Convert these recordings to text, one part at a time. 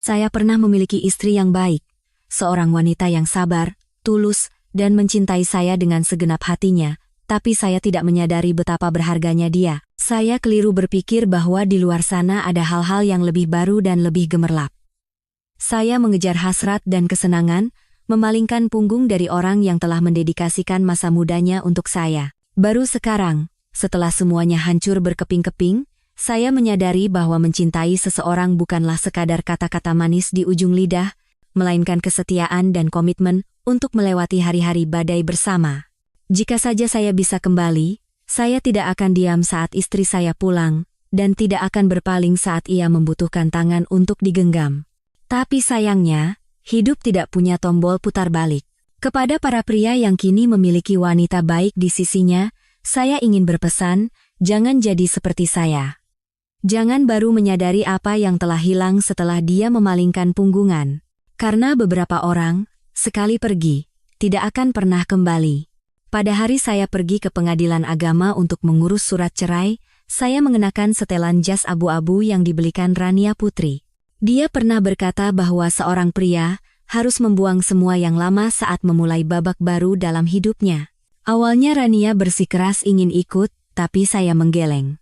Saya pernah memiliki istri yang baik, seorang wanita yang sabar, tulus, dan mencintai saya dengan segenap hatinya, tapi saya tidak menyadari betapa berharganya dia. Saya keliru berpikir bahwa di luar sana ada hal-hal yang lebih baru dan lebih gemerlap. Saya mengejar hasrat dan kesenangan, memalingkan punggung dari orang yang telah mendedikasikan masa mudanya untuk saya. Baru sekarang, setelah semuanya hancur berkeping-keping, saya menyadari bahwa mencintai seseorang bukanlah sekadar kata-kata manis di ujung lidah, melainkan kesetiaan dan komitmen untuk melewati hari-hari badai bersama. Jika saja saya bisa kembali, saya tidak akan diam saat istri saya pulang, dan tidak akan berpaling saat ia membutuhkan tangan untuk digenggam. Tapi sayangnya, hidup tidak punya tombol putar balik. Kepada para pria yang kini memiliki wanita baik di sisinya, saya ingin berpesan, jangan jadi seperti saya. Jangan baru menyadari apa yang telah hilang setelah dia memalingkan punggungan. Karena beberapa orang, sekali pergi, tidak akan pernah kembali. Pada hari saya pergi ke pengadilan agama untuk mengurus surat cerai, saya mengenakan setelan jas abu-abu yang dibelikan Rania Putri. Dia pernah berkata bahwa seorang pria harus membuang semua yang lama saat memulai babak baru dalam hidupnya. Awalnya Rania bersikeras ingin ikut, tapi saya menggeleng.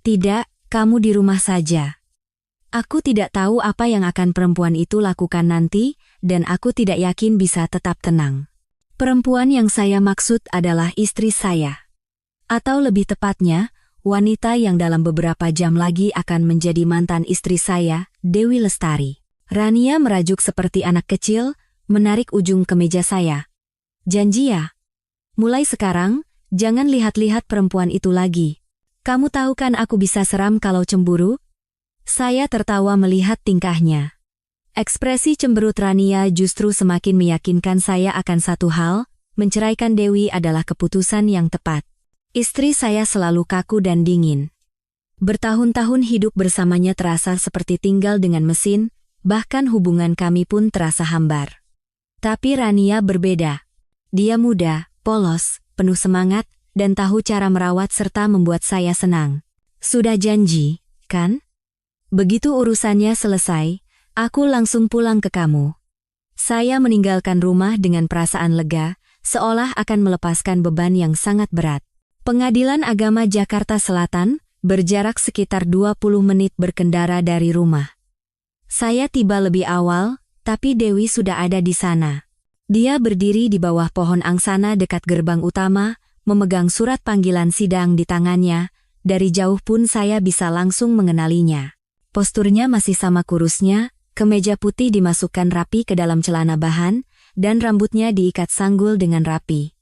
Tidak, kamu di rumah saja. Aku tidak tahu apa yang akan perempuan itu lakukan nanti, dan aku tidak yakin bisa tetap tenang. Perempuan yang saya maksud adalah istri saya. Atau lebih tepatnya, wanita yang dalam beberapa jam lagi akan menjadi mantan istri saya, Dewi Lestari. Rania merajuk seperti anak kecil, menarik ujung kemeja saya. Janji ya? Mulai sekarang, jangan lihat-lihat perempuan itu lagi. Kamu tahu kan aku bisa seram kalau cemburu? Saya tertawa melihat tingkahnya. Ekspresi cemberut Rania justru semakin meyakinkan saya akan satu hal, menceraikan Dewi adalah keputusan yang tepat. Istri saya selalu kaku dan dingin. Bertahun-tahun hidup bersamanya terasa seperti tinggal dengan mesin, bahkan hubungan kami pun terasa hambar. Tapi Rania berbeda. Dia muda, polos, penuh semangat, dan tahu cara merawat serta membuat saya senang. Sudah janji, kan? Begitu urusannya selesai, aku langsung pulang ke kamu. Saya meninggalkan rumah dengan perasaan lega, seolah akan melepaskan beban yang sangat berat. Pengadilan Agama Jakarta Selatan, berjarak sekitar 20 menit berkendara dari rumah. Saya tiba lebih awal, tapi Dewi sudah ada di sana. Dia berdiri di bawah pohon angsana dekat gerbang utama, memegang surat panggilan sidang di tangannya. Dari jauh pun saya bisa langsung mengenalinya. Posturnya masih sama kurusnya, kemeja putih dimasukkan rapi ke dalam celana bahan, dan rambutnya diikat sanggul dengan rapi.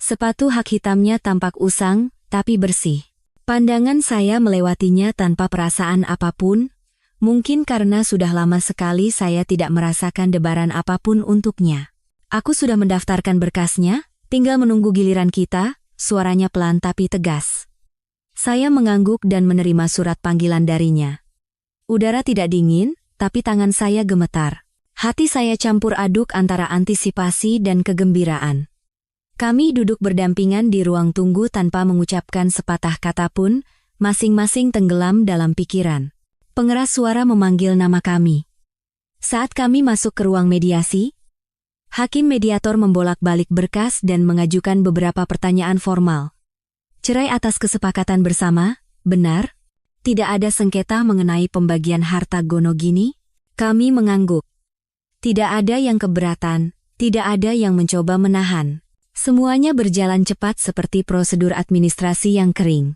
Sepatu hak hitamnya tampak usang, tapi bersih. Pandangan saya melewatinya tanpa perasaan apapun, mungkin karena sudah lama sekali saya tidak merasakan debaran apapun untuknya. Aku sudah mendaftarkan berkasnya, tinggal menunggu giliran kita, suaranya pelan tapi tegas. Saya mengangguk dan menerima surat panggilan darinya. Udara tidak dingin, tapi tangan saya gemetar. Hati saya campur aduk antara antisipasi dan kegembiraan. Kami duduk berdampingan di ruang tunggu tanpa mengucapkan sepatah kata pun, masing-masing tenggelam dalam pikiran. Pengeras suara memanggil nama kami. Saat kami masuk ke ruang mediasi, hakim mediator membolak-balik berkas dan mengajukan beberapa pertanyaan formal. Cerai atas kesepakatan bersama, benar? Tidak ada sengketa mengenai pembagian harta Gonogini? Kami mengangguk. Tidak ada yang keberatan, tidak ada yang mencoba menahan. Semuanya berjalan cepat seperti prosedur administrasi yang kering.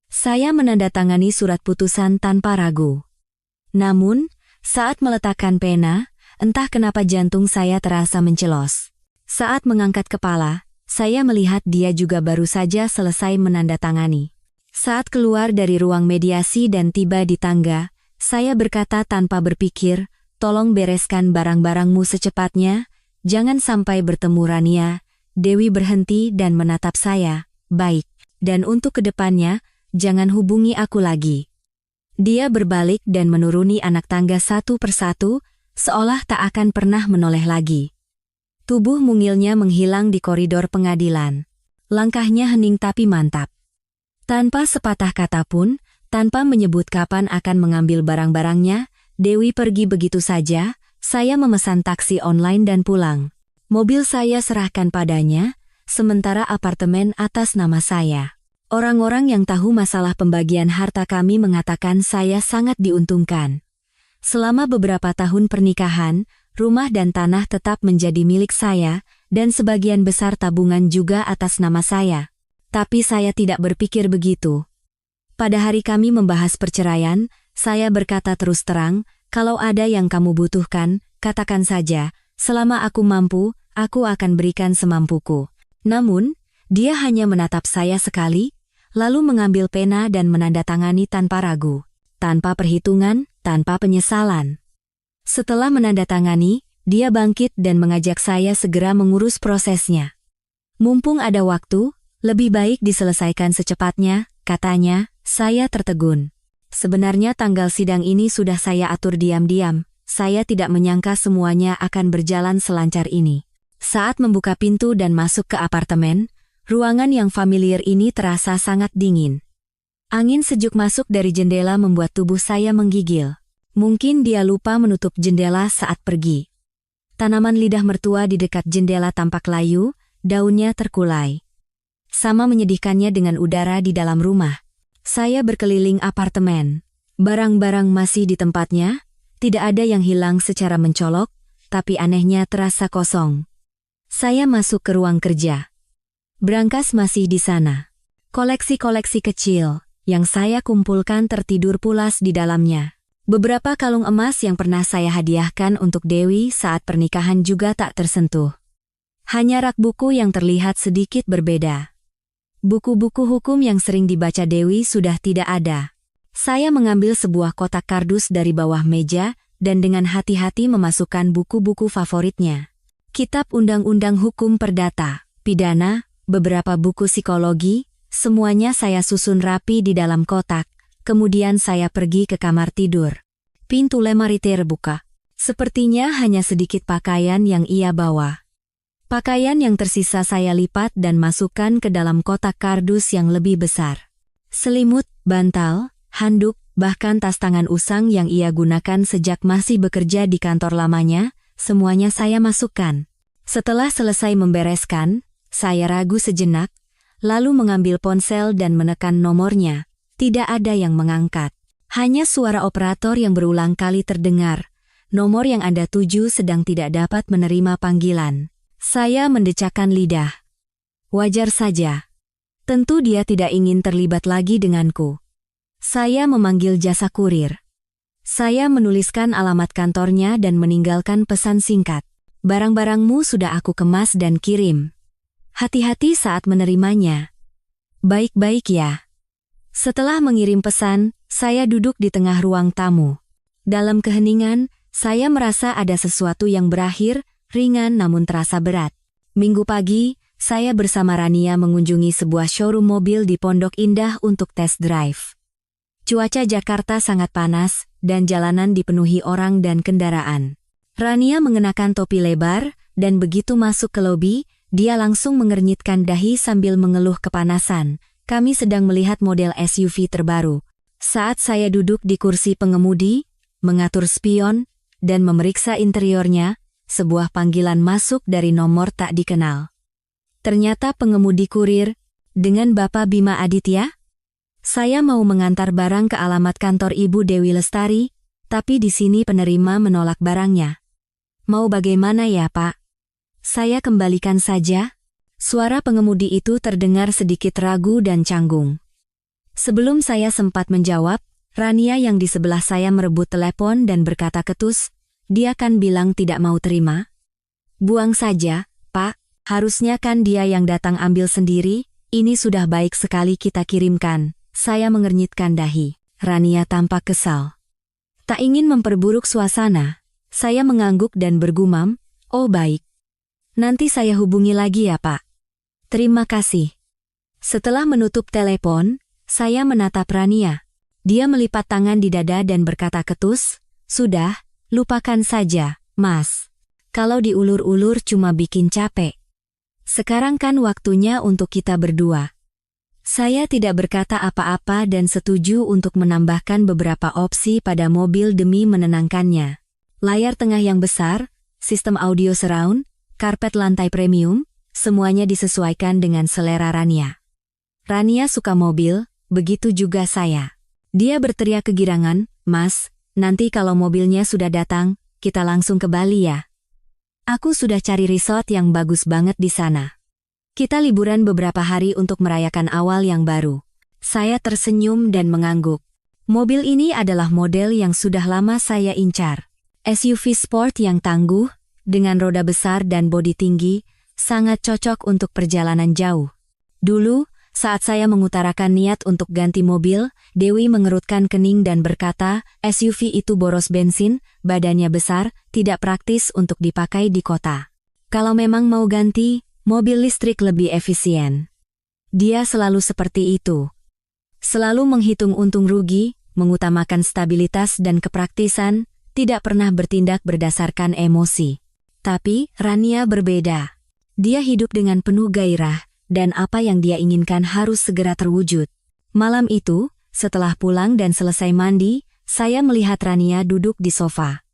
Saya menandatangani surat putusan tanpa ragu. Namun, saat meletakkan pena, entah kenapa jantung saya terasa mencelos. Saat mengangkat kepala, saya melihat dia juga baru saja selesai menandatangani. Saat keluar dari ruang mediasi dan tiba di tangga, saya berkata tanpa berpikir, tolong bereskan barang-barangmu secepatnya, jangan sampai bertemu Rania. Dewi berhenti dan menatap saya, baik, dan untuk kedepannya, jangan hubungi aku lagi. Dia berbalik dan menuruni anak tangga satu persatu, seolah tak akan pernah menoleh lagi. Tubuh mungilnya menghilang di koridor pengadilan. Langkahnya hening tapi mantap. Tanpa sepatah kata pun, tanpa menyebut kapan akan mengambil barang-barangnya, Dewi pergi begitu saja, saya memesan taksi online dan pulang. Mobil saya serahkan padanya, sementara apartemen atas nama saya. Orang-orang yang tahu masalah pembagian harta kami mengatakan saya sangat diuntungkan. Selama beberapa tahun pernikahan, rumah dan tanah tetap menjadi milik saya, dan sebagian besar tabungan juga atas nama saya. Tapi saya tidak berpikir begitu. Pada hari kami membahas perceraian, saya berkata terus terang, kalau ada yang kamu butuhkan, katakan saja, selama aku mampu, aku akan berikan semampuku. Namun, dia hanya menatap saya sekali, lalu mengambil pena dan menandatangani tanpa ragu, tanpa perhitungan, tanpa penyesalan. Setelah menandatangani, dia bangkit dan mengajak saya segera mengurus prosesnya. Mumpung ada waktu, lebih baik diselesaikan secepatnya, katanya. Saya tertegun. Sebenarnya tanggal sidang ini sudah saya atur diam-diam, saya tidak menyangka semuanya akan berjalan selancar ini. Saat membuka pintu dan masuk ke apartemen, ruangan yang familiar ini terasa sangat dingin. Angin sejuk masuk dari jendela membuat tubuh saya menggigil. Mungkin dia lupa menutup jendela saat pergi. Tanaman lidah mertua di dekat jendela tampak layu, daunnya terkulai. Sama menyedihkannya dengan udara di dalam rumah. Saya berkeliling apartemen. Barang-barang masih di tempatnya, tidak ada yang hilang secara mencolok, tapi anehnya terasa kosong. Saya masuk ke ruang kerja. Brankas masih di sana. Koleksi-koleksi kecil yang saya kumpulkan tertidur pulas di dalamnya. Beberapa kalung emas yang pernah saya hadiahkan untuk Dewi saat pernikahan juga tak tersentuh. Hanya rak buku yang terlihat sedikit berbeda. Buku-buku hukum yang sering dibaca Dewi sudah tidak ada. Saya mengambil sebuah kotak kardus dari bawah meja dan dengan hati-hati memasukkan buku-buku favoritnya. Kitab undang-undang hukum perdata, pidana, beberapa buku psikologi, semuanya saya susun rapi di dalam kotak. Kemudian saya pergi ke kamar tidur. Pintu lemari terbuka. Sepertinya hanya sedikit pakaian yang ia bawa. Pakaian yang tersisa saya lipat dan masukkan ke dalam kotak kardus yang lebih besar. Selimut, bantal, handuk, bahkan tas tangan usang yang ia gunakan sejak masih bekerja di kantor lamanya, semuanya saya masukkan. Setelah selesai membereskan, saya ragu sejenak, lalu mengambil ponsel dan menekan nomornya. Tidak ada yang mengangkat. Hanya suara operator yang berulang kali terdengar. Nomor yang Anda tuju sedang tidak dapat menerima panggilan. Saya mendecakkan lidah. Wajar saja. Tentu dia tidak ingin terlibat lagi denganku. Saya memanggil jasa kurir. Saya menuliskan alamat kantornya dan meninggalkan pesan singkat. Barang-barangmu sudah aku kemas dan kirim. Hati-hati saat menerimanya. Baik-baik ya. Setelah mengirim pesan, saya duduk di tengah ruang tamu. Dalam keheningan, saya merasa ada sesuatu yang berakhir, ringan namun terasa berat. Minggu pagi, saya bersama Rania mengunjungi sebuah showroom mobil di Pondok Indah untuk test drive. Cuaca Jakarta sangat panas, dan jalanan dipenuhi orang dan kendaraan. Rania mengenakan topi lebar, dan begitu masuk ke lobi, dia langsung mengernyitkan dahi sambil mengeluh kepanasan. Kami sedang melihat model SUV terbaru. Saat saya duduk di kursi pengemudi, mengatur spion, dan memeriksa interiornya, sebuah panggilan masuk dari nomor tak dikenal. Ternyata pengemudi kurir, dengan Bapak Bima Aditya? Saya mau mengantar barang ke alamat kantor Ibu Dewi Lestari, tapi di sini penerima menolak barangnya. Mau bagaimana ya Pak? Saya kembalikan saja. Suara pengemudi itu terdengar sedikit ragu dan canggung. Sebelum saya sempat menjawab, Rania yang di sebelah saya merebut telepon dan berkata ketus, dia kan bilang tidak mau terima. Buang saja, Pak, harusnya kan dia yang datang ambil sendiri, ini sudah baik sekali kita kirimkan. Saya mengernyitkan dahi. Rania tampak kesal. Tak ingin memperburuk suasana, saya mengangguk dan bergumam, oh baik. Nanti saya hubungi lagi ya Pak. Terima kasih. Setelah menutup telepon, saya menatap Rania. Dia melipat tangan di dada dan berkata ketus, sudah, lupakan saja, Mas. Kalau diulur-ulur cuma bikin capek. Sekarang kan waktunya untuk kita berdua. Saya tidak berkata apa-apa dan setuju untuk menambahkan beberapa opsi pada mobil demi menenangkannya. Layar tengah yang besar, sistem audio surround, karpet lantai premium, semuanya disesuaikan dengan selera Rania. Rania suka mobil, begitu juga saya. Dia berteriak kegirangan, "Mas, nanti kalau mobilnya sudah datang, kita langsung ke Bali ya. Aku sudah cari resort yang bagus banget di sana. Kita liburan beberapa hari untuk merayakan awal yang baru." Saya tersenyum dan mengangguk. Mobil ini adalah model yang sudah lama saya incar. SUV sport yang tangguh, dengan roda besar dan bodi tinggi, sangat cocok untuk perjalanan jauh. Dulu, saat saya mengutarakan niat untuk ganti mobil, Dewi mengerutkan kening dan berkata, "SUV itu boros bensin, badannya besar, tidak praktis untuk dipakai di kota. Kalau memang mau ganti, mobil listrik lebih efisien." Dia selalu seperti itu. Selalu menghitung untung rugi, mengutamakan stabilitas dan kepraktisan, tidak pernah bertindak berdasarkan emosi. Tapi, Rania berbeda. Dia hidup dengan penuh gairah, dan apa yang dia inginkan harus segera terwujud. Malam itu, setelah pulang dan selesai mandi, saya melihat Rania duduk di sofa.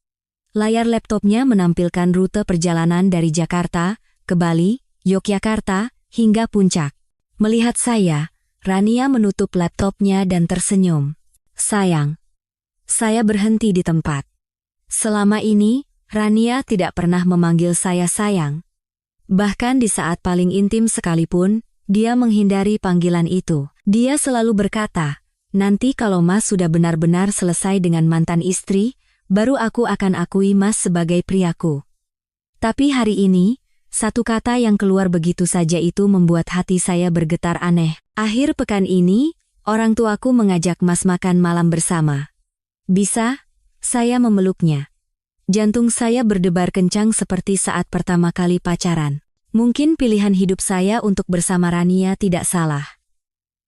Layar laptopnya menampilkan rute perjalanan dari Jakarta, ke Bali, Yogyakarta, hingga Puncak. Melihat saya, Rania menutup laptopnya dan tersenyum. "Sayang." Saya berhenti di tempat. Selama ini, Rania tidak pernah memanggil saya sayang. Bahkan di saat paling intim sekalipun, dia menghindari panggilan itu. Dia selalu berkata, "Nanti kalau Mas sudah benar-benar selesai dengan mantan istri, baru aku akan akui Mas sebagai priaku." Tapi hari ini, satu kata yang keluar begitu saja itu membuat hati saya bergetar aneh. "Akhir pekan ini, orang tuaku mengajak Mas makan malam bersama. Bisa?" Saya memeluknya. Jantung saya berdebar kencang seperti saat pertama kali pacaran. Mungkin pilihan hidup saya untuk bersama Rania tidak salah.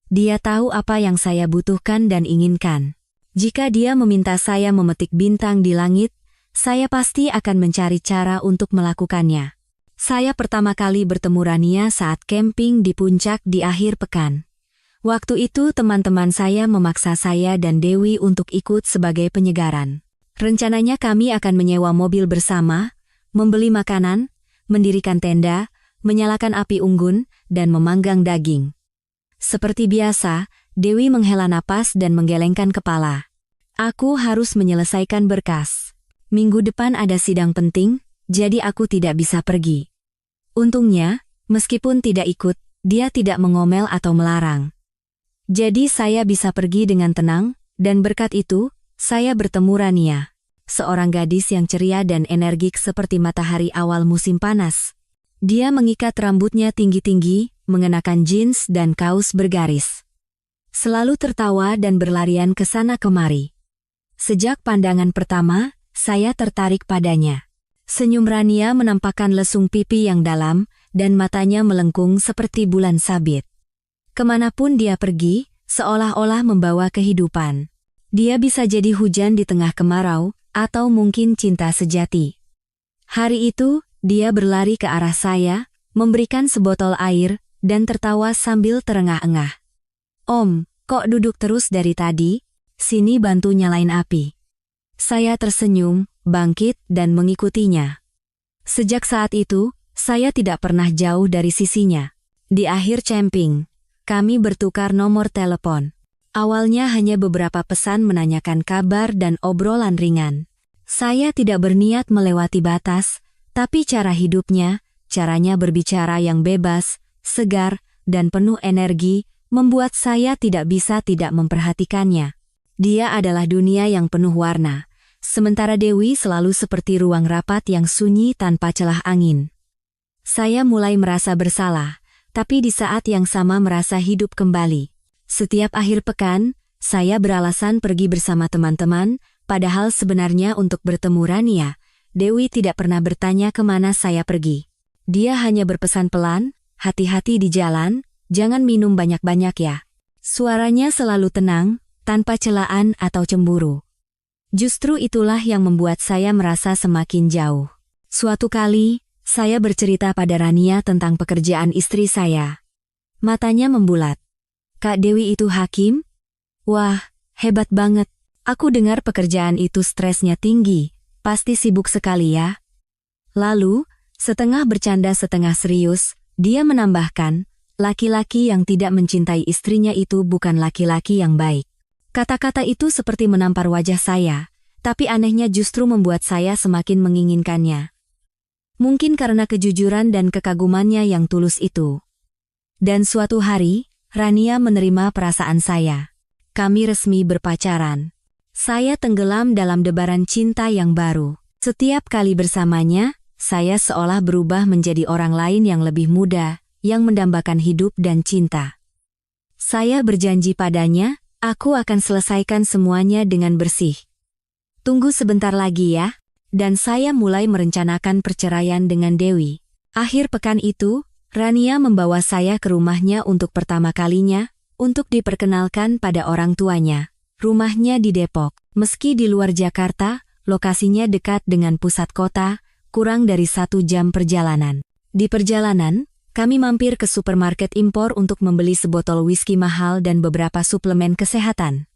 Dia tahu apa yang saya butuhkan dan inginkan. Jika dia meminta saya memetik bintang di langit, saya pasti akan mencari cara untuk melakukannya. Saya pertama kali bertemu Rania saat camping di Puncak di akhir pekan. Waktu itu teman-teman saya memaksa saya dan Dewi untuk ikut sebagai penyegaran. Rencananya kami akan menyewa mobil bersama, membeli makanan, mendirikan tenda, menyalakan api unggun, dan memanggang daging. Seperti biasa, Dewi menghela napas dan menggelengkan kepala. Aku harus menyelesaikan berkas. Minggu depan ada sidang penting, jadi aku tidak bisa pergi. Untungnya, meskipun tidak ikut, dia tidak mengomel atau melarang. Jadi saya bisa pergi dengan tenang, dan berkat itu, saya bertemu Rania. Seorang gadis yang ceria dan energik seperti matahari awal musim panas. Dia mengikat rambutnya tinggi-tinggi, mengenakan jeans dan kaos bergaris. Selalu tertawa dan berlarian ke sana kemari. Sejak pandangan pertama, saya tertarik padanya. Senyum Rania menampakkan lesung pipi yang dalam, dan matanya melengkung seperti bulan sabit. Kemanapun dia pergi, seolah-olah membawa kehidupan. Dia bisa jadi hujan di tengah kemarau, atau mungkin cinta sejati. Hari itu, dia berlari ke arah saya, memberikan sebotol air, dan tertawa sambil terengah-engah. "Om, kok duduk terus dari tadi? Sini bantu nyalain api." Saya tersenyum, bangkit, dan mengikutinya. Sejak saat itu, saya tidak pernah jauh dari sisinya. Di akhir camping, kami bertukar nomor telepon. Awalnya hanya beberapa pesan menanyakan kabar dan obrolan ringan. Saya tidak berniat melewati batas, tapi cara hidupnya, caranya berbicara yang bebas, segar, dan penuh energi, membuat saya tidak bisa tidak memperhatikannya. Dia adalah dunia yang penuh warna, sementara Dewi selalu seperti ruang rapat yang sunyi tanpa celah angin. Saya mulai merasa bersalah, tapi di saat yang sama merasa hidup kembali. Setiap akhir pekan, saya beralasan pergi bersama teman-teman, padahal sebenarnya untuk bertemu Rania, Dewi tidak pernah bertanya kemana saya pergi. Dia hanya berpesan pelan, "Hati-hati di jalan, jangan minum banyak-banyak ya." Suaranya selalu tenang, tanpa celaan atau cemburu. Justru itulah yang membuat saya merasa semakin jauh. Suatu kali, saya bercerita pada Rania tentang pekerjaan istri saya. Matanya membulat. Kak Dewi itu hakim? Wah, hebat banget. Aku dengar pekerjaan itu stresnya tinggi, pasti sibuk sekali ya. Lalu, setengah bercanda setengah serius, dia menambahkan, laki-laki yang tidak mencintai istrinya itu bukan laki-laki yang baik. Kata-kata itu seperti menampar wajah saya, tapi anehnya justru membuat saya semakin menginginkannya. Mungkin karena kejujuran dan kekagumannya yang tulus itu. Dan suatu hari, Rania menerima perasaan saya. Kami resmi berpacaran. Saya tenggelam dalam debaran cinta yang baru. Setiap kali bersamanya, saya seolah berubah menjadi orang lain yang lebih muda, yang mendambakan hidup dan cinta. Saya berjanji padanya, aku akan selesaikan semuanya dengan bersih. Tunggu sebentar lagi ya. Dan saya mulai merencanakan perceraian dengan Dewi. Akhir pekan itu, Rania membawa saya ke rumahnya untuk pertama kalinya, untuk diperkenalkan pada orang tuanya. Rumahnya di Depok. Meski di luar Jakarta, lokasinya dekat dengan pusat kota, kurang dari 1 jam perjalanan. Di perjalanan, kami mampir ke supermarket impor untuk membeli sebotol whisky mahal dan beberapa suplemen kesehatan.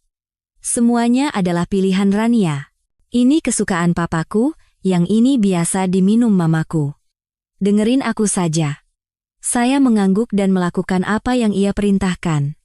Semuanya adalah pilihan Rania. Ini kesukaan papaku, yang ini biasa diminum mamaku. Dengerin aku saja. Saya mengangguk dan melakukan apa yang ia perintahkan.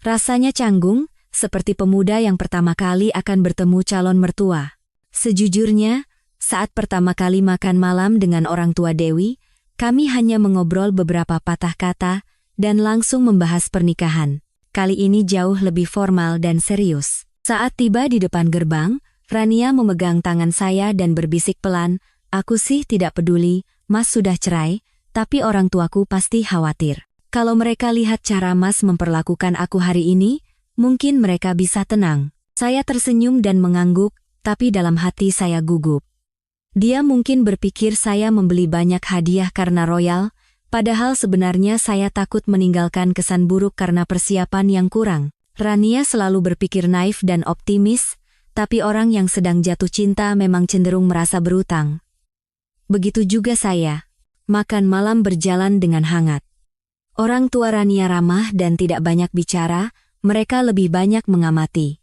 Rasanya canggung, seperti pemuda yang pertama kali akan bertemu calon mertua. Sejujurnya, saat pertama kali makan malam dengan orang tua Dewi, kami hanya mengobrol beberapa patah kata dan langsung membahas pernikahan. Kali ini jauh lebih formal dan serius. Saat tiba di depan gerbang, Rania memegang tangan saya dan berbisik pelan, "Aku sih tidak peduli, Mas sudah cerai, tapi orang tuaku pasti khawatir. Kalau mereka lihat cara Mas memperlakukan aku hari ini, mungkin mereka bisa tenang." Saya tersenyum dan mengangguk, tapi dalam hati saya gugup. Dia mungkin berpikir saya membeli banyak hadiah karena royal, padahal sebenarnya saya takut meninggalkan kesan buruk karena persiapan yang kurang. Rania selalu berpikir naif dan optimis, tapi orang yang sedang jatuh cinta memang cenderung merasa berutang. Begitu juga saya. Makan malam berjalan dengan hangat. Orang tua Rania ramah dan tidak banyak bicara, mereka lebih banyak mengamati.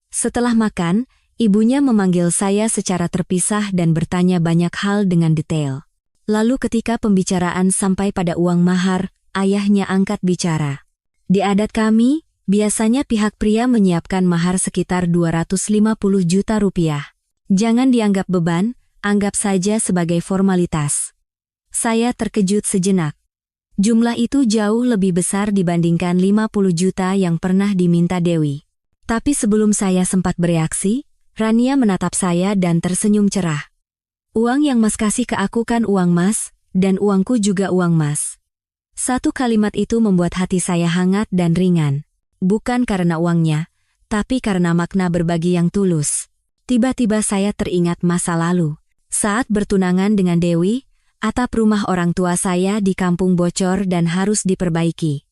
Setelah makan, ibunya memanggil saya secara terpisah dan bertanya banyak hal dengan detail. Lalu ketika pembicaraan sampai pada uang mahar, ayahnya angkat bicara. Di adat kami, biasanya pihak pria menyiapkan mahar sekitar 250 juta rupiah. Jangan dianggap beban, anggap saja sebagai formalitas. Saya terkejut sejenak. Jumlah itu jauh lebih besar dibandingkan 50 juta yang pernah diminta Dewi. Tapi sebelum saya sempat bereaksi, Rania menatap saya dan tersenyum cerah. "Uang yang Mas kasih ke aku kan uang Mas, dan uangku juga uang Mas." Satu kalimat itu membuat hati saya hangat dan ringan. Bukan karena uangnya, tapi karena makna berbagi yang tulus. Tiba-tiba saya teringat masa lalu. Saat bertunangan dengan Dewi, atap rumah orang tua saya di kampung bocor dan harus diperbaiki.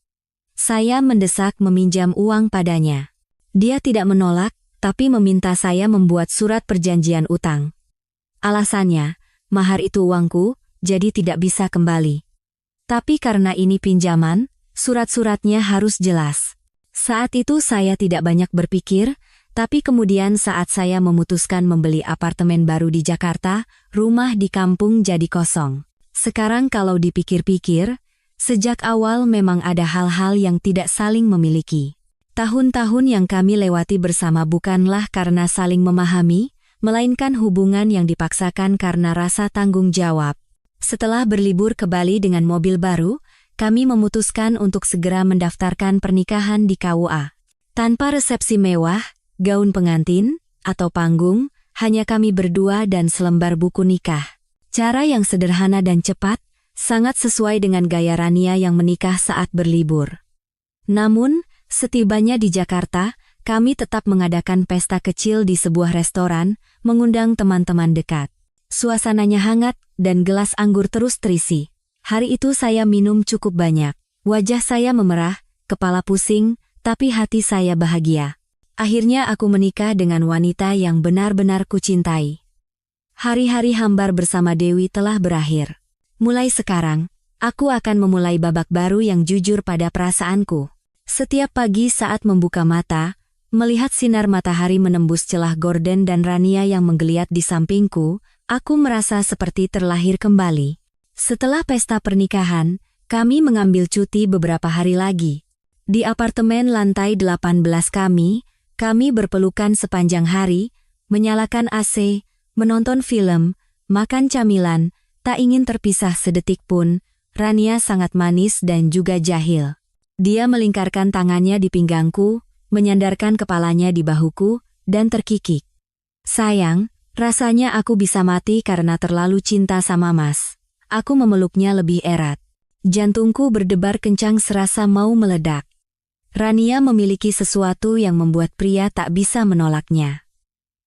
Saya mendesak meminjam uang padanya. Dia tidak menolak, tapi meminta saya membuat surat perjanjian utang. Alasannya, mahar itu uangku, jadi tidak bisa kembali. Tapi karena ini pinjaman, surat-suratnya harus jelas. Saat itu saya tidak banyak berpikir, tapi kemudian saat saya memutuskan membeli apartemen baru di Jakarta, rumah di kampung jadi kosong. Sekarang kalau dipikir-pikir, sejak awal memang ada hal-hal yang tidak saling memiliki. Tahun-tahun yang kami lewati bersama bukanlah karena saling memahami, melainkan hubungan yang dipaksakan karena rasa tanggung jawab. Setelah berlibur ke Bali dengan mobil baru, kami memutuskan untuk segera mendaftarkan pernikahan di KUA. Tanpa resepsi mewah, gaun pengantin, atau panggung, hanya kami berdua dan selembar buku nikah. Cara yang sederhana dan cepat, sangat sesuai dengan gaya Rania yang menikah saat berlibur. Namun, setibanya di Jakarta, kami tetap mengadakan pesta kecil di sebuah restoran, mengundang teman-teman dekat. Suasananya hangat, dan gelas anggur terus terisi. Hari itu saya minum cukup banyak. Wajah saya memerah, kepala pusing, tapi hati saya bahagia. Akhirnya aku menikah dengan wanita yang benar-benar kucintai. Hari-hari hambar bersama Dewi telah berakhir. Mulai sekarang, aku akan memulai babak baru yang jujur pada perasaanku. Setiap pagi saat membuka mata, melihat sinar matahari menembus celah gorden dan Rania yang menggeliat di sampingku, aku merasa seperti terlahir kembali. Setelah pesta pernikahan, kami mengambil cuti beberapa hari lagi. Di apartemen lantai 18 kami berpelukan sepanjang hari, menyalakan AC, menonton film, makan camilan, tak ingin terpisah sedetik pun. Rania sangat manis dan juga jahil. Dia melingkarkan tangannya di pinggangku, menyandarkan kepalanya di bahuku, dan terkikik. Sayang, rasanya aku bisa mati karena terlalu cinta sama Mas. Aku memeluknya lebih erat. Jantungku berdebar kencang serasa mau meledak. Rania memiliki sesuatu yang membuat pria tak bisa menolaknya.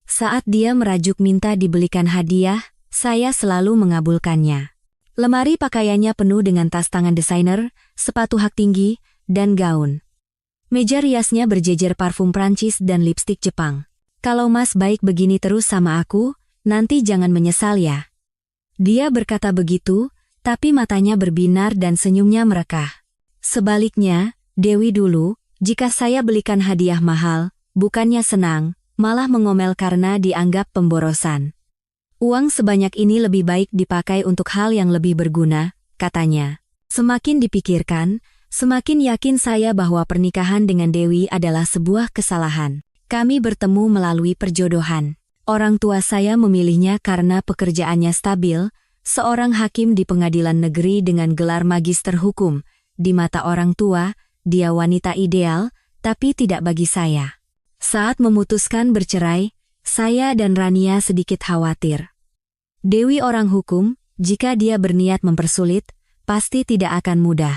Saat dia merajuk minta dibelikan hadiah, saya selalu mengabulkannya. Lemari pakaiannya penuh dengan tas tangan desainer, sepatu hak tinggi, dan gaun. Meja riasnya berjejer parfum Prancis dan lipstik Jepang. Kalau Mas baik begini terus sama aku, nanti jangan menyesal ya. Dia berkata begitu, tapi matanya berbinar dan senyumnya merekah. Sebaliknya, Dewi dulu, jika saya belikan hadiah mahal, bukannya senang, malah mengomel karena dianggap pemborosan. Uang sebanyak ini lebih baik dipakai untuk hal yang lebih berguna, katanya. Semakin dipikirkan, semakin yakin saya bahwa pernikahan dengan Dewi adalah sebuah kesalahan. Kami bertemu melalui perjodohan. Orang tua saya memilihnya karena pekerjaannya stabil, seorang hakim di pengadilan negeri dengan gelar magister hukum. Di mata orang tua, dia wanita ideal, tapi tidak bagi saya. Saat memutuskan bercerai, saya dan Rania sedikit khawatir. Dewi orang hukum, jika dia berniat mempersulit, pasti tidak akan mudah.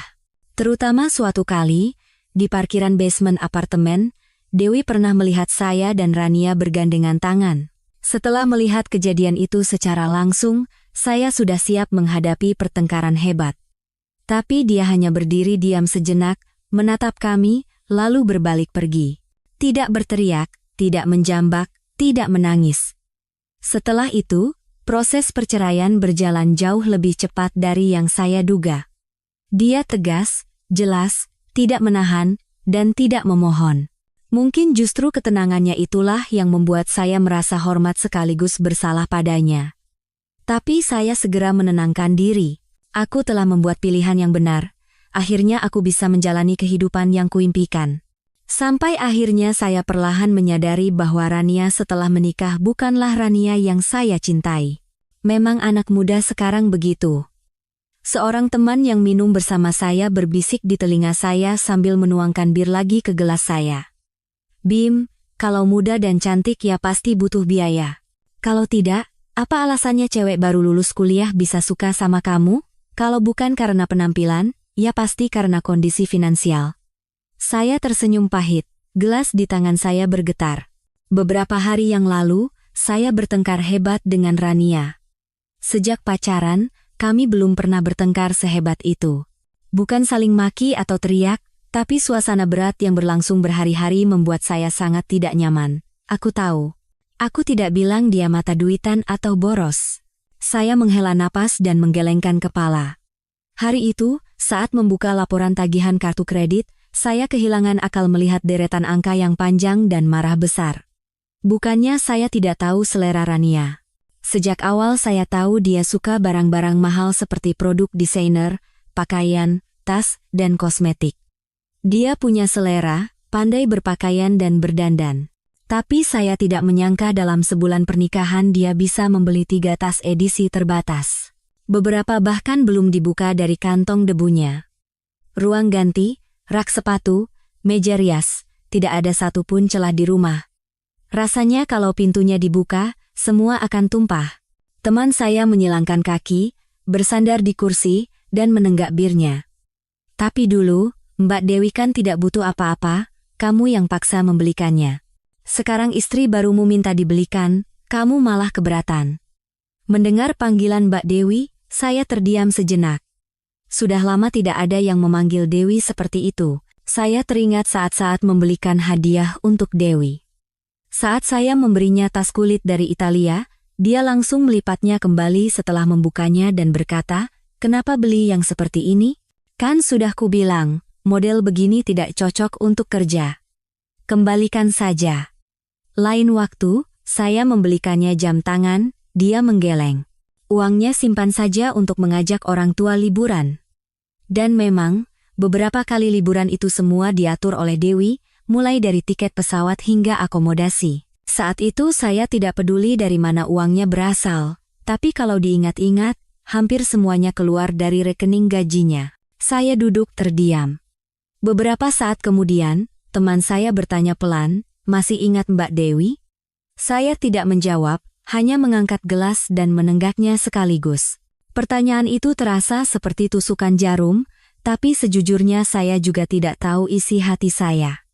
Terutama suatu kali, di parkiran basement apartemen, Dewi pernah melihat saya dan Rania bergandengan tangan. Setelah melihat kejadian itu secara langsung, saya sudah siap menghadapi pertengkaran hebat. Tapi dia hanya berdiri diam sejenak, menatap kami, lalu berbalik pergi. Tidak berteriak, tidak menjambak, tidak menangis. Setelah itu, proses perceraian berjalan jauh lebih cepat dari yang saya duga. Dia tegas, jelas, tidak menahan, dan tidak memohon. Mungkin justru ketenangannya itulah yang membuat saya merasa hormat sekaligus bersalah padanya. Tapi saya segera menenangkan diri. Aku telah membuat pilihan yang benar. Akhirnya aku bisa menjalani kehidupan yang kuimpikan. Sampai akhirnya saya perlahan menyadari bahwa Rania setelah menikah bukanlah Rania yang saya cintai. Memang anak muda sekarang begitu. Seorang teman yang minum bersama saya berbisik di telinga saya sambil menuangkan bir lagi ke gelas saya. Bim, kalau muda dan cantik ya pasti butuh biaya. Kalau tidak, apa alasannya cewek baru lulus kuliah bisa suka sama kamu? Kalau bukan karena penampilan, ya pasti karena kondisi finansial. Saya tersenyum pahit, gelas di tangan saya bergetar. Beberapa hari yang lalu, saya bertengkar hebat dengan Rania. Sejak pacaran, kami belum pernah bertengkar sehebat itu. Bukan saling maki atau teriak, tapi suasana berat yang berlangsung berhari-hari membuat saya sangat tidak nyaman. Aku tahu. Aku tidak bilang dia mata duitan atau boros. Saya menghela napas dan menggelengkan kepala. Hari itu, saat membuka laporan tagihan kartu kredit, saya kehilangan akal melihat deretan angka yang panjang dan marah besar. Bukannya saya tidak tahu selera Rania. Sejak awal saya tahu dia suka barang-barang mahal seperti produk desainer, pakaian, tas, dan kosmetik. Dia punya selera, pandai berpakaian dan berdandan. Tapi saya tidak menyangka dalam sebulan pernikahan dia bisa membeli 3 tas edisi terbatas. Beberapa bahkan belum dibuka dari kantong debunya. Ruang ganti, rak sepatu, meja rias, tidak ada satupun celah di rumah. Rasanya kalau pintunya dibuka, semua akan tumpah. Teman saya menyilangkan kaki, bersandar di kursi, dan menenggak birnya. Tapi dulu, Mbak Dewi kan tidak butuh apa-apa, kamu yang paksa membelikannya. Sekarang istri barumu minta dibelikan, kamu malah keberatan. Mendengar panggilan Mbak Dewi, saya terdiam sejenak. Sudah lama tidak ada yang memanggil Dewi seperti itu. Saya teringat saat-saat membelikan hadiah untuk Dewi. Saat saya memberinya tas kulit dari Italia, dia langsung melipatnya kembali setelah membukanya dan berkata, "Kenapa beli yang seperti ini? Kan sudah kubilang, model begini tidak cocok untuk kerja. Kembalikan saja. Lain waktu, saya membelikannya jam tangan, dia menggeleng. Uangnya simpan saja untuk mengajak orang tua liburan. Dan memang, beberapa kali liburan itu semua diatur oleh Dewi, mulai dari tiket pesawat hingga akomodasi. Saat itu saya tidak peduli dari mana uangnya berasal, tapi kalau diingat-ingat, hampir semuanya keluar dari rekening gajinya. Saya duduk terdiam. Beberapa saat kemudian, teman saya bertanya pelan, "Masih ingat Mbak Dewi?" Saya tidak menjawab, hanya mengangkat gelas dan menenggaknya sekaligus. Pertanyaan itu terasa seperti tusukan jarum, tapi sejujurnya saya juga tidak tahu isi hati saya.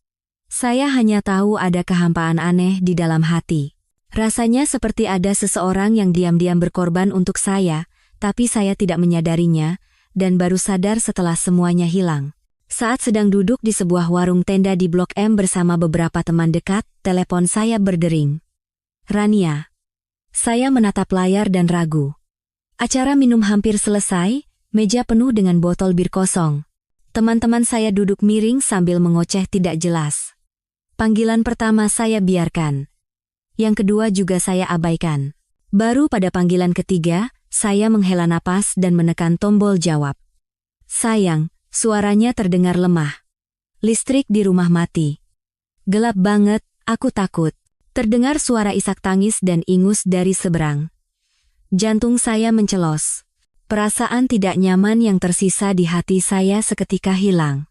Saya hanya tahu ada kehampaan aneh di dalam hati. Rasanya seperti ada seseorang yang diam-diam berkorban untuk saya, tapi saya tidak menyadarinya, dan baru sadar setelah semuanya hilang. Saat sedang duduk di sebuah warung tenda di Blok M bersama beberapa teman dekat, telepon saya berdering. Rania. Saya menatap layar dan ragu. Acara minum hampir selesai, meja penuh dengan botol bir kosong. Teman-teman saya duduk miring sambil mengoceh tidak jelas. Panggilan pertama saya biarkan. Yang kedua juga saya abaikan. Baru pada panggilan ketiga, saya menghela napas dan menekan tombol jawab. Sayang, suaranya terdengar lemah. Listrik di rumah mati. Gelap banget, aku takut. Terdengar suara isak tangis dan ingus dari seberang. Jantung saya mencelos. Perasaan tidak nyaman yang tersisa di hati saya seketika hilang.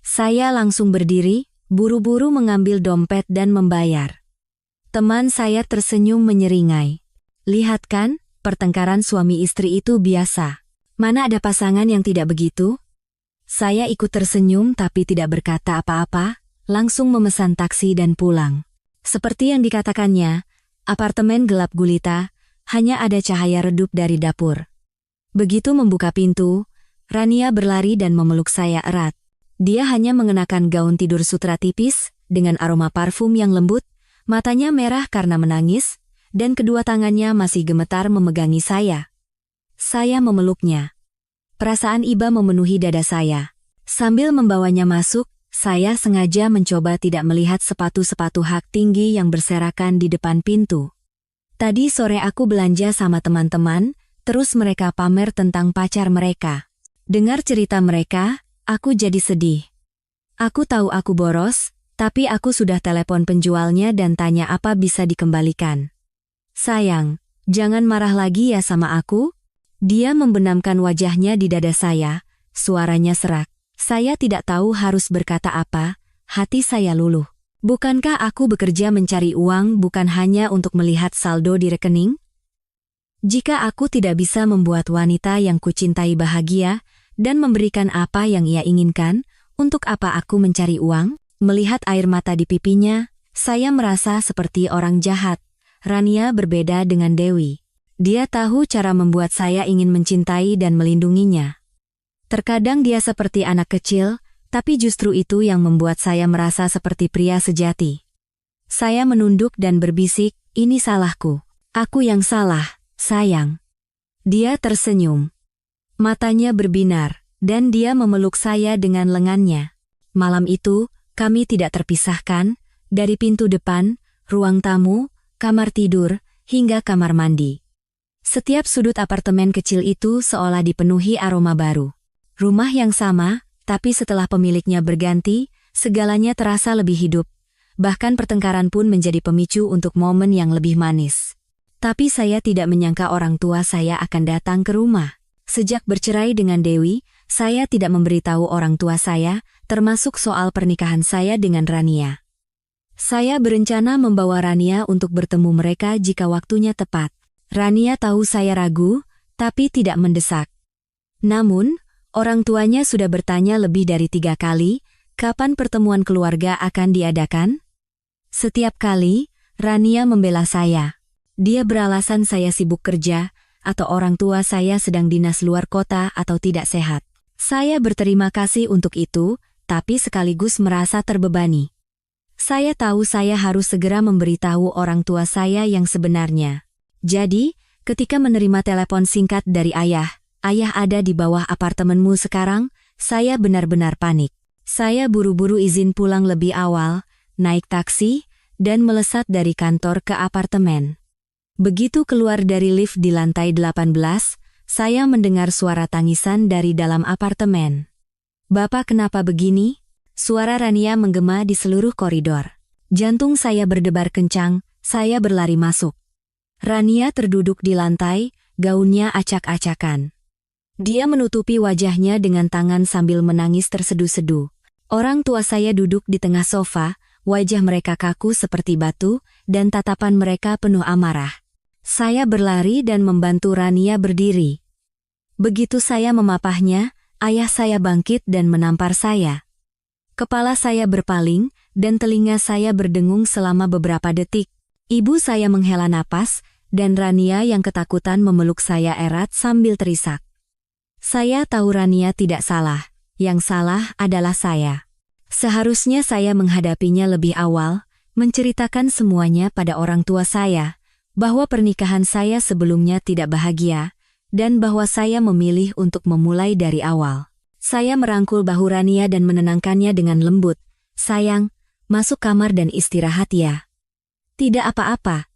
Saya langsung berdiri, buru-buru mengambil dompet dan membayar. Teman saya tersenyum menyeringai. Lihat kan, pertengkaran suami istri itu biasa. Mana ada pasangan yang tidak begitu? Saya ikut tersenyum tapi tidak berkata apa-apa, langsung memesan taksi dan pulang. Seperti yang dikatakannya, apartemen gelap gulita, hanya ada cahaya redup dari dapur. Begitu membuka pintu, Rania berlari dan memeluk saya erat. Dia hanya mengenakan gaun tidur sutra tipis, dengan aroma parfum yang lembut, matanya merah karena menangis, dan kedua tangannya masih gemetar memegangi saya. Saya memeluknya. Perasaan iba memenuhi dada saya. Sambil membawanya masuk, saya sengaja mencoba tidak melihat sepatu-sepatu hak tinggi yang berserakan di depan pintu. Tadi sore aku belanja sama teman-teman, terus mereka pamer tentang pacar mereka. Dengar cerita mereka, aku jadi sedih. Aku tahu aku boros, tapi aku sudah telepon penjualnya dan tanya apa bisa dikembalikan. Sayang, jangan marah lagi ya sama aku. Dia membenamkan wajahnya di dada saya, suaranya serak. Saya tidak tahu harus berkata apa, hati saya luluh. Bukankah aku bekerja mencari uang bukan hanya untuk melihat saldo di rekening? Jika aku tidak bisa membuat wanita yang kucintai bahagia, dan memberikan apa yang ia inginkan, untuk apa aku mencari uang? Melihat air mata di pipinya, saya merasa seperti orang jahat. Rania berbeda dengan Dewi. Dia tahu cara membuat saya ingin mencintai dan melindunginya. Terkadang dia seperti anak kecil, tapi justru itu yang membuat saya merasa seperti pria sejati. Saya menunduk dan berbisik, ini salahku. Aku yang salah, sayang. Dia tersenyum. Matanya berbinar, dan dia memeluk saya dengan lengannya. Malam itu, kami tidak terpisahkan, dari pintu depan, ruang tamu, kamar tidur, hingga kamar mandi. Setiap sudut apartemen kecil itu seolah dipenuhi aroma baru. Rumah yang sama, tapi setelah pemiliknya berganti, segalanya terasa lebih hidup. Bahkan pertengkaran pun menjadi pemicu untuk momen yang lebih manis. Tapi saya tidak menyangka orang tua saya akan datang ke rumah. Sejak bercerai dengan Dewi, saya tidak memberitahu orang tua saya, termasuk soal pernikahan saya dengan Rania. Saya berencana membawa Rania untuk bertemu mereka jika waktunya tepat. Rania tahu saya ragu, tapi tidak mendesak. Namun, orang tuanya sudah bertanya lebih dari 3 kali, kapan pertemuan keluarga akan diadakan? Setiap kali, Rania membela saya. Dia beralasan saya sibuk kerja, atau orang tua saya sedang dinas luar kota atau tidak sehat. Saya berterima kasih untuk itu, tapi sekaligus merasa terbebani. Saya tahu saya harus segera memberitahu orang tua saya yang sebenarnya. Jadi, ketika menerima telepon singkat dari ayah ada di bawah apartemenmu sekarang, saya benar-benar panik. Saya buru-buru izin pulang lebih awal, naik taksi, dan melesat dari kantor ke apartemen. Begitu keluar dari lift di lantai 18, saya mendengar suara tangisan dari dalam apartemen. "Bapak kenapa begini?" Suara Rania menggema di seluruh koridor. Jantung saya berdebar kencang, saya berlari masuk. Rania terduduk di lantai, gaunnya acak-acakan. Dia menutupi wajahnya dengan tangan sambil menangis terseduh-seduh. Orang tua saya duduk di tengah sofa, wajah mereka kaku seperti batu, dan tatapan mereka penuh amarah. Saya berlari dan membantu Rania berdiri. Begitu saya memapahnya, ayah saya bangkit dan menampar saya. Kepala saya berpaling, dan telinga saya berdengung selama beberapa detik. Ibu saya menghela napas, dan Rania yang ketakutan memeluk saya erat sambil terisak. Saya tahu Rania tidak salah, yang salah adalah saya. Seharusnya saya menghadapinya lebih awal, menceritakan semuanya pada orang tua saya, bahwa pernikahan saya sebelumnya tidak bahagia, dan bahwa saya memilih untuk memulai dari awal. Saya merangkul bahu Rania dan menenangkannya dengan lembut. "Sayang, masuk kamar dan istirahat ya." "Tidak apa-apa."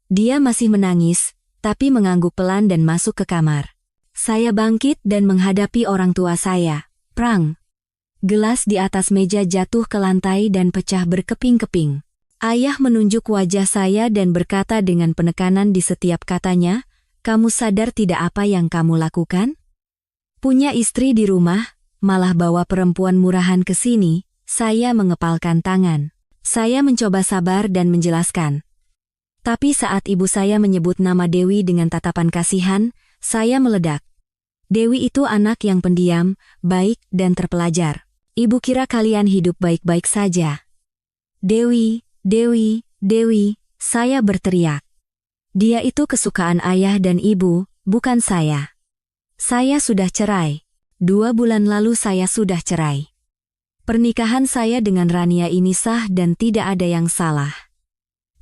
Dia masih menangis, tapi mengangguk pelan dan masuk ke kamar. Saya bangkit dan menghadapi orang tua saya. Prang! Gelas di atas meja jatuh ke lantai dan pecah berkeping-keping. Ayah menunjuk wajah saya dan berkata dengan penekanan di setiap katanya, "Kamu sadar tidak apa yang kamu lakukan? Punya istri di rumah, malah bawa perempuan murahan ke sini." Saya mengepalkan tangan. Saya mencoba sabar dan menjelaskan. Tapi saat ibu saya menyebut nama Dewi dengan tatapan kasihan, saya meledak. Dewi itu anak yang pendiam, baik, dan terpelajar. "Ibu kira kalian hidup baik-baik saja." "Dewi, Dewi, Dewi," saya berteriak. "Dia itu kesukaan ayah dan ibu, bukan saya. Saya sudah cerai. 2 bulan lalu saya sudah cerai. Pernikahan saya dengan Rania ini sah dan tidak ada yang salah.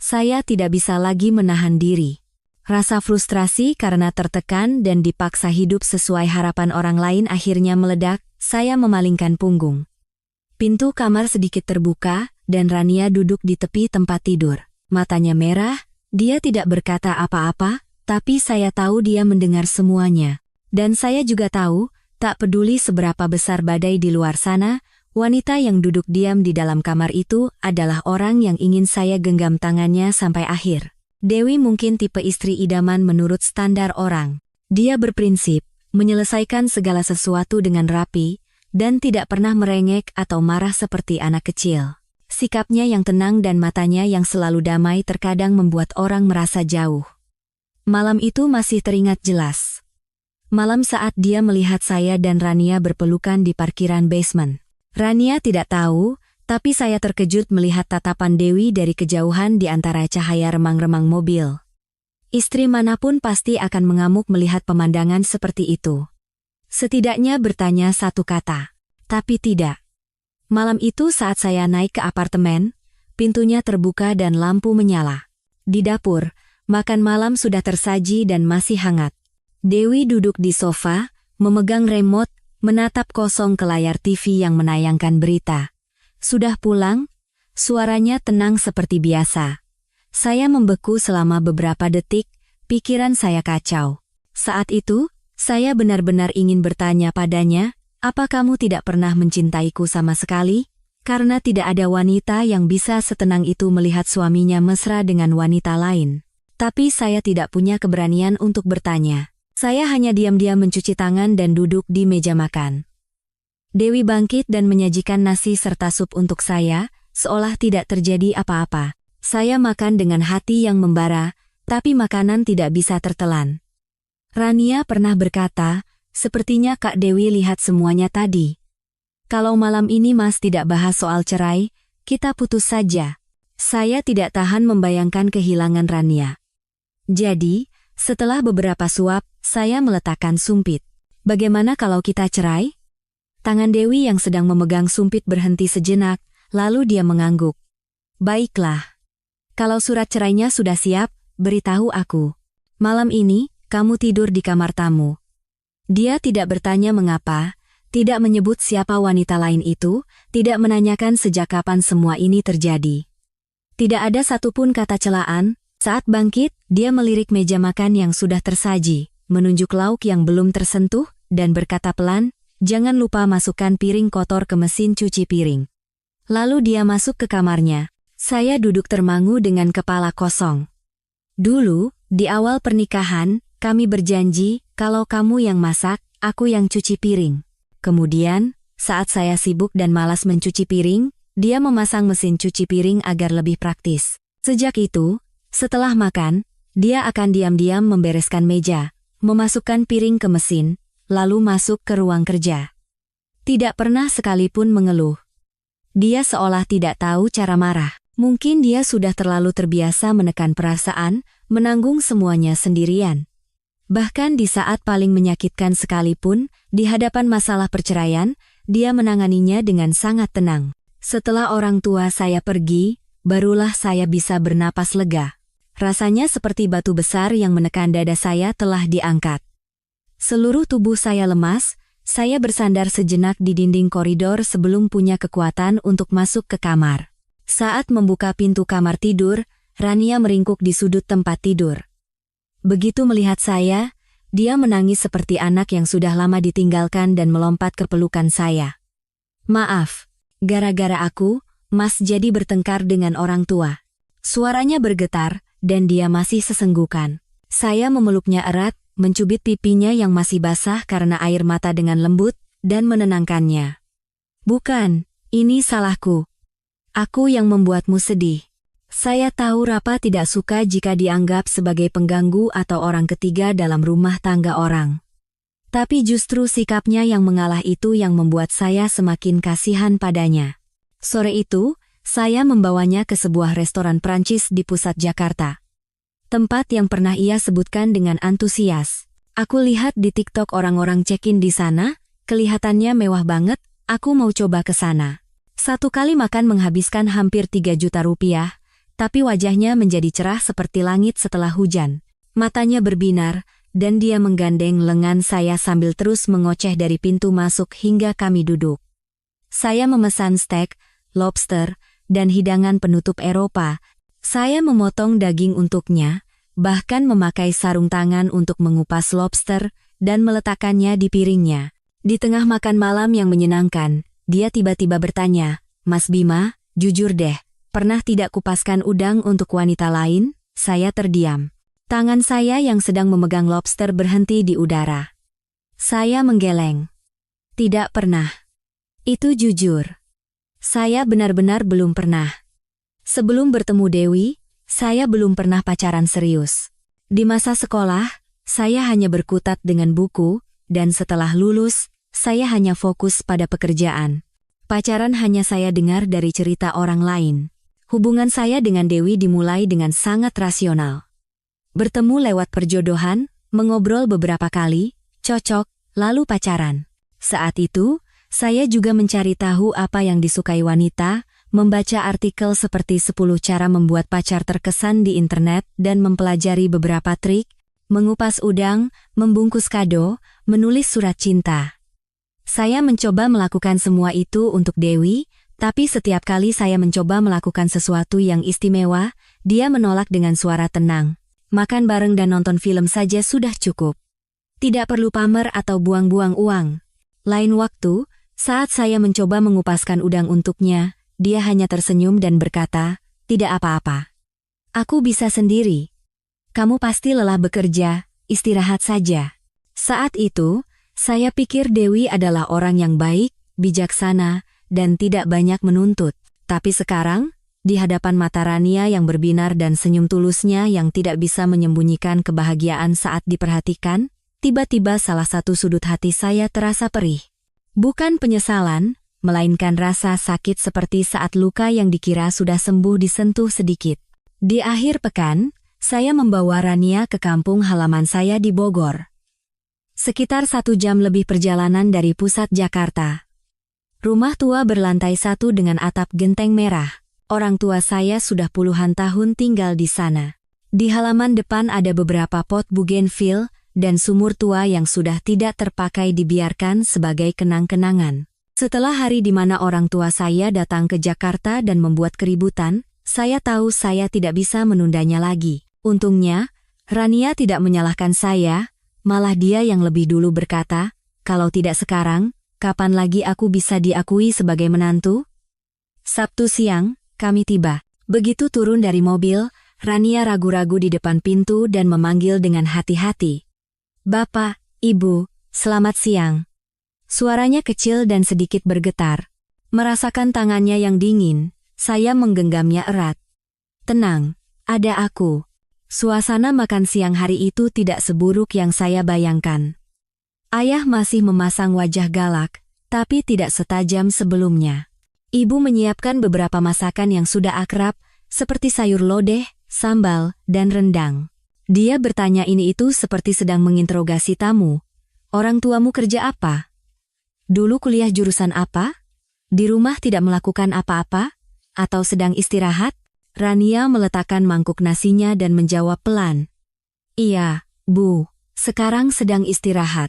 Saya tidak bisa lagi menahan diri." Rasa frustrasi karena tertekan dan dipaksa hidup sesuai harapan orang lain akhirnya meledak, saya memalingkan punggung. Pintu kamar sedikit terbuka, dan Rania duduk di tepi tempat tidur. Matanya merah, dia tidak berkata apa-apa, tapi saya tahu dia mendengar semuanya. Dan saya juga tahu, tak peduli seberapa besar badai di luar sana, wanita yang duduk diam di dalam kamar itu adalah orang yang ingin saya genggam tangannya sampai akhir. Dewi mungkin tipe istri idaman menurut standar orang. Dia berprinsip, menyelesaikan segala sesuatu dengan rapi, dan tidak pernah merengek atau marah seperti anak kecil. Sikapnya yang tenang dan matanya yang selalu damai terkadang membuat orang merasa jauh. Malam itu masih teringat jelas. Malam saat dia melihat saya dan Rania berpelukan di parkiran basement. Rania tidak tahu, tapi saya terkejut melihat tatapan Dewi dari kejauhan di antara cahaya remang-remang mobil. Istri manapun pasti akan mengamuk melihat pemandangan seperti itu. Setidaknya bertanya satu kata. Tapi tidak. Malam itu saat saya naik ke apartemen, pintunya terbuka dan lampu menyala. Di dapur, makan malam sudah tersaji dan masih hangat. Dewi duduk di sofa, memegang remote, menatap kosong ke layar TV yang menayangkan berita. "Sudah pulang?" Suaranya tenang seperti biasa. Saya membeku selama beberapa detik, pikiran saya kacau. Saat itu, saya benar-benar ingin bertanya padanya, "Apa kamu tidak pernah mencintaiku sama sekali?" Karena tidak ada wanita yang bisa setenang itu melihat suaminya mesra dengan wanita lain. Tapi saya tidak punya keberanian untuk bertanya. Saya hanya diam-diam mencuci tangan dan duduk di meja makan. Dewi bangkit dan menyajikan nasi serta sup untuk saya, seolah tidak terjadi apa-apa. Saya makan dengan hati yang membara, tapi makanan tidak bisa tertelan. Rania pernah berkata, "Sepertinya Kak Dewi lihat semuanya tadi. Kalau malam ini Mas tidak bahas soal cerai, kita putus saja." Saya tidak tahan membayangkan kehilangan Rania. Jadi, setelah beberapa suap, saya meletakkan sumpit. "Bagaimana kalau kita cerai?" Tangan Dewi yang sedang memegang sumpit berhenti sejenak, lalu dia mengangguk. "Baiklah. Kalau surat cerainya sudah siap, beritahu aku. Malam ini, kamu tidur di kamar tamu." Dia tidak bertanya mengapa, Tidak menyebut siapa wanita lain itu, tidak menanyakan sejak kapan semua ini terjadi. Tidak ada satupun kata celaan. Saat bangkit, dia melirik meja makan yang sudah tersaji, menunjuk lauk yang belum tersentuh, dan berkata pelan, "Jangan lupa masukkan piring kotor ke mesin cuci piring." Lalu dia masuk ke kamarnya. Saya duduk termangu dengan kepala kosong. Dulu, di awal pernikahan, kami berjanji, kalau kamu yang masak, aku yang cuci piring. Kemudian, saat saya sibuk dan malas mencuci piring, dia memasang mesin cuci piring agar lebih praktis. Sejak itu, setelah makan, dia akan diam-diam membereskan meja, memasukkan piring ke mesin, lalu masuk ke ruang kerja. Tidak pernah sekalipun mengeluh. Dia seolah tidak tahu cara marah. Mungkin dia sudah terlalu terbiasa menekan perasaan, menanggung semuanya sendirian. Bahkan di saat paling menyakitkan sekalipun, di hadapan masalah perceraian, dia menanganinya dengan sangat tenang. Setelah orang tua saya pergi, barulah saya bisa bernapas lega. Rasanya seperti batu besar yang menekan dada saya telah diangkat. Seluruh tubuh saya lemas, saya bersandar sejenak di dinding koridor sebelum punya kekuatan untuk masuk ke kamar. Saat membuka pintu kamar tidur, Rania meringkuk di sudut tempat tidur. Begitu melihat saya, dia menangis seperti anak yang sudah lama ditinggalkan dan melompat ke pelukan saya. "Maaf, gara-gara aku, Mas jadi bertengkar dengan orang tua." Suaranya bergetar, dan dia masih sesenggukan. Saya memeluknya erat, mencubit pipinya yang masih basah karena air mata dengan lembut, dan menenangkannya. "Bukan, ini salahku. Aku yang membuatmu sedih. Saya tahu Rapa tidak suka jika dianggap sebagai pengganggu atau orang ketiga dalam rumah tangga orang. Tapi justru sikapnya yang mengalah itu yang membuat saya semakin kasihan padanya." Sore itu, saya membawanya ke sebuah restoran Prancis di pusat Jakarta. Tempat yang pernah ia sebutkan dengan antusias. "Aku lihat di TikTok orang-orang check-in di sana, kelihatannya mewah banget, aku mau coba ke sana." Satu kali makan menghabiskan hampir 3 juta rupiah, tapi wajahnya menjadi cerah seperti langit setelah hujan. Matanya berbinar, dan dia menggandeng lengan saya sambil terus mengoceh dari pintu masuk hingga kami duduk. Saya memesan steak, lobster, dan hidangan penutup Eropa. Saya memotong daging untuknya, bahkan memakai sarung tangan untuk mengupas lobster, dan meletakkannya di piringnya. Di tengah makan malam yang menyenangkan, dia tiba-tiba bertanya, "Mas Bima, jujur deh, pernah tidak kupaskan udang untuk wanita lain?" Saya terdiam. Tangan saya yang sedang memegang lobster berhenti di udara. Saya menggeleng. "Tidak pernah." "Itu jujur." "Saya benar-benar belum pernah. Sebelum bertemu Dewi, saya belum pernah pacaran serius. Di masa sekolah, saya hanya berkutat dengan buku, dan setelah lulus, saya hanya fokus pada pekerjaan. Pacaran hanya saya dengar dari cerita orang lain. Hubungan saya dengan Dewi dimulai dengan sangat rasional. Bertemu lewat perjodohan, mengobrol beberapa kali, cocok, lalu pacaran. Saat itu, saya juga mencari tahu apa yang disukai wanita, membaca artikel seperti 10 cara membuat pacar terkesan di internet dan mempelajari beberapa trik, mengupas udang, membungkus kado, menulis surat cinta. Saya mencoba melakukan semua itu untuk Dewi, tapi setiap kali saya mencoba melakukan sesuatu yang istimewa, dia menolak dengan suara tenang. Makan bareng dan nonton film saja sudah cukup. Tidak perlu pamer atau buang-buang uang. Lain waktu, saat saya mencoba mengupaskan udang untuknya, dia hanya tersenyum dan berkata, "Tidak apa-apa. Aku bisa sendiri. Kamu pasti lelah bekerja, istirahat saja." Saat itu, saya pikir Dewi adalah orang yang baik, bijaksana, dan tidak banyak menuntut. Tapi sekarang, di hadapan mata Rania yang berbinar dan senyum tulusnya yang tidak bisa menyembunyikan kebahagiaan saat diperhatikan, tiba-tiba salah satu sudut hati saya terasa perih. Bukan penyesalan, melainkan rasa sakit seperti saat luka yang dikira sudah sembuh disentuh sedikit. Di akhir pekan, saya membawa Rania ke kampung halaman saya di Bogor. Sekitar 1 jam lebih perjalanan dari pusat Jakarta. Rumah tua berlantai 1 dengan atap genteng merah. Orang tua saya sudah puluhan tahun tinggal di sana. Di halaman depan ada beberapa pot bougainville, dan sumur tua yang sudah tidak terpakai dibiarkan sebagai kenang-kenangan. Setelah hari di mana orang tua saya datang ke Jakarta dan membuat keributan, saya tahu saya tidak bisa menundanya lagi. Untungnya, Rania tidak menyalahkan saya, malah dia yang lebih dulu berkata, "Kalau tidak sekarang, kapan lagi aku bisa diakui sebagai menantu?" Sabtu siang, kami tiba. Begitu turun dari mobil, Rania ragu-ragu di depan pintu dan memanggil dengan hati-hati. "Bapak, Ibu, selamat siang." Suaranya kecil dan sedikit bergetar. Merasakan tangannya yang dingin, saya menggenggamnya erat. "Tenang, ada aku." Suasana makan siang hari itu tidak seburuk yang saya bayangkan. Ayah masih memasang wajah galak, tapi tidak setajam sebelumnya. Ibu menyiapkan beberapa masakan yang sudah akrab, seperti sayur lodeh, sambal, dan rendang. Dia bertanya ini itu seperti sedang menginterogasi tamu. "Orang tuamu kerja apa? Dulu kuliah jurusan apa? Di rumah tidak melakukan apa-apa? Atau sedang istirahat?" Rania meletakkan mangkuk nasinya dan menjawab pelan. "Iya, Bu, sekarang sedang istirahat.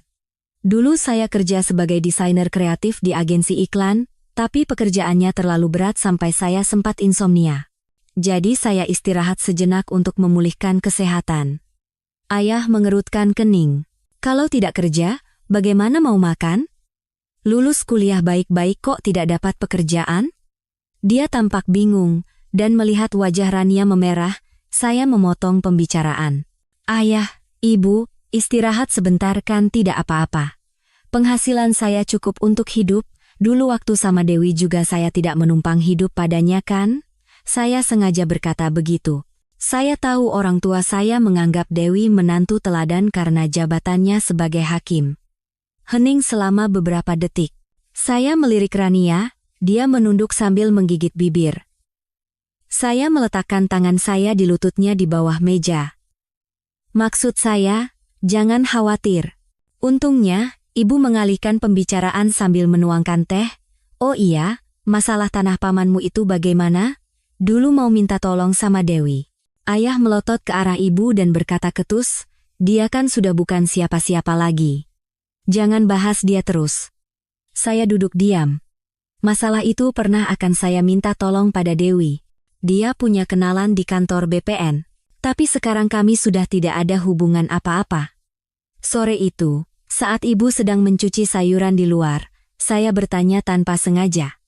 Dulu saya kerja sebagai desainer kreatif di agensi iklan, tapi pekerjaannya terlalu berat sampai saya sempat insomnia. Jadi saya istirahat sejenak untuk memulihkan kesehatan." Ayah mengerutkan kening. "Kalau tidak kerja, bagaimana mau makan? Lulus kuliah baik-baik kok tidak dapat pekerjaan?" Dia tampak bingung, dan melihat wajah Rania memerah, saya memotong pembicaraan. "Ayah, Ibu, istirahat sebentar kan tidak apa-apa. Penghasilan saya cukup untuk hidup, dulu waktu sama Dewi juga saya tidak menumpang hidup padanya kan?" Saya sengaja berkata begitu. Saya tahu orang tua saya menganggap Dewi menantu teladan karena jabatannya sebagai hakim. Hening selama beberapa detik. Saya melirik Rania, dia menunduk sambil menggigit bibir. Saya meletakkan tangan saya di lututnya di bawah meja. "Maksud saya, jangan khawatir." Untungnya, Ibu mengalihkan pembicaraan sambil menuangkan teh. "Oh iya, masalah tanah pamanmu itu bagaimana? Dulu mau minta tolong sama Dewi." Ayah melotot ke arah Ibu dan berkata ketus, "Dia kan sudah bukan siapa-siapa lagi. Jangan bahas dia terus." Saya duduk diam. Masalah itu pernah akan saya minta tolong pada Dewi. Dia punya kenalan di kantor BPN. Tapi sekarang kami sudah tidak ada hubungan apa-apa. Sore itu, saat Ibu sedang mencuci sayuran di luar, saya bertanya tanpa sengaja.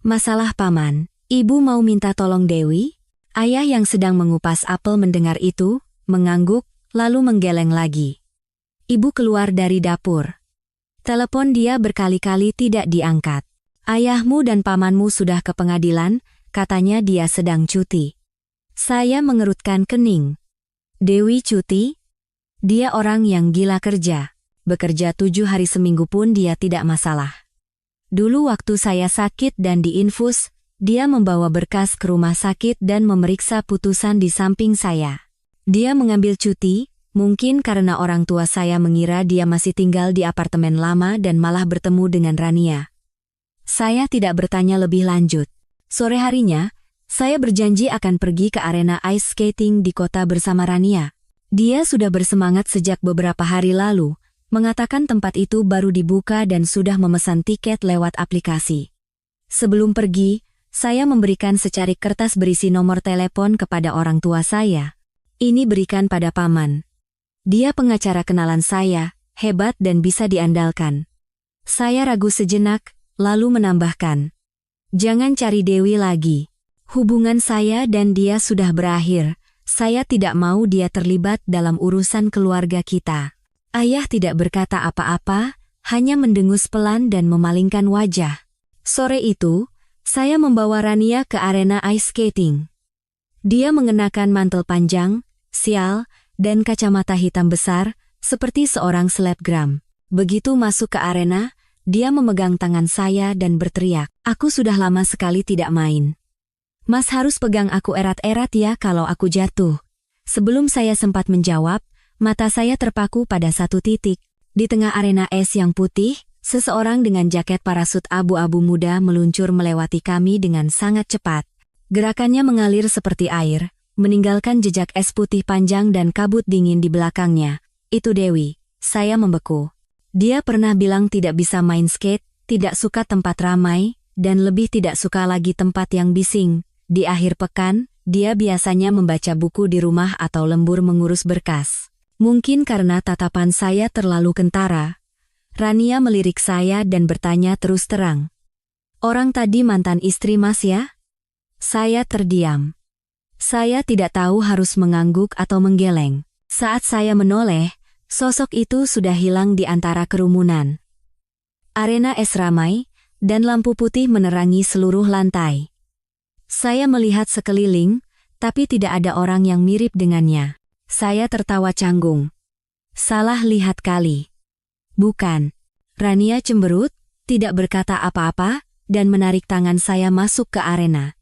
"Masalah paman, Ibu mau minta tolong Dewi?" Ayah yang sedang mengupas apel mendengar itu, mengangguk, lalu menggeleng lagi. Ibu keluar dari dapur. Telepon dia berkali-kali tidak diangkat. "Ayahmu dan pamanmu sudah ke pengadilan," katanya dia sedang cuti. Saya mengerutkan kening. "Dewi cuti? Dia orang yang gila kerja. Bekerja 7 hari seminggu pun dia tidak masalah. Dulu waktu saya sakit dan diinfus, dia membawa berkas ke rumah sakit dan memeriksa putusan di samping saya. Dia mengambil cuti, mungkin karena orang tua saya mengira dia masih tinggal di apartemen lama dan malah bertemu dengan Rania." Saya tidak bertanya lebih lanjut. Sore harinya, saya berjanji akan pergi ke arena ice skating di kota bersama Rania. Dia sudah bersemangat sejak beberapa hari lalu, mengatakan tempat itu baru dibuka dan sudah memesan tiket lewat aplikasi. Sebelum pergi, saya memberikan secarik kertas berisi nomor telepon kepada orang tua saya. "Ini berikan pada paman. Dia pengacara kenalan saya, hebat dan bisa diandalkan." Saya ragu sejenak, lalu menambahkan, "Jangan cari Dewi lagi. Hubungan saya dan dia sudah berakhir. Saya tidak mau dia terlibat dalam urusan keluarga kita." Ayah tidak berkata apa-apa, hanya mendengus pelan dan memalingkan wajah. Sore itu, saya membawa Rania ke arena ice skating. Dia mengenakan mantel panjang, sial, dan kacamata hitam besar, seperti seorang selebgram. Begitu masuk ke arena, dia memegang tangan saya dan berteriak, "Aku sudah lama sekali tidak main. Mas harus pegang aku erat-erat ya kalau aku jatuh." Sebelum saya sempat menjawab, mata saya terpaku pada satu titik. Di tengah arena es yang putih, seseorang dengan jaket parasut abu-abu muda meluncur melewati kami dengan sangat cepat. Gerakannya mengalir seperti air, meninggalkan jejak es putih panjang dan kabut dingin di belakangnya. Itu Dewi. Saya membeku. Dia pernah bilang tidak bisa main skate, tidak suka tempat ramai, dan lebih tidak suka lagi tempat yang bising. Di akhir pekan, dia biasanya membaca buku di rumah atau lembur mengurus berkas. Mungkin karena tatapan saya terlalu kentara, Rania melirik saya dan bertanya terus terang. Orang tadi mantan istri Mas ya? Saya terdiam. Saya tidak tahu harus mengangguk atau menggeleng. Saat saya menoleh, sosok itu sudah hilang di antara kerumunan. Arena es ramai, dan lampu putih menerangi seluruh lantai. Saya melihat sekeliling, tapi tidak ada orang yang mirip dengannya. Saya tertawa canggung. Salah lihat kali. Bukan. Rania cemberut, tidak berkata apa-apa, dan menarik tangan saya masuk ke arena.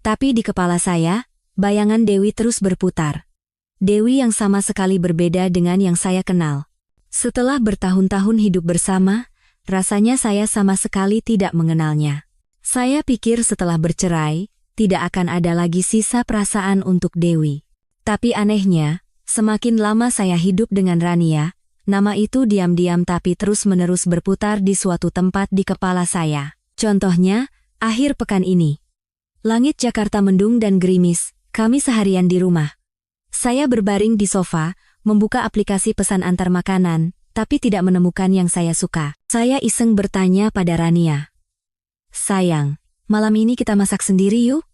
Tapi di kepala saya, bayangan Dewi terus berputar. Dewi yang sama sekali berbeda dengan yang saya kenal. Setelah bertahun-tahun hidup bersama, rasanya saya sama sekali tidak mengenalnya. Saya pikir setelah bercerai, tidak akan ada lagi sisa perasaan untuk Dewi. Tapi anehnya, semakin lama saya hidup dengan Rania, nama itu diam-diam tapi terus-menerus berputar di suatu tempat di kepala saya. Contohnya, akhir pekan ini. Langit Jakarta mendung dan gerimis, kami seharian di rumah. Saya berbaring di sofa, membuka aplikasi pesan antar makanan, tapi tidak menemukan yang saya suka. Saya iseng bertanya pada Rania. Sayang, malam ini kita masak sendiri yuk?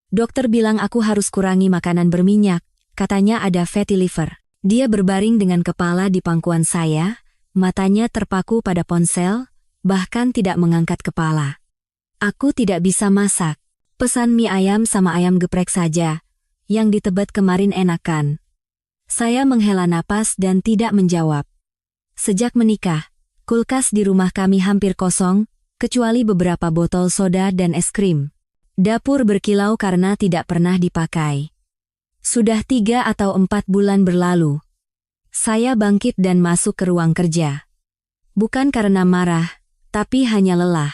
Dokter bilang aku harus kurangi makanan berminyak, katanya ada fatty liver. Dia berbaring dengan kepala di pangkuan saya, matanya terpaku pada ponsel, bahkan tidak mengangkat kepala. Aku tidak bisa masak. Pesan mie ayam sama ayam geprek saja, yang ditebet kemarin enakan. Saya menghela napas dan tidak menjawab. Sejak menikah, kulkas di rumah kami hampir kosong, kecuali beberapa botol soda dan es krim. Dapur berkilau karena tidak pernah dipakai. Sudah 3 atau 4 bulan berlalu. Saya bangkit dan masuk ke ruang kerja. Bukan karena marah, tapi hanya lelah.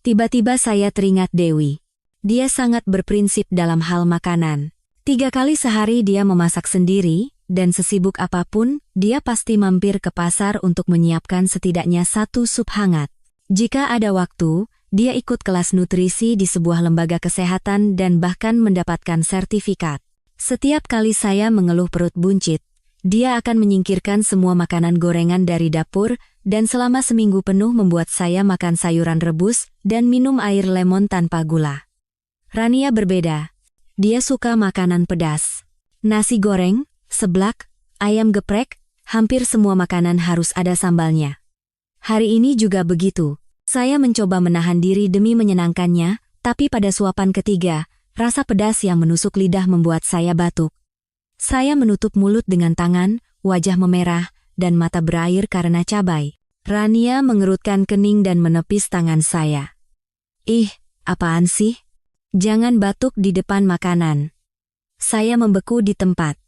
Tiba-tiba saya teringat Dewi. Dia sangat berprinsip dalam hal makanan. 3 kali sehari dia memasak sendiri, dan sesibuk apapun, dia pasti mampir ke pasar untuk menyiapkan setidaknya 1 sup hangat. Jika ada waktu, dia ikut kelas nutrisi di sebuah lembaga kesehatan dan bahkan mendapatkan sertifikat. Setiap kali saya mengeluh perut buncit, dia akan menyingkirkan semua makanan gorengan dari dapur, dan selama seminggu penuh membuat saya makan sayuran rebus dan minum air lemon tanpa gula. Rania berbeda. Dia suka makanan pedas. Nasi goreng, seblak, ayam geprek, hampir semua makanan harus ada sambalnya. Hari ini juga begitu. Saya mencoba menahan diri demi menyenangkannya, tapi pada suapan ketiga, rasa pedas yang menusuk lidah membuat saya batuk. Saya menutup mulut dengan tangan, wajah memerah, dan mata berair karena cabai. Rania mengerutkan kening dan menepis tangan saya. Ih, apaan sih? Jangan batuk di depan makanan. Saya membeku di tempat.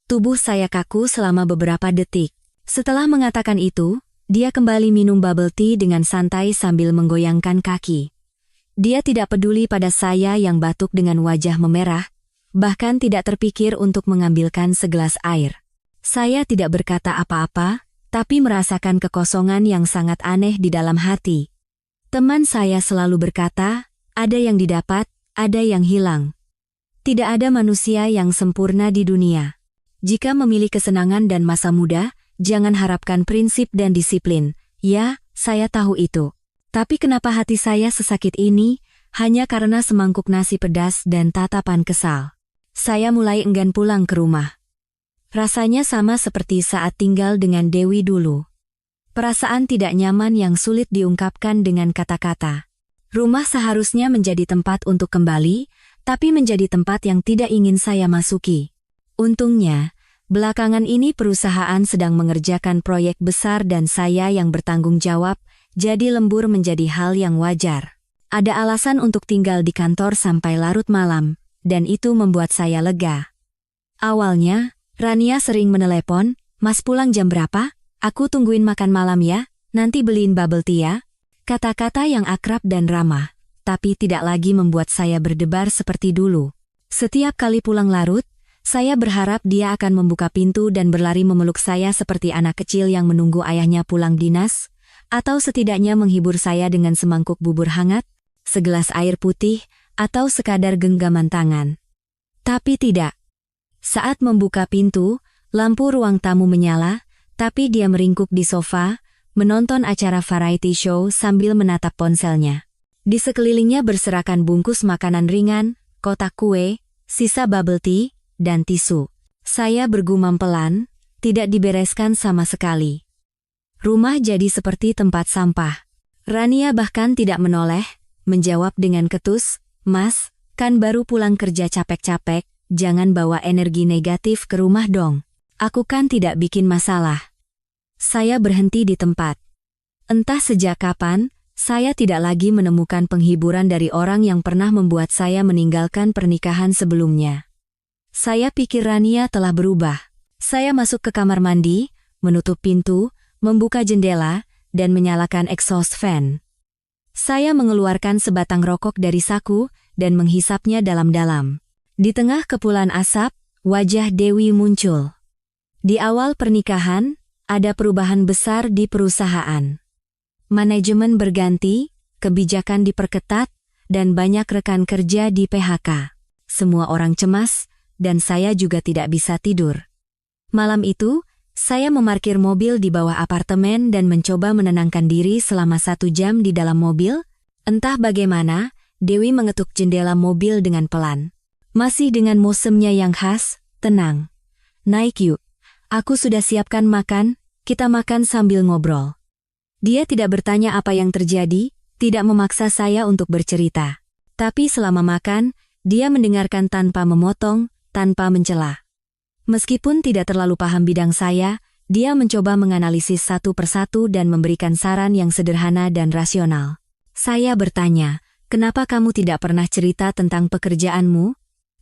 Tubuh saya kaku selama beberapa detik. Setelah mengatakan itu, dia kembali minum bubble tea dengan santai sambil menggoyangkan kaki. Dia tidak peduli pada saya yang batuk dengan wajah memerah, bahkan tidak terpikir untuk mengambilkan segelas air. Saya tidak berkata apa-apa, tapi merasakan kekosongan yang sangat aneh di dalam hati. Teman saya selalu berkata, ada yang didapat, ada yang hilang. Tidak ada manusia yang sempurna di dunia. Jika memilih kesenangan dan masa muda, jangan harapkan prinsip dan disiplin. Ya, saya tahu itu. Tapi kenapa hati saya sesakit ini? Hanya karena semangkuk nasi pedas dan tatapan kesal. Saya mulai enggan pulang ke rumah. Rasanya sama seperti saat tinggal dengan Dewi dulu. Perasaan tidak nyaman yang sulit diungkapkan dengan kata-kata. Rumah seharusnya menjadi tempat untuk kembali, tapi menjadi tempat yang tidak ingin saya masuki. Untungnya, belakangan ini perusahaan sedang mengerjakan proyek besar dan saya yang bertanggung jawab, jadi lembur menjadi hal yang wajar. Ada alasan untuk tinggal di kantor sampai larut malam, dan itu membuat saya lega. Awalnya, Rania sering menelepon, "Mas pulang jam berapa? Aku tungguin makan malam ya, nanti beliin bubble tea ya." Kata-kata yang akrab dan ramah, tapi tidak lagi membuat saya berdebar seperti dulu. Setiap kali pulang larut, Saya berharap dia akan membuka pintu dan berlari memeluk saya seperti anak kecil yang menunggu ayahnya pulang dinas, atau setidaknya menghibur saya dengan semangkuk bubur hangat, segelas air putih, atau sekadar genggaman tangan. Tapi tidak. Saat membuka pintu, lampu ruang tamu menyala, tapi dia meringkuk di sofa, menonton acara variety show sambil menatap ponselnya. Di sekelilingnya berserakan bungkus makanan ringan, kotak kue, sisa bubble tea, dan tisu. Saya bergumam pelan, tidak dibereskan sama sekali. Rumah jadi seperti tempat sampah. Rania bahkan tidak menoleh, menjawab dengan ketus, "Mas, kan baru pulang kerja capek-capek, jangan bawa energi negatif ke rumah dong. Aku kan tidak bikin masalah." Saya berhenti di tempat. Entah sejak kapan, saya tidak lagi menemukan penghiburan dari orang yang pernah membuat saya meninggalkan pernikahan sebelumnya. Saya pikir Rania telah berubah. Saya masuk ke kamar mandi, menutup pintu, membuka jendela, dan menyalakan exhaust fan. Saya mengeluarkan sebatang rokok dari saku dan menghisapnya dalam-dalam. Di tengah kepulan asap, wajah Dewi muncul. Di awal pernikahan, ada perubahan besar di perusahaan. Manajemen berganti, kebijakan diperketat, dan banyak rekan kerja di PHK. Semua orang cemas, dan saya juga tidak bisa tidur. Malam itu, saya memarkir mobil di bawah apartemen dan mencoba menenangkan diri selama 1 jam di dalam mobil. Entah bagaimana, Dewi mengetuk jendela mobil dengan pelan. Masih dengan mosemnya yang khas, "Tenang. Naik yuk. Aku sudah siapkan makan, kita makan sambil ngobrol." Dia tidak bertanya apa yang terjadi, tidak memaksa saya untuk bercerita. Tapi selama makan, dia mendengarkan tanpa memotong, tanpa mencela. Meskipun tidak terlalu paham bidang saya, dia mencoba menganalisis satu persatu dan memberikan saran yang sederhana dan rasional. Saya bertanya, "Kenapa kamu tidak pernah cerita tentang pekerjaanmu?"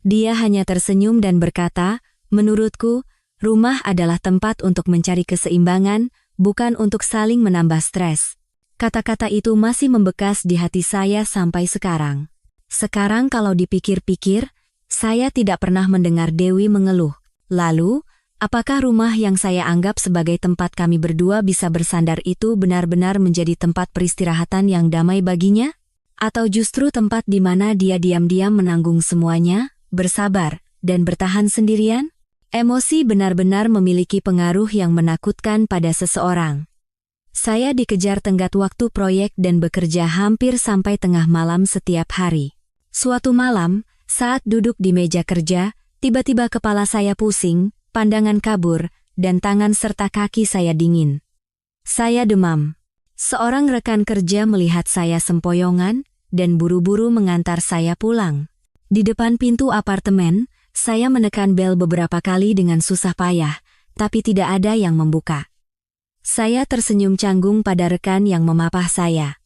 Dia hanya tersenyum dan berkata, "Menurutku, rumah adalah tempat untuk mencari keseimbangan, bukan untuk saling menambah stres." Kata-kata itu masih membekas di hati saya sampai sekarang. Sekarang kalau dipikir-pikir, saya tidak pernah mendengar Dewi mengeluh. Lalu, apakah rumah yang saya anggap sebagai tempat kami berdua bisa bersandar itu benar-benar menjadi tempat peristirahatan yang damai baginya? Atau justru tempat di mana dia diam-diam menanggung semuanya, bersabar, dan bertahan sendirian? Emosi benar-benar memiliki pengaruh yang menakutkan pada seseorang. Saya dikejar tenggat waktu proyek dan bekerja hampir sampai tengah malam setiap hari. Suatu malam, saat duduk di meja kerja, tiba-tiba kepala saya pusing, pandangan kabur, dan tangan serta kaki saya dingin. Saya demam. Seorang rekan kerja melihat saya sempoyongan, dan buru-buru mengantar saya pulang. Di depan pintu apartemen, saya menekan bel beberapa kali dengan susah payah, tapi tidak ada yang membuka. Saya tersenyum canggung pada rekan yang memapah saya.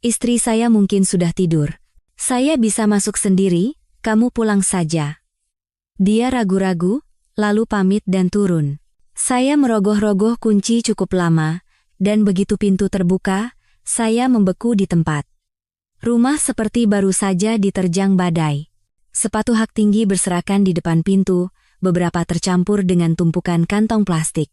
"Istri saya mungkin sudah tidur. Saya bisa masuk sendiri, kamu pulang saja." Dia ragu-ragu, lalu pamit dan turun. Saya merogoh-rogoh kunci cukup lama, dan begitu pintu terbuka, saya membeku di tempat. Rumah seperti baru saja diterjang badai. Sepatu hak tinggi berserakan di depan pintu, beberapa tercampur dengan tumpukan kantong plastik.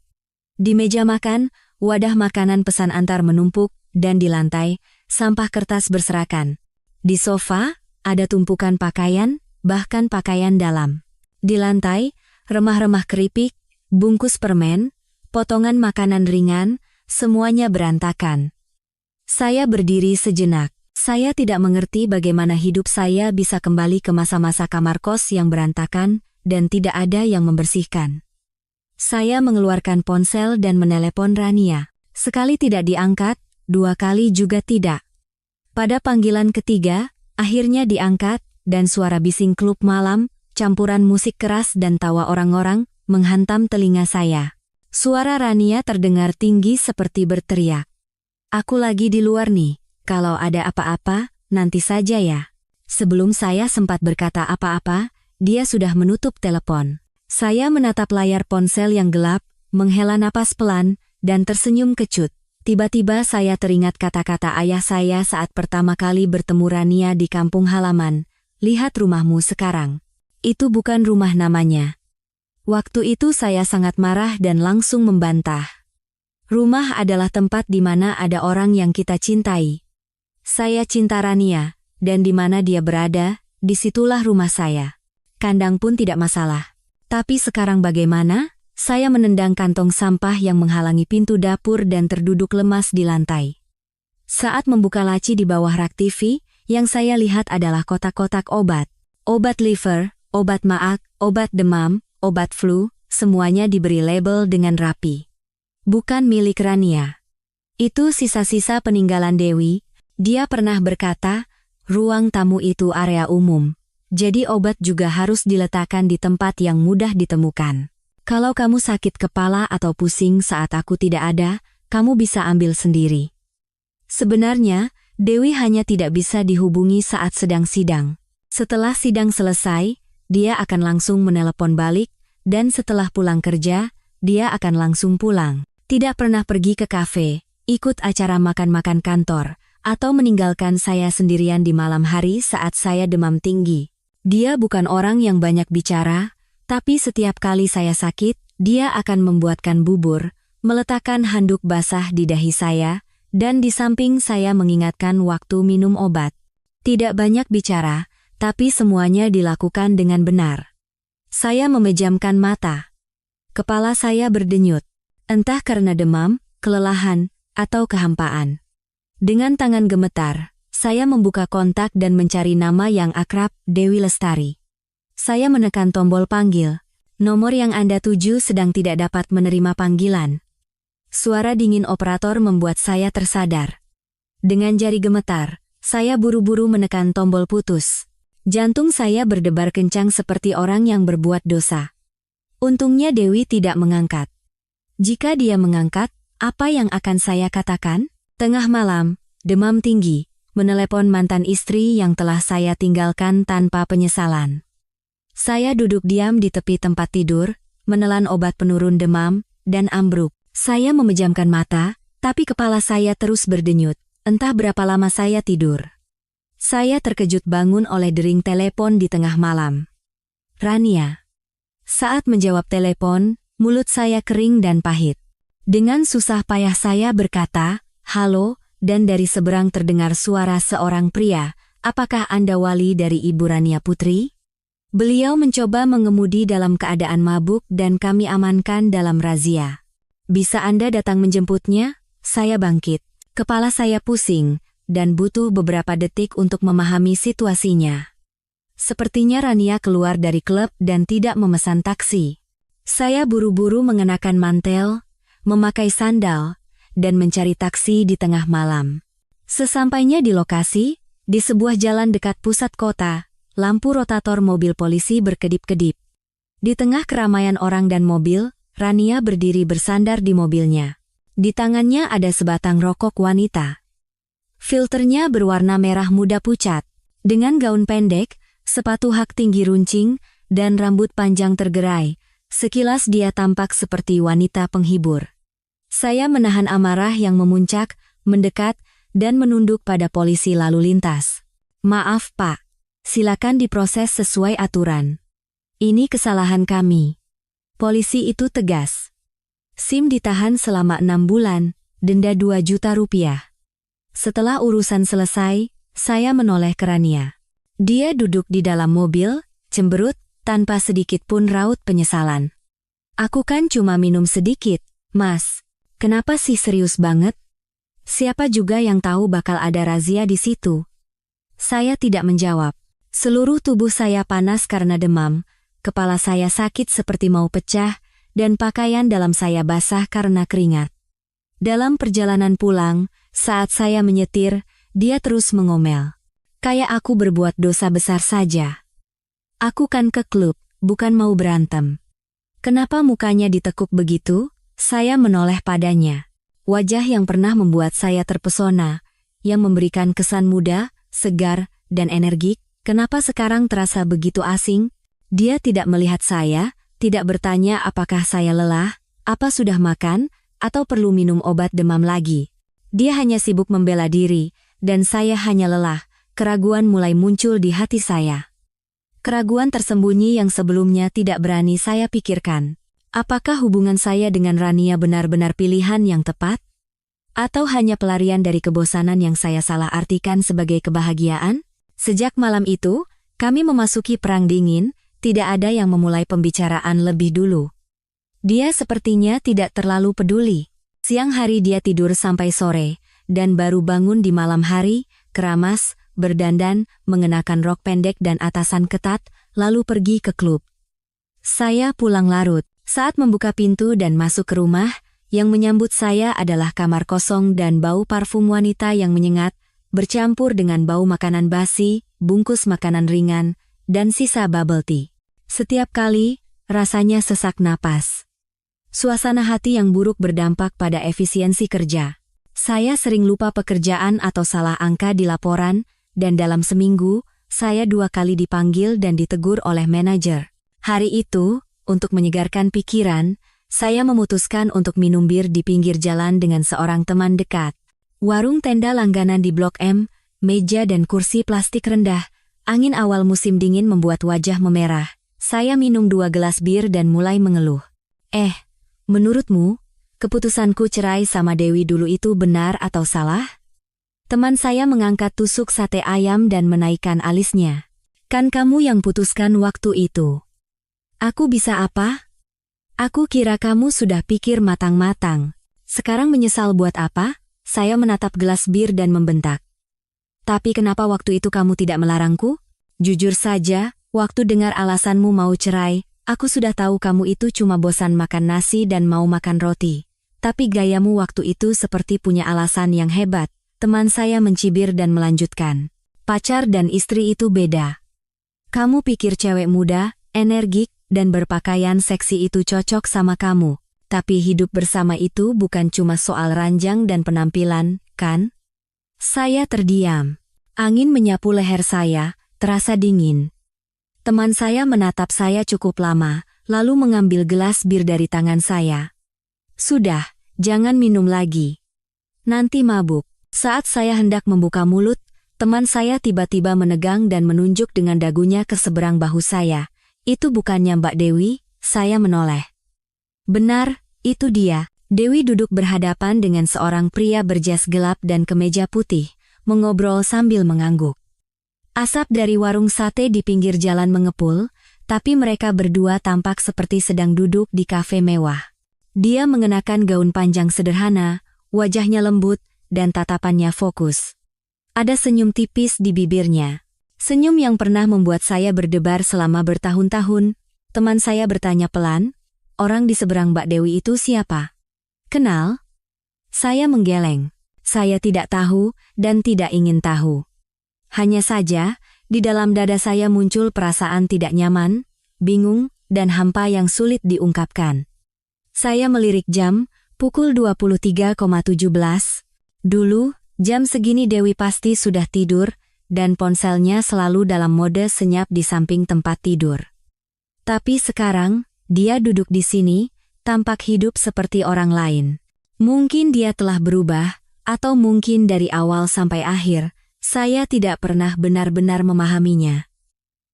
Di meja makan, wadah makanan pesan antar menumpuk, dan di lantai, sampah kertas berserakan. Di sofa, ada tumpukan pakaian, bahkan pakaian dalam. Di lantai, remah-remah keripik, bungkus permen, potongan makanan ringan, semuanya berantakan. Saya berdiri sejenak. Saya tidak mengerti bagaimana hidup saya bisa kembali ke masa-masa kamar kos yang berantakan dan tidak ada yang membersihkan. Saya mengeluarkan ponsel dan menelepon Rania. Sekali tidak diangkat, 2 kali juga tidak. Pada panggilan ketiga, akhirnya diangkat, dan suara bising klub malam, campuran musik keras dan tawa orang-orang, menghantam telinga saya. Suara Rania terdengar tinggi seperti berteriak. "Aku lagi di luar nih, kalau ada apa-apa, nanti saja ya." Sebelum saya sempat berkata apa-apa, dia sudah menutup telepon. Saya menatap layar ponsel yang gelap, menghela napas pelan, dan tersenyum kecut. Tiba-tiba saya teringat kata-kata ayah saya saat pertama kali bertemu Rania di kampung halaman, "Lihat rumahmu sekarang. Itu bukan rumah namanya. Waktu itu saya sangat marah dan langsung membantah. Rumah adalah tempat di mana ada orang yang kita cintai. Saya cinta Rania, dan di mana dia berada, disitulah rumah saya. Kandang pun tidak masalah. Tapi sekarang bagaimana? Saya menendang kantong sampah yang menghalangi pintu dapur dan terduduk lemas di lantai. Saat membuka laci di bawah rak TV, yang saya lihat adalah kotak-kotak obat. Obat liver, obat maag, obat demam, obat flu, semuanya diberi label dengan rapi. Bukan milik Rania. Itu sisa-sisa peninggalan Dewi. Dia pernah berkata, ruang tamu itu area umum. Jadi obat juga harus diletakkan di tempat yang mudah ditemukan. Kalau kamu sakit kepala atau pusing saat aku tidak ada, kamu bisa ambil sendiri. Sebenarnya, Dewi hanya tidak bisa dihubungi saat sedang sidang. Setelah sidang selesai, dia akan langsung menelepon balik, dan setelah pulang kerja, dia akan langsung pulang. Tidak pernah pergi ke kafe, ikut acara makan-makan kantor, atau meninggalkan saya sendirian di malam hari saat saya demam tinggi. Dia bukan orang yang banyak bicara, tapi setiap kali saya sakit, dia akan membuatkan bubur, meletakkan handuk basah di dahi saya, dan di samping saya mengingatkan waktu minum obat. Tidak banyak bicara, tapi semuanya dilakukan dengan benar. Saya memejamkan mata. Kepala saya berdenyut, entah karena demam, kelelahan, atau kehampaan. Dengan tangan gemetar, saya membuka kontak dan mencari nama yang akrab, Dewi Lestari. Saya menekan tombol panggil. Nomor yang Anda tuju sedang tidak dapat menerima panggilan. Suara dingin operator membuat saya tersadar. Dengan jari gemetar, saya buru-buru menekan tombol putus. Jantung saya berdebar kencang seperti orang yang berbuat dosa. Untungnya Dewi tidak mengangkat. Jika dia mengangkat, apa yang akan saya katakan? Tengah malam, demam tinggi, menelepon mantan istri yang telah saya tinggalkan tanpa penyesalan. Saya duduk diam di tepi tempat tidur, menelan obat penurun demam, dan ambruk. Saya memejamkan mata, tapi kepala saya terus berdenyut. Entah berapa lama saya tidur. Saya terkejut bangun oleh dering telepon di tengah malam. Rania. Saat menjawab telepon, mulut saya kering dan pahit. Dengan susah payah saya berkata, "Halo," dan dari seberang terdengar suara seorang pria, "Apakah Anda wali dari Ibu Rania Putri?" Beliau mencoba mengemudi dalam keadaan mabuk dan kami amankan dalam razia. "Bisa Anda datang menjemputnya?" Saya bangkit. Kepala saya pusing, dan butuh beberapa detik untuk memahami situasinya. Sepertinya Rania keluar dari klub dan tidak memesan taksi. Saya buru-buru mengenakan mantel, memakai sandal, dan mencari taksi di tengah malam. Sesampainya di lokasi, di sebuah jalan dekat pusat kota, lampu rotator mobil polisi berkedip-kedip. Di tengah keramaian orang dan mobil, Rania berdiri bersandar di mobilnya. Di tangannya ada sebatang rokok wanita. Filternya berwarna merah muda pucat. Dengan gaun pendek, sepatu hak tinggi runcing, dan rambut panjang tergerai, sekilas dia tampak seperti wanita penghibur. Saya menahan amarah yang memuncak, mendekat, dan menunduk pada polisi lalu lintas. "Maaf Pak, silakan diproses sesuai aturan. Ini kesalahan kami." Polisi itu tegas. SIM ditahan selama 6 bulan, denda 2 juta rupiah. Setelah urusan selesai, saya menoleh ke Rania. Dia duduk di dalam mobil, cemberut, tanpa sedikit pun raut penyesalan. "Aku kan cuma minum sedikit, Mas. Kenapa sih serius banget? Siapa juga yang tahu bakal ada razia di situ?" Saya tidak menjawab. Seluruh tubuh saya panas karena demam, kepala saya sakit seperti mau pecah, dan pakaian dalam saya basah karena keringat. Dalam perjalanan pulang, saat saya menyetir, dia terus mengomel. Kayak aku berbuat dosa besar saja. Aku kan ke klub, bukan mau berantem. Kenapa mukanya ditekuk begitu? Saya menoleh padanya. Wajah yang pernah membuat saya terpesona, yang memberikan kesan muda, segar, dan energik, kenapa sekarang terasa begitu asing? Dia tidak melihat saya, tidak bertanya apakah saya lelah, apa sudah makan, atau perlu minum obat demam lagi. Dia hanya sibuk membela diri, dan saya hanya lelah, keraguan mulai muncul di hati saya. Keraguan tersembunyi yang sebelumnya tidak berani saya pikirkan. Apakah hubungan saya dengan Rania benar-benar pilihan yang tepat? Atau hanya pelarian dari kebosanan yang saya salah artikan sebagai kebahagiaan? Sejak malam itu, kami memasuki perang dingin, tidak ada yang memulai pembicaraan lebih dulu. Dia sepertinya tidak terlalu peduli. Siang hari dia tidur sampai sore, dan baru bangun di malam hari, keramas, berdandan, mengenakan rok pendek dan atasan ketat, lalu pergi ke klub. Saya pulang larut. Saat membuka pintu dan masuk ke rumah, yang menyambut saya adalah kamar kosong dan bau parfum wanita yang menyengat, bercampur dengan bau makanan basi, bungkus makanan ringan, dan sisa bubble tea. Setiap kali, rasanya sesak napas. Suasana hati yang buruk berdampak pada efisiensi kerja. Saya sering lupa pekerjaan atau salah angka di laporan, dan dalam seminggu, saya 2 kali dipanggil dan ditegur oleh manajer. Hari itu, untuk menyegarkan pikiran, saya memutuskan untuk minum bir di pinggir jalan dengan seorang teman dekat. Warung tenda langganan di Blok M, meja dan kursi plastik rendah. Angin awal musim dingin membuat wajah memerah. Saya minum 2 gelas bir dan mulai mengeluh. Menurutmu, keputusanku cerai sama Dewi dulu itu benar atau salah? Teman saya mengangkat tusuk sate ayam dan menaikkan alisnya. Kan kamu yang putuskan waktu itu. Aku bisa apa? Aku kira kamu sudah pikir matang-matang. Sekarang menyesal buat apa? Saya menatap gelas bir dan membentak. Tapi kenapa waktu itu kamu tidak melarangku? Jujur saja, waktu dengar alasanmu mau cerai, aku sudah tahu kamu itu cuma bosan makan nasi dan mau makan roti. Tapi gayamu waktu itu seperti punya alasan yang hebat. Teman saya mencibir dan melanjutkan. Pacar dan istri itu beda. Kamu pikir cewek muda, energik, dan berpakaian seksi itu cocok sama kamu. Tapi hidup bersama itu bukan cuma soal ranjang dan penampilan, kan? Saya terdiam. Angin menyapu leher saya, terasa dingin. Teman saya menatap saya cukup lama, lalu mengambil gelas bir dari tangan saya. Sudah, jangan minum lagi. Nanti mabuk. Saat saya hendak membuka mulut, teman saya tiba-tiba menegang dan menunjuk dengan dagunya ke seberang bahu saya. Itu bukannya Mbak Dewi, saya menoleh. Benar, itu dia. Dewi duduk berhadapan dengan seorang pria berjas gelap dan kemeja putih, mengobrol sambil mengangguk. Asap dari warung sate di pinggir jalan mengepul, tapi mereka berdua tampak seperti sedang duduk di kafe mewah. Dia mengenakan gaun panjang sederhana, wajahnya lembut, dan tatapannya fokus. Ada senyum tipis di bibirnya. Senyum yang pernah membuat saya berdebar selama bertahun-tahun. Teman saya bertanya pelan, orang di seberang Mbak Dewi itu siapa? Kenal? Saya menggeleng. Saya tidak tahu dan tidak ingin tahu. Hanya saja, di dalam dada saya muncul perasaan tidak nyaman, bingung, dan hampa yang sulit diungkapkan. Saya melirik jam, pukul 23.17. Dulu, jam segini Dewi pasti sudah tidur, dan ponselnya selalu dalam mode senyap di samping tempat tidur. Tapi sekarang, dia duduk di sini, tampak hidup seperti orang lain. Mungkin dia telah berubah, atau mungkin dari awal sampai akhir, saya tidak pernah benar-benar memahaminya.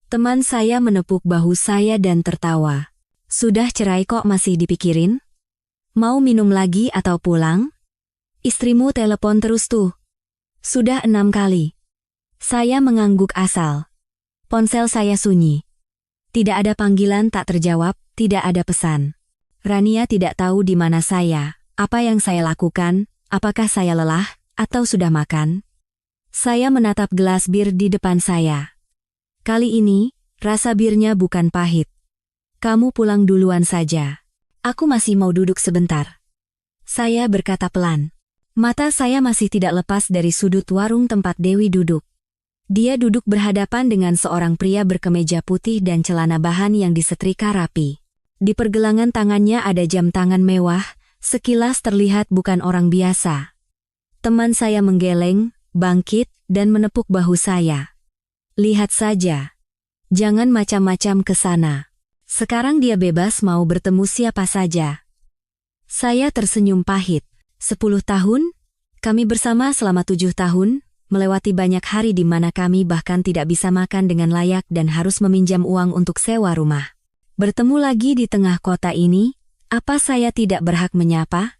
Teman saya menepuk bahu saya dan tertawa. Sudah cerai kok masih dipikirin? Mau minum lagi atau pulang? Istrimu telepon terus tuh. Sudah 6 kali. Saya mengangguk asal. Ponsel saya sunyi. Tidak ada panggilan tak terjawab, tidak ada pesan. Rania tidak tahu di mana saya, apa yang saya lakukan, apakah saya lelah, atau sudah makan. Saya menatap gelas bir di depan saya. Kali ini, rasa birnya bukan pahit. Kamu pulang duluan saja. Aku masih mau duduk sebentar. Saya berkata pelan. Mata saya masih tidak lepas dari sudut warung tempat Dewi duduk. Dia duduk berhadapan dengan seorang pria berkemeja putih dan celana bahan yang disetrika rapi. Di pergelangan tangannya ada jam tangan mewah, sekilas terlihat bukan orang biasa. Teman saya menggeleng, bangkit, dan menepuk bahu saya. Lihat saja. Jangan macam-macam ke sana. Sekarang dia bebas mau bertemu siapa saja. Saya tersenyum pahit. 10 tahun? Kami bersama selama 7 tahun? melewati banyak hari di mana kami bahkan tidak bisa makan dengan layak dan harus meminjam uang untuk sewa rumah. Bertemu lagi di tengah kota ini, apa saya tidak berhak menyapa?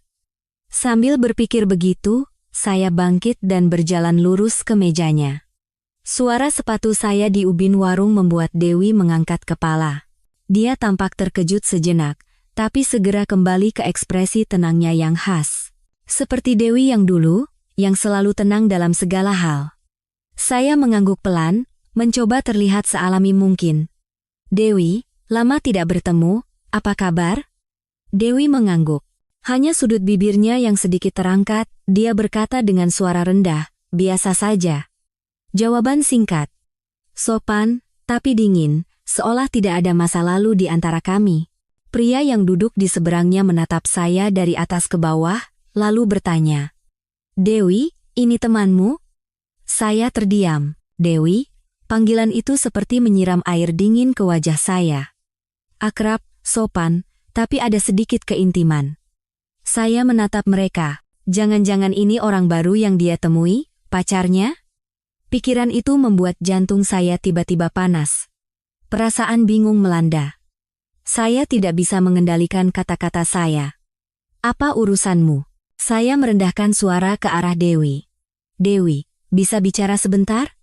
Sambil berpikir begitu, saya bangkit dan berjalan lurus ke mejanya. Suara sepatu saya di ubin warung membuat Dewi mengangkat kepala. Dia tampak terkejut sejenak, tapi segera kembali ke ekspresi tenangnya yang khas. Seperti Dewi yang dulu, yang selalu tenang dalam segala hal. Saya mengangguk pelan, mencoba terlihat sealami mungkin. Dewi, lama tidak bertemu, apa kabar? Dewi mengangguk. Hanya sudut bibirnya yang sedikit terangkat, dia berkata dengan suara rendah, biasa saja. Jawaban singkat. Sopan, tapi dingin, seolah tidak ada masa lalu di antara kami. Pria yang duduk di seberangnya menatap saya dari atas ke bawah, lalu bertanya. Dewi, ini temanmu? Saya terdiam. Dewi, panggilan itu seperti menyiram air dingin ke wajah saya. Akrab, sopan, tapi ada sedikit keintiman. Saya menatap mereka. Jangan-jangan ini orang baru yang dia temui, pacarnya? Pikiran itu membuat jantung saya tiba-tiba panas. Perasaan bingung melanda. Saya tidak bisa mengendalikan kata-kata saya. Apa urusanmu? Saya merendahkan suara ke arah Dewi. Dewi, bisa bicara sebentar?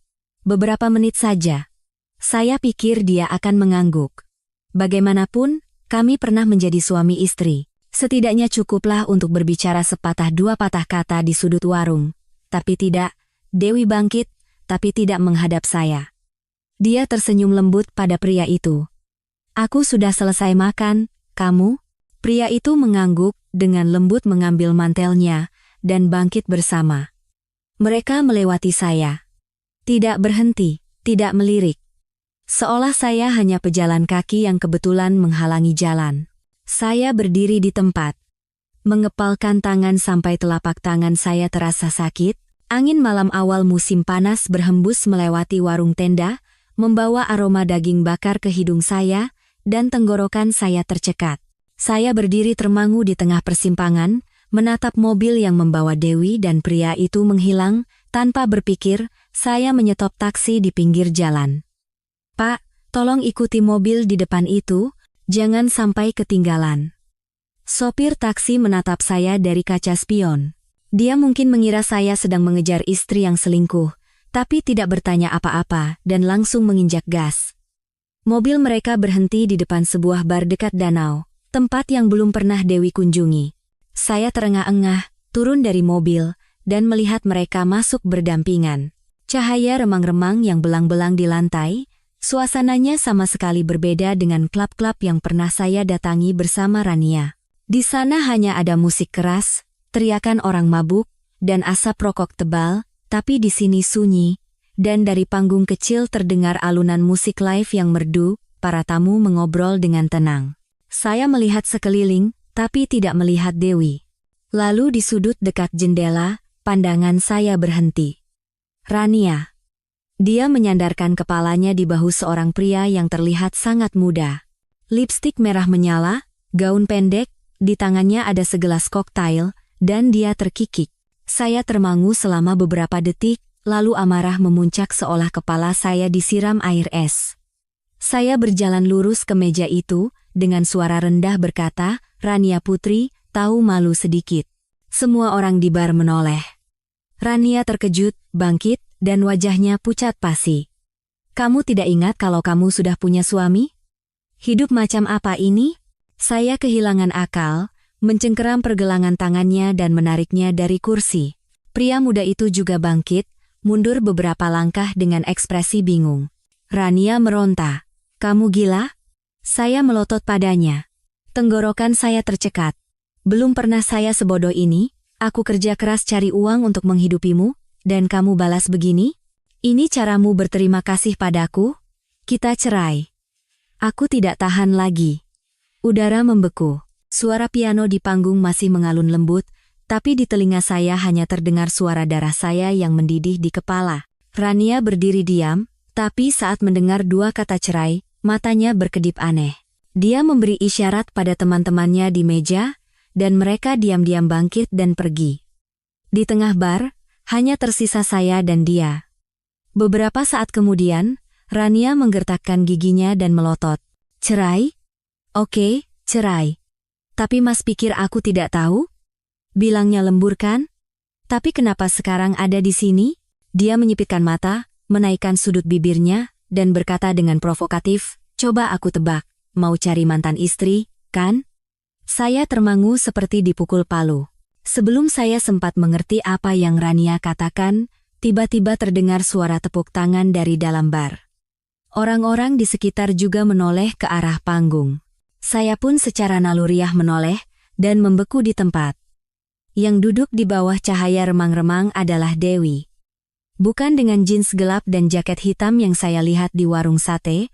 Beberapa menit saja. Saya pikir dia akan mengangguk. Bagaimanapun, kami pernah menjadi suami istri. Setidaknya cukuplah untuk berbicara sepatah dua patah kata di sudut warung. Tapi tidak, Dewi bangkit, tapi tidak menghadap saya. Dia tersenyum lembut pada pria itu. Aku sudah selesai makan, kamu? Pria itu mengangguk, dengan lembut mengambil mantelnya, dan bangkit bersama. Mereka melewati saya. Tidak berhenti, tidak melirik. Seolah saya hanya pejalan kaki yang kebetulan menghalangi jalan. Saya berdiri di tempat. Mengepalkan tangan sampai telapak tangan saya terasa sakit. Angin malam awal musim panas berhembus melewati warung tenda, membawa aroma daging bakar ke hidung saya, dan tenggorokan saya tercekat. Saya berdiri termangu di tengah persimpangan, menatap mobil yang membawa Dewi dan pria itu menghilang. Tanpa berpikir, saya menyetop taksi di pinggir jalan. Pak, tolong ikuti mobil di depan itu, jangan sampai ketinggalan. Sopir taksi menatap saya dari kaca spion. Dia mungkin mengira saya sedang mengejar istri yang selingkuh, tapi tidak bertanya apa-apa dan langsung menginjak gas. Mobil mereka berhenti di depan sebuah bar dekat danau, tempat yang belum pernah Dewi kunjungi. Saya terengah-engah, turun dari mobil, dan melihat mereka masuk berdampingan. Cahaya remang-remang yang belang-belang di lantai, suasananya sama sekali berbeda dengan klub-klub yang pernah saya datangi bersama Rania. Di sana hanya ada musik keras, teriakan orang mabuk, dan asap rokok tebal, tapi di sini sunyi, dan dari panggung kecil terdengar alunan musik live yang merdu, para tamu mengobrol dengan tenang. Saya melihat sekeliling, tapi tidak melihat Dewi. Lalu di sudut dekat jendela, pandangan saya berhenti. Rania. Dia menyandarkan kepalanya di bahu seorang pria yang terlihat sangat muda. Lipstik merah menyala, gaun pendek, di tangannya ada segelas koktail, dan dia terkikik. Saya termangu selama beberapa detik, lalu amarah memuncak seolah kepala saya disiram air es. Saya berjalan lurus ke meja itu, dengan suara rendah berkata, Rania Putri, tahu malu sedikit. Semua orang di bar menoleh. Rania terkejut, bangkit, dan wajahnya pucat pasi. Kamu tidak ingat kalau kamu sudah punya suami? Hidup macam apa ini? Saya kehilangan akal, mencengkeram pergelangan tangannya dan menariknya dari kursi. Pria muda itu juga bangkit, mundur beberapa langkah dengan ekspresi bingung. Rania meronta. Kamu gila? Saya melotot padanya. Tenggorokan saya tercekat. Belum pernah saya sebodoh ini, aku kerja keras cari uang untuk menghidupimu, dan kamu balas begini? Ini caramu berterima kasih padaku? Kita cerai. Aku tidak tahan lagi. Udara membeku. Suara piano di panggung masih mengalun lembut, tapi di telinga saya hanya terdengar suara darah saya yang mendidih di kepala. Rania berdiri diam, tapi saat mendengar dua kata cerai, matanya berkedip aneh. Dia memberi isyarat pada teman-temannya di meja, dan mereka diam-diam bangkit dan pergi. Di tengah bar, Hanya tersisa saya dan dia. Beberapa saat kemudian, Rania menggertakkan giginya dan melotot. Cerai? Oke, cerai. Tapi Mas pikir aku tidak tahu? Bilangnya lembur kan? Tapi kenapa sekarang ada di sini? Dia menyipitkan mata, menaikkan sudut bibirnya, dan berkata dengan provokatif, coba aku tebak, mau cari mantan istri, kan? Saya termangu seperti dipukul palu. Sebelum saya sempat mengerti apa yang Rania katakan, tiba-tiba terdengar suara tepuk tangan dari dalam bar. Orang-orang di sekitar juga menoleh ke arah panggung. Saya pun secara naluriah menoleh dan membeku di tempat. Yang duduk di bawah cahaya remang-remang adalah Dewi. Bukan dengan jeans gelap dan jaket hitam yang saya lihat di warung sate,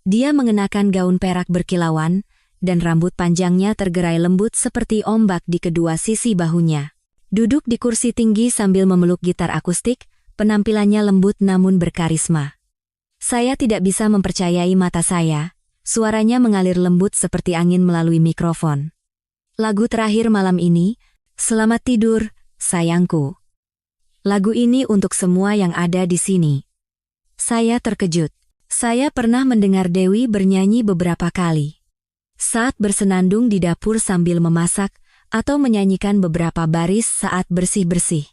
dia mengenakan gaun perak berkilauan, dan rambut panjangnya tergerai lembut seperti ombak di kedua sisi bahunya. Duduk di kursi tinggi sambil memeluk gitar akustik, penampilannya lembut namun berkarisma. Saya tidak bisa mempercayai mata saya, suaranya mengalir lembut seperti angin melalui mikrofon. Lagu terakhir malam ini, Selamat Tidur, Sayangku. Lagu ini untuk semua yang ada di sini. Saya terkejut. Saya pernah mendengar Dewi bernyanyi beberapa kali. Saat bersenandung di dapur sambil memasak, atau menyanyikan beberapa baris saat bersih-bersih.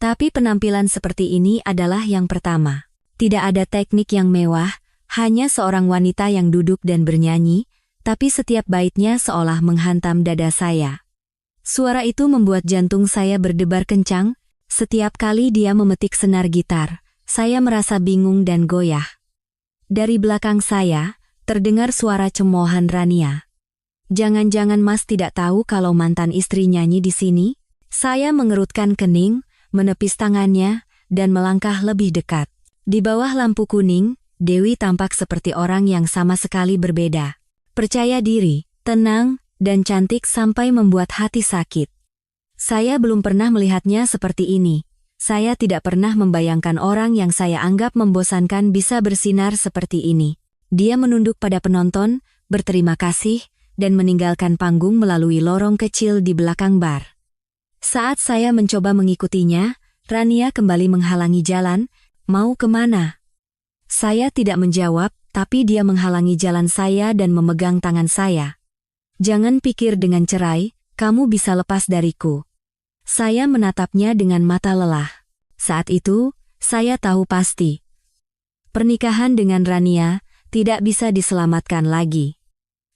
Tapi penampilan seperti ini adalah yang pertama. Tidak ada teknik yang mewah, hanya seorang wanita yang duduk dan bernyanyi, tapi setiap baitnya seolah menghantam dada saya. Suara itu membuat jantung saya berdebar kencang, setiap kali dia memetik senar gitar, saya merasa bingung dan goyah. Dari belakang saya, terdengar suara cemoohan Rania. Jangan-jangan Mas tidak tahu kalau mantan istri nyanyi di sini? Saya mengerutkan kening, menepis tangannya, dan melangkah lebih dekat. Di bawah lampu kuning, Dewi tampak seperti orang yang sama sekali berbeda. Percaya diri, tenang, dan cantik sampai membuat hati sakit. Saya belum pernah melihatnya seperti ini. Saya tidak pernah membayangkan orang yang saya anggap membosankan bisa bersinar seperti ini. Dia menunduk pada penonton, berterima kasih, dan meninggalkan panggung melalui lorong kecil di belakang bar. Saat saya mencoba mengikutinya, Rania kembali menghalangi jalan, mau kemana? Saya tidak menjawab, tapi dia menghalangi jalan saya dan memegang tangan saya. Jangan pikir dengan cerai, kamu bisa lepas dariku. Saya menatapnya dengan mata lelah. Saat itu, saya tahu pasti. Pernikahan dengan Rania tidak bisa diselamatkan lagi.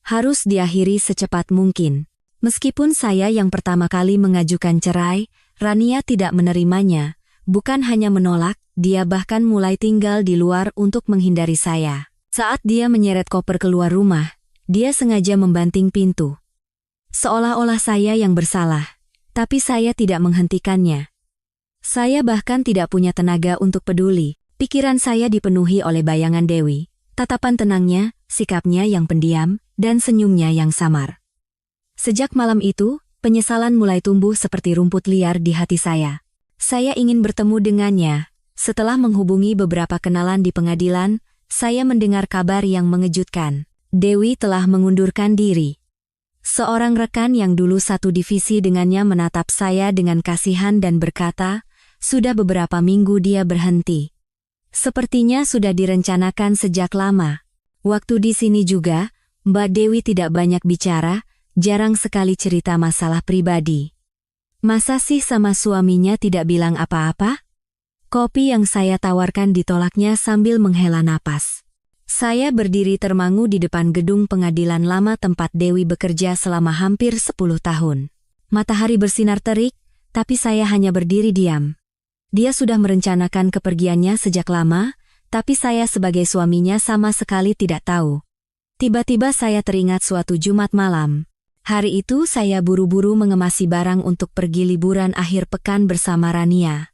Harus diakhiri secepat mungkin. Meskipun saya yang pertama kali mengajukan cerai, Rania tidak menerimanya. Bukan hanya menolak, dia bahkan mulai tinggal di luar untuk menghindari saya. Saat dia menyeret koper keluar rumah, dia sengaja membanting pintu. Seolah-olah saya yang bersalah, tapi saya tidak menghentikannya. Saya bahkan tidak punya tenaga untuk peduli. Pikiran saya dipenuhi oleh bayangan Dewi. Tatapan tenangnya, sikapnya yang pendiam, dan senyumnya yang samar. Sejak malam itu, penyesalan mulai tumbuh seperti rumput liar di hati saya. Saya ingin bertemu dengannya. Setelah menghubungi beberapa kenalan di pengadilan, saya mendengar kabar yang mengejutkan. Dewi telah mengundurkan diri. Seorang rekan yang dulu satu divisi dengannya menatap saya dengan kasihan dan berkata, sudah beberapa minggu dia berhenti. Sepertinya sudah direncanakan sejak lama. Waktu di sini juga, Mbak Dewi tidak banyak bicara, jarang sekali cerita masalah pribadi. Masa sih sama suaminya tidak bilang apa-apa? Kopi yang saya tawarkan ditolaknya sambil menghela napas. Saya berdiri termangu di depan gedung pengadilan lama tempat Dewi bekerja selama hampir 10 tahun. Matahari bersinar terik, tapi saya hanya berdiri diam. Dia sudah merencanakan kepergiannya sejak lama, tapi saya sebagai suaminya sama sekali tidak tahu. Tiba-tiba saya teringat suatu Jumat malam. Hari itu saya buru-buru mengemasi barang untuk pergi liburan akhir pekan bersama Rania.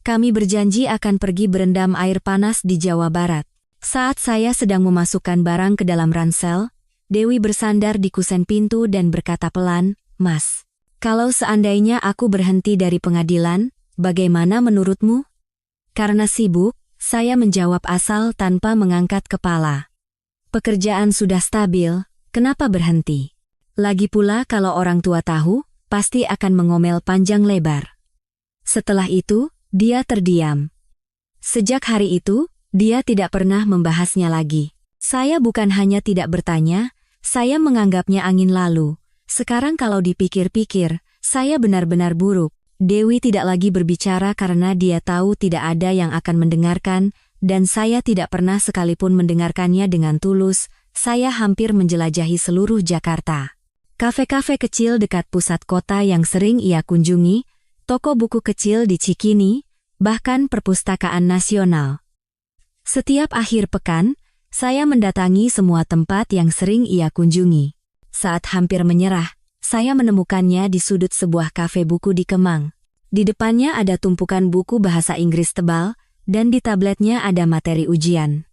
Kami berjanji akan pergi berendam air panas di Jawa Barat. Saat saya sedang memasukkan barang ke dalam ransel, Dewi bersandar di kusen pintu dan berkata pelan, "Mas, kalau seandainya aku berhenti dari pengadilan, bagaimana menurutmu?" Karena sibuk, saya menjawab asal tanpa mengangkat kepala. Pekerjaan sudah stabil, kenapa berhenti? Lagi pula kalau orang tua tahu, pasti akan mengomel panjang lebar. Setelah itu, Dia terdiam. Sejak hari itu, dia tidak pernah membahasnya lagi. Saya bukan hanya tidak bertanya, saya menganggapnya angin lalu. Sekarang kalau dipikir-pikir, saya benar-benar buruk. Dewi tidak lagi berbicara karena dia tahu tidak ada yang akan mendengarkan, dan saya tidak pernah sekalipun mendengarkannya dengan tulus. Saya hampir menjelajahi seluruh Jakarta. Kafe-kafe kecil dekat pusat kota yang sering ia kunjungi, toko buku kecil di Cikini, bahkan perpustakaan nasional. Setiap akhir pekan, saya mendatangi semua tempat yang sering ia kunjungi. Saat hampir menyerah, saya menemukannya di sudut sebuah kafe buku di Kemang. Di depannya ada tumpukan buku bahasa Inggris tebal, dan di tabletnya ada materi ujian.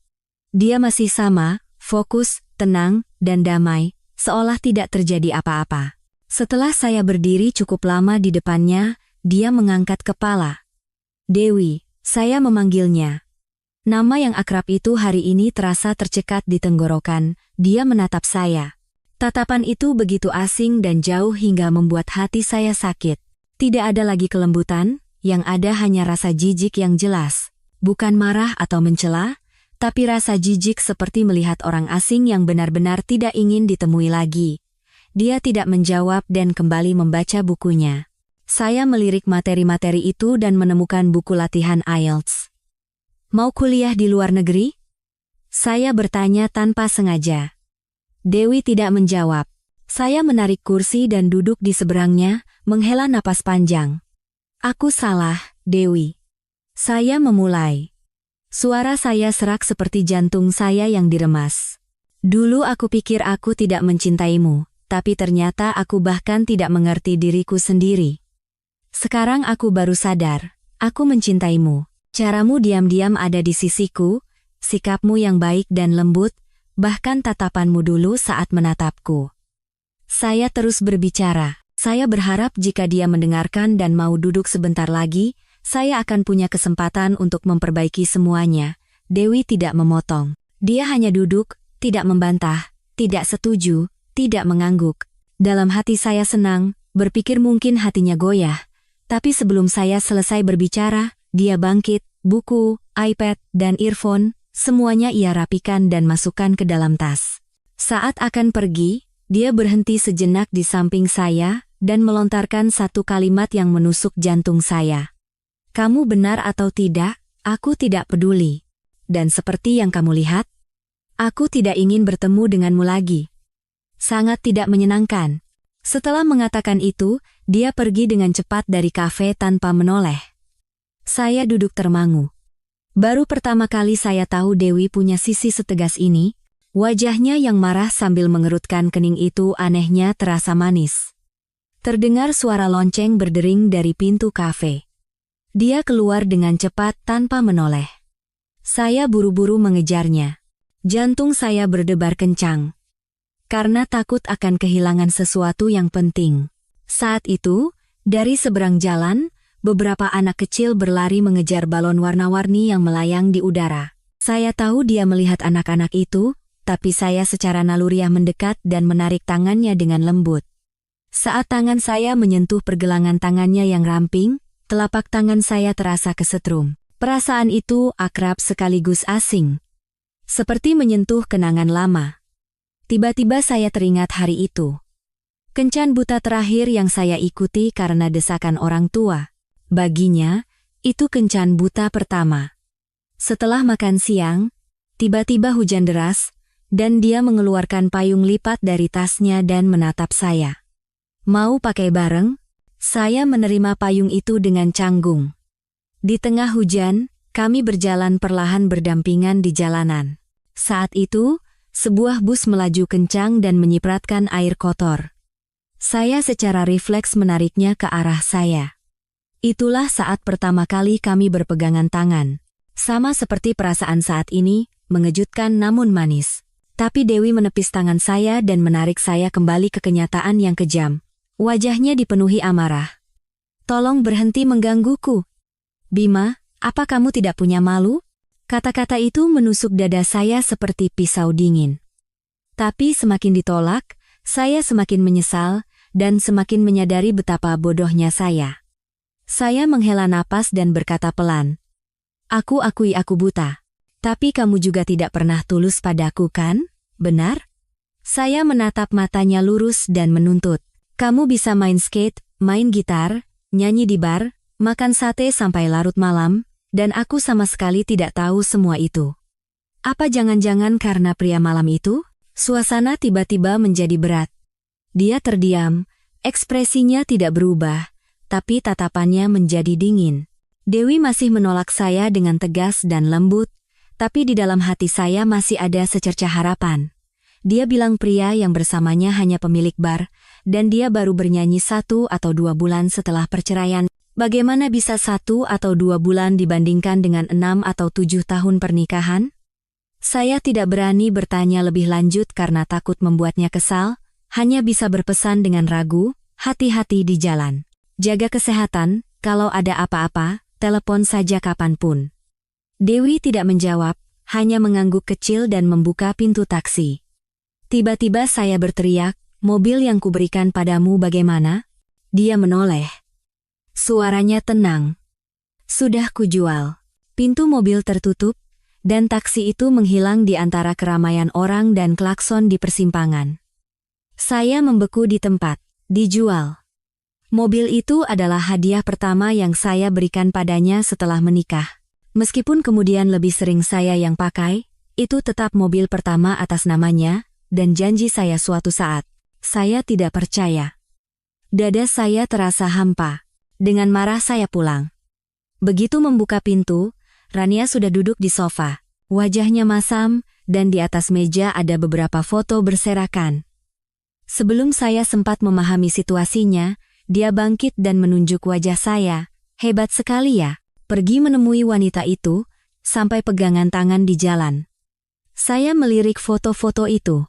Dia masih sama, fokus, tenang, dan damai, seolah tidak terjadi apa-apa. Setelah saya berdiri cukup lama di depannya, dia mengangkat kepala. Dewi, saya memanggilnya. Nama yang akrab itu hari ini terasa tercekat di tenggorokan. Dia menatap saya. Tatapan itu begitu asing dan jauh hingga membuat hati saya sakit. Tidak ada lagi kelembutan, yang ada hanya rasa jijik yang jelas. Bukan marah atau mencela, tapi rasa jijik seperti melihat orang asing yang benar-benar tidak ingin ditemui lagi. Dia tidak menjawab dan kembali membaca bukunya. Saya melirik materi-materi itu dan menemukan buku latihan IELTS. Mau kuliah di luar negeri? Saya bertanya tanpa sengaja. Dewi tidak menjawab. Saya menarik kursi dan duduk di seberangnya, menghela napas panjang. Aku salah, Dewi. Saya memulai. Suara saya serak seperti jantung saya yang diremas. Dulu aku pikir aku tidak mencintaimu, tapi ternyata aku bahkan tidak mengerti diriku sendiri. Sekarang aku baru sadar, aku mencintaimu. Caramu diam-diam ada di sisiku, sikapmu yang baik dan lembut, bahkan tatapanmu dulu saat menatapku. Saya terus berbicara. Saya berharap jika dia mendengarkan dan mau duduk sebentar lagi, saya akan punya kesempatan untuk memperbaiki semuanya. Dewi tidak memotong. Dia hanya duduk, tidak membantah, tidak setuju, tidak mengangguk. Dalam hati saya senang, berpikir mungkin hatinya goyah. Tapi sebelum saya selesai berbicara, dia bangkit, buku, iPad, dan earphone, semuanya ia rapikan dan masukkan ke dalam tas. Saat akan pergi, dia berhenti sejenak di samping saya, dan melontarkan satu kalimat yang menusuk jantung saya. Kamu benar atau tidak, aku tidak peduli. Dan seperti yang kamu lihat, aku tidak ingin bertemu denganmu lagi. Sangat tidak menyenangkan. Setelah mengatakan itu, dia pergi dengan cepat dari kafe tanpa menoleh. Saya duduk termangu. Baru pertama kali saya tahu Dewi punya sisi setegas ini. Wajahnya yang marah sambil mengerutkan kening itu anehnya terasa manis. Terdengar suara lonceng berdering dari pintu kafe. Dia keluar dengan cepat tanpa menoleh. Saya buru-buru mengejarnya. Jantung saya berdebar kencang. Karena takut akan kehilangan sesuatu yang penting. Saat itu, dari seberang jalan, beberapa anak kecil berlari mengejar balon warna-warni yang melayang di udara. Saya tahu dia melihat anak-anak itu, tapi saya secara naluriah mendekat dan menarik tangannya dengan lembut. Saat tangan saya menyentuh pergelangan tangannya yang ramping, telapak tangan saya terasa kesetrum. Perasaan itu akrab sekaligus asing. Seperti menyentuh kenangan lama. Tiba-tiba saya teringat hari itu. Kencan buta terakhir yang saya ikuti karena desakan orang tua. Baginya, itu kencan buta pertama. Setelah makan siang, tiba-tiba hujan deras, dan dia mengeluarkan payung lipat dari tasnya dan menatap saya. Mau pakai bareng? Saya menerima payung itu dengan canggung. Di tengah hujan, kami berjalan perlahan berdampingan di jalanan. Saat itu, sebuah bus melaju kencang dan menyipratkan air kotor. Saya secara refleks menariknya ke arah saya. Itulah saat pertama kali kami berpegangan tangan. Sama seperti perasaan saat ini, mengejutkan namun manis. Tapi Dewi menepis tangan saya dan menarik saya kembali ke kenyataan yang kejam. Wajahnya dipenuhi amarah. Tolong berhenti menggangguku. Bima, apa kamu tidak punya malu? Kata-kata itu menusuk dada saya seperti pisau dingin. Tapi semakin ditolak, saya semakin menyesal dan semakin menyadari betapa bodohnya saya. Saya menghela napas dan berkata pelan. Aku akui aku buta. Tapi kamu juga tidak pernah tulus padaku kan? Benar? Saya menatap matanya lurus dan menuntut. Kamu bisa main skate, main gitar, nyanyi di bar, makan sate sampai larut malam, dan aku sama sekali tidak tahu semua itu. Apa jangan-jangan karena pria malam itu? Suasana tiba-tiba menjadi berat. Dia terdiam, ekspresinya tidak berubah, tapi tatapannya menjadi dingin. Dewi masih menolak saya dengan tegas dan lembut, tapi di dalam hati saya masih ada secercah harapan. Dia bilang pria yang bersamanya hanya pemilik bar, dan dia baru bernyanyi 1 atau 2 bulan setelah perceraian. Bagaimana bisa 1 atau 2 bulan dibandingkan dengan 6 atau 7 tahun pernikahan? Saya tidak berani bertanya lebih lanjut karena takut membuatnya kesal, hanya bisa berpesan dengan ragu, hati-hati di jalan. Jaga kesehatan, kalau ada apa-apa, telepon saja kapanpun. Dewi tidak menjawab, hanya mengangguk kecil dan membuka pintu taksi. Tiba-tiba saya berteriak, mobil yang kuberikan padamu bagaimana? Dia menoleh. Suaranya tenang. Sudah kujual. Pintu mobil tertutup, dan taksi itu menghilang di antara keramaian orang dan klakson di persimpangan. Saya membeku di tempat. Dijual. Mobil itu adalah hadiah pertama yang saya berikan padanya setelah menikah. Meskipun kemudian lebih sering saya yang pakai, itu tetap mobil pertama atas namanya, dan janji saya suatu saat. Saya tidak percaya. Dada saya terasa hampa. Dengan marah saya pulang. Begitu membuka pintu, Rania sudah duduk di sofa. Wajahnya masam, dan di atas meja ada beberapa foto berserakan. Sebelum saya sempat memahami situasinya, dia bangkit dan menunjuk wajah saya. Hebat sekali ya, pergi menemui wanita itu, sampai pegangan tangan di jalan. Saya melirik foto-foto itu.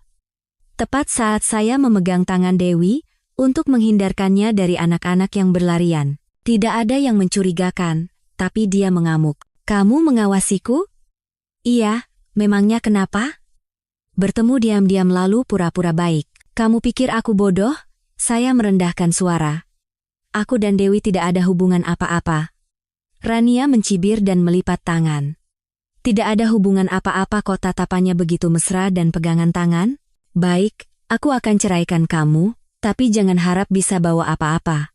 Tepat saat saya memegang tangan Dewi, untuk menghindarkannya dari anak-anak yang berlarian. Tidak ada yang mencurigakan, tapi dia mengamuk. Kamu mengawasiku? Iya, memangnya kenapa? Bertemu diam-diam lalu pura-pura baik. Kamu pikir aku bodoh? Saya merendahkan suara. Aku dan Dewi tidak ada hubungan apa-apa. Rania mencibir dan melipat tangan. Tidak ada hubungan apa-apa kok, tatapannya begitu mesra dan pegangan tangan? Baik, aku akan ceraikan kamu, tapi jangan harap bisa bawa apa-apa.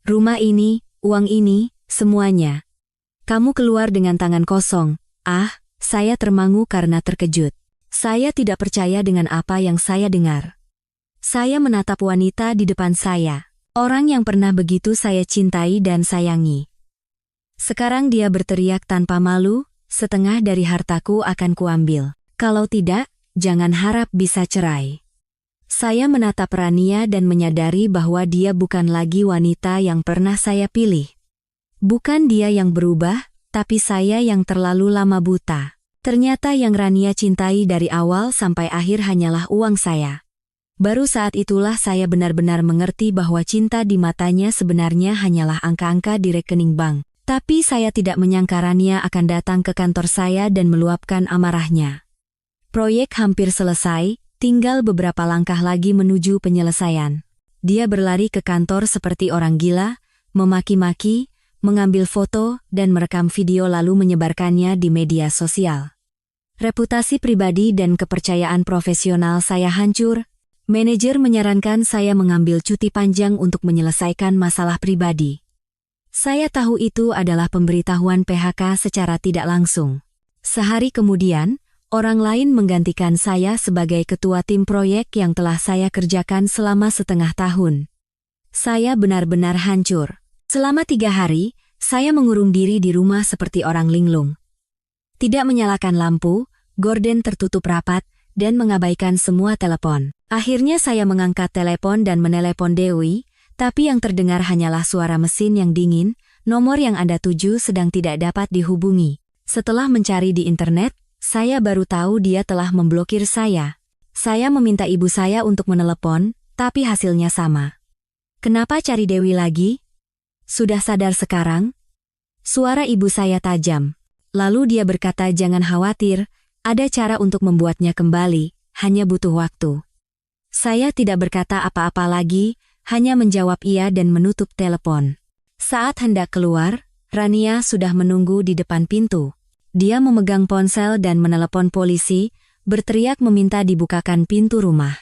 Rumah ini, uang ini, semuanya. Kamu keluar dengan tangan kosong. Ah, saya termangu karena terkejut. Saya tidak percaya dengan apa yang saya dengar. Saya menatap wanita di depan saya. Orang yang pernah begitu saya cintai dan sayangi. Sekarang dia berteriak tanpa malu, setengah dari hartaku akan kuambil. Kalau tidak, jangan harap bisa cerai. Saya menatap Rania dan menyadari bahwa dia bukan lagi wanita yang pernah saya pilih. Bukan dia yang berubah, tapi saya yang terlalu lama buta. Ternyata yang Rania cintai dari awal sampai akhir hanyalah uang saya. Baru saat itulah saya benar-benar mengerti bahwa cinta di matanya sebenarnya hanyalah angka-angka di rekening bank. Tapi saya tidak menyangka Rania akan datang ke kantor saya dan meluapkan amarahnya. Proyek hampir selesai, tinggal beberapa langkah lagi menuju penyelesaian. Dia berlari ke kantor seperti orang gila, memaki-maki, mengambil foto, dan merekam video lalu menyebarkannya di media sosial. Reputasi pribadi dan kepercayaan profesional saya hancur. Manajer menyarankan saya mengambil cuti panjang untuk menyelesaikan masalah pribadi. Saya tahu itu adalah pemberitahuan PHK secara tidak langsung. Sehari kemudian, orang lain menggantikan saya sebagai ketua tim proyek yang telah saya kerjakan selama setengah tahun. Saya benar-benar hancur. Selama 3 hari, saya mengurung diri di rumah seperti orang linglung. Tidak menyalakan lampu, gorden tertutup rapat, dan mengabaikan semua telepon. Akhirnya saya mengangkat telepon dan menelepon Dewi, tapi yang terdengar hanyalah suara mesin yang dingin, nomor yang Anda tuju sedang tidak dapat dihubungi. Setelah mencari di internet, saya baru tahu dia telah memblokir saya. Saya meminta ibu saya untuk menelepon, tapi hasilnya sama. Kenapa cari Dewi lagi? Sudah sadar sekarang? Suara ibu saya tajam. Lalu dia berkata jangan khawatir, ada cara untuk membuatnya kembali, hanya butuh waktu. Saya tidak berkata apa-apa lagi, hanya menjawab iya dan menutup telepon. Saat hendak keluar, Rania sudah menunggu di depan pintu. Dia memegang ponsel dan menelepon polisi, berteriak meminta dibukakan pintu rumah.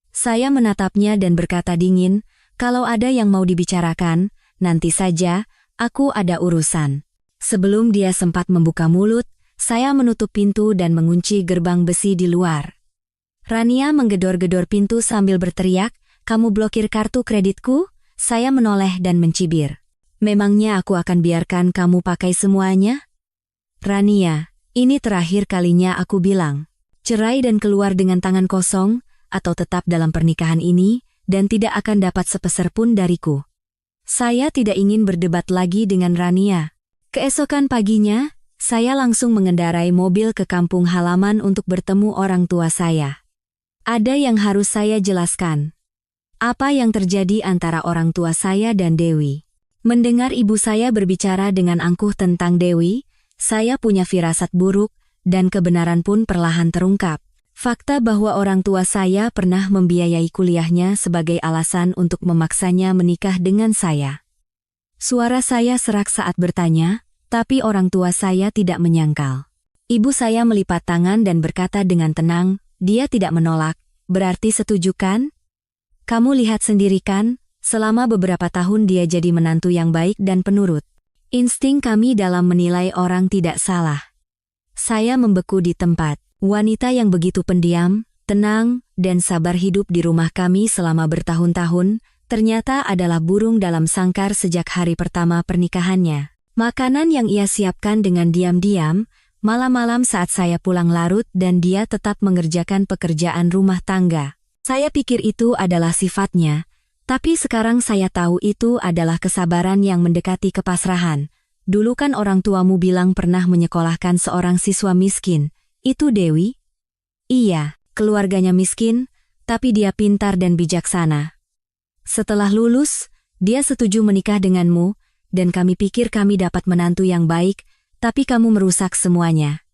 Saya menatapnya dan berkata dingin, "Kalau ada yang mau dibicarakan, nanti saja, aku ada urusan." Sebelum dia sempat membuka mulut, saya menutup pintu dan mengunci gerbang besi di luar. Rania menggedor-gedor pintu sambil berteriak, "Kamu blokir kartu kreditku?" Saya menoleh dan mencibir. "Memangnya aku akan biarkan kamu pakai semuanya?" "Rania, ini terakhir kalinya aku bilang. Cerai dan keluar dengan tangan kosong, atau tetap dalam pernikahan ini, dan tidak akan dapat sepeser pun dariku." Saya tidak ingin berdebat lagi dengan Rania. Keesokan paginya, saya langsung mengendarai mobil ke kampung halaman untuk bertemu orang tua saya. Ada yang harus saya jelaskan. Apa yang terjadi antara orang tua saya dan Dewi? Mendengar ibu saya berbicara dengan angkuh tentang Dewi, saya punya firasat buruk, dan kebenaran pun perlahan terungkap. Fakta bahwa orang tua saya pernah membiayai kuliahnya sebagai alasan untuk memaksanya menikah dengan saya. Suara saya serak saat bertanya, tapi orang tua saya tidak menyangkal. Ibu saya melipat tangan dan berkata dengan tenang, "Dia tidak menolak, berarti setuju kan? Kamu lihat sendiri kan? Selama beberapa tahun dia jadi menantu yang baik dan penurut. Insting kami dalam menilai orang tidak salah." Saya membeku di tempat. Wanita yang begitu pendiam, tenang, dan sabar hidup di rumah kami selama bertahun-tahun, ternyata adalah burung dalam sangkar sejak hari pertama pernikahannya. Makanan yang ia siapkan dengan diam-diam, malam-malam saat saya pulang larut dan dia tetap mengerjakan pekerjaan rumah tangga. Saya pikir itu adalah sifatnya. Tapi sekarang saya tahu itu adalah kesabaran yang mendekati kepasrahan. Dulu kan orang tuamu bilang pernah menyekolahkan seorang siswa miskin. Itu Dewi? Iya, keluarganya miskin, tapi dia pintar dan bijaksana. Setelah lulus, dia setuju menikah denganmu, dan kami pikir kami dapat menantu yang baik, tapi kamu merusak semuanya.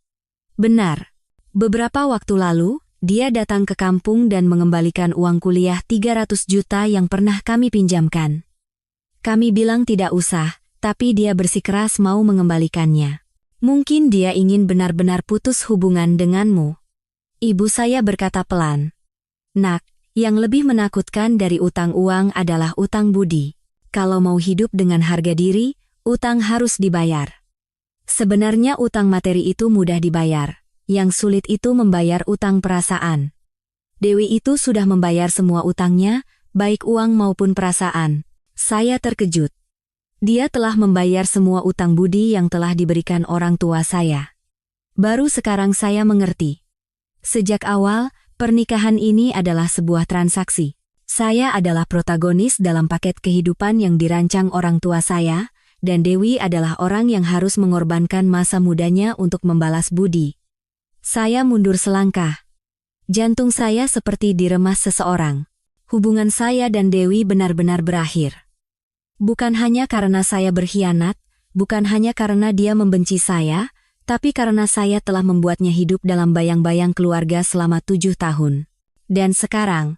Benar. Beberapa waktu lalu, dia datang ke kampung dan mengembalikan uang kuliah 300 juta yang pernah kami pinjamkan. Kami bilang tidak usah, tapi dia bersikeras mau mengembalikannya. Mungkin dia ingin benar-benar putus hubungan denganmu. Ibu saya berkata pelan. "Nak, yang lebih menakutkan dari utang uang adalah utang budi. Kalau mau hidup dengan harga diri, utang harus dibayar. Sebenarnya utang materi itu mudah dibayar. Yang sulit itu membayar utang perasaan. Dewi itu sudah membayar semua utangnya, baik uang maupun perasaan." Saya terkejut. Dia telah membayar semua utang budi yang telah diberikan orang tua saya. Baru sekarang saya mengerti. Sejak awal, pernikahan ini adalah sebuah transaksi. Saya adalah protagonis dalam paket kehidupan yang dirancang orang tua saya, dan Dewi adalah orang yang harus mengorbankan masa mudanya untuk membalas budi. Saya mundur selangkah. Jantung saya seperti diremas seseorang. Hubungan saya dan Dewi benar-benar berakhir. Bukan hanya karena saya berkhianat, bukan hanya karena dia membenci saya, tapi karena saya telah membuatnya hidup dalam bayang-bayang keluarga selama 7 tahun. Dan sekarang,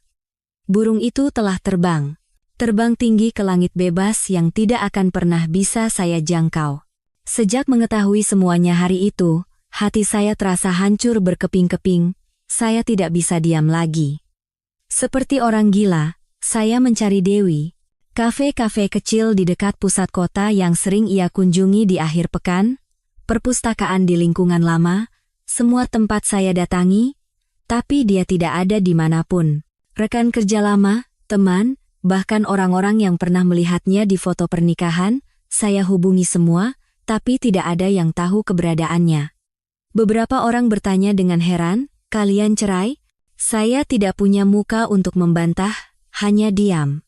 burung itu telah terbang. Terbang tinggi ke langit bebas yang tidak akan pernah bisa saya jangkau. Sejak mengetahui semuanya hari itu, hati saya terasa hancur berkeping-keping, saya tidak bisa diam lagi. Seperti orang gila, saya mencari Dewi. Kafe-kafe kecil di dekat pusat kota yang sering ia kunjungi di akhir pekan, perpustakaan di lingkungan lama, semua tempat saya datangi, tapi dia tidak ada dimanapun. Rekan kerja lama, teman, bahkan orang-orang yang pernah melihatnya di foto pernikahan, saya hubungi semua, tapi tidak ada yang tahu keberadaannya. Beberapa orang bertanya dengan heran, "Kalian cerai?" Saya tidak punya muka untuk membantah, hanya diam.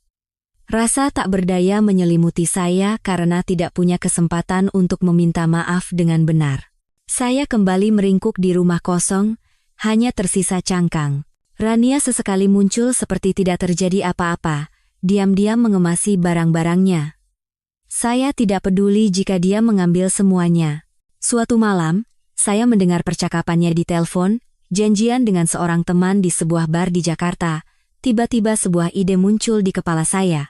Rasa tak berdaya menyelimuti saya karena tidak punya kesempatan untuk meminta maaf dengan benar. Saya kembali meringkuk di rumah kosong, hanya tersisa cangkang. Rania sesekali muncul seperti tidak terjadi apa-apa, diam-diam mengemasi barang-barangnya. Saya tidak peduli jika dia mengambil semuanya. Suatu malam, saya mendengar percakapannya di telepon, janjian dengan seorang teman di sebuah bar di Jakarta. Tiba-tiba sebuah ide muncul di kepala saya.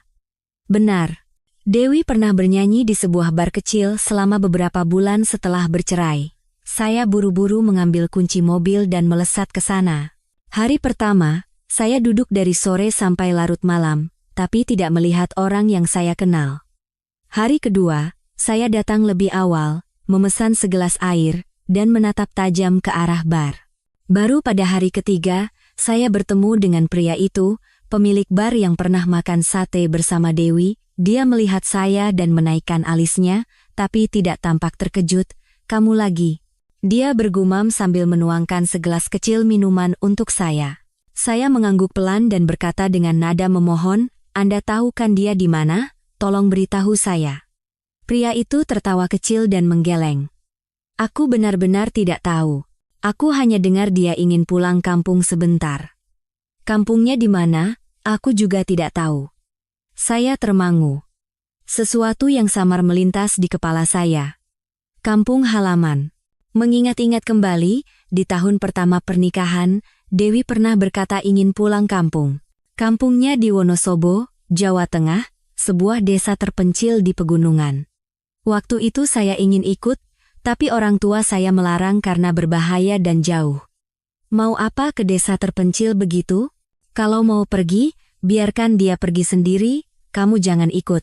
Benar, Dewi pernah bernyanyi di sebuah bar kecil selama beberapa bulan setelah bercerai. Saya buru-buru mengambil kunci mobil dan melesat ke sana. Hari pertama, saya duduk dari sore sampai larut malam, tapi tidak melihat orang yang saya kenal. Hari kedua, saya datang lebih awal, memesan segelas air, dan menatap tajam ke arah bar. Baru pada hari ketiga, saya bertemu dengan pria itu, pemilik bar yang pernah makan sate bersama Dewi. Dia melihat saya dan menaikkan alisnya, tapi tidak tampak terkejut. "Kamu lagi?" Dia bergumam sambil menuangkan segelas kecil minuman untuk saya. Saya mengangguk pelan dan berkata dengan nada memohon, "Anda tahu kan dia di mana? Tolong beritahu saya." Pria itu tertawa kecil dan menggeleng. "Aku benar-benar tidak tahu. Aku hanya dengar dia ingin pulang kampung sebentar." "Kampungnya di mana?" "Aku juga tidak tahu." Saya termangu. Sesuatu yang samar melintas di kepala saya. Kampung halaman. Mengingat-ingat kembali, di tahun pertama pernikahan, Dewi pernah berkata ingin pulang kampung. Kampungnya di Wonosobo, Jawa Tengah, sebuah desa terpencil di pegunungan. Waktu itu saya ingin ikut, tapi orang tua saya melarang karena berbahaya dan jauh. Mau apa ke desa terpencil begitu? Kalau mau pergi, biarkan dia pergi sendiri, kamu jangan ikut.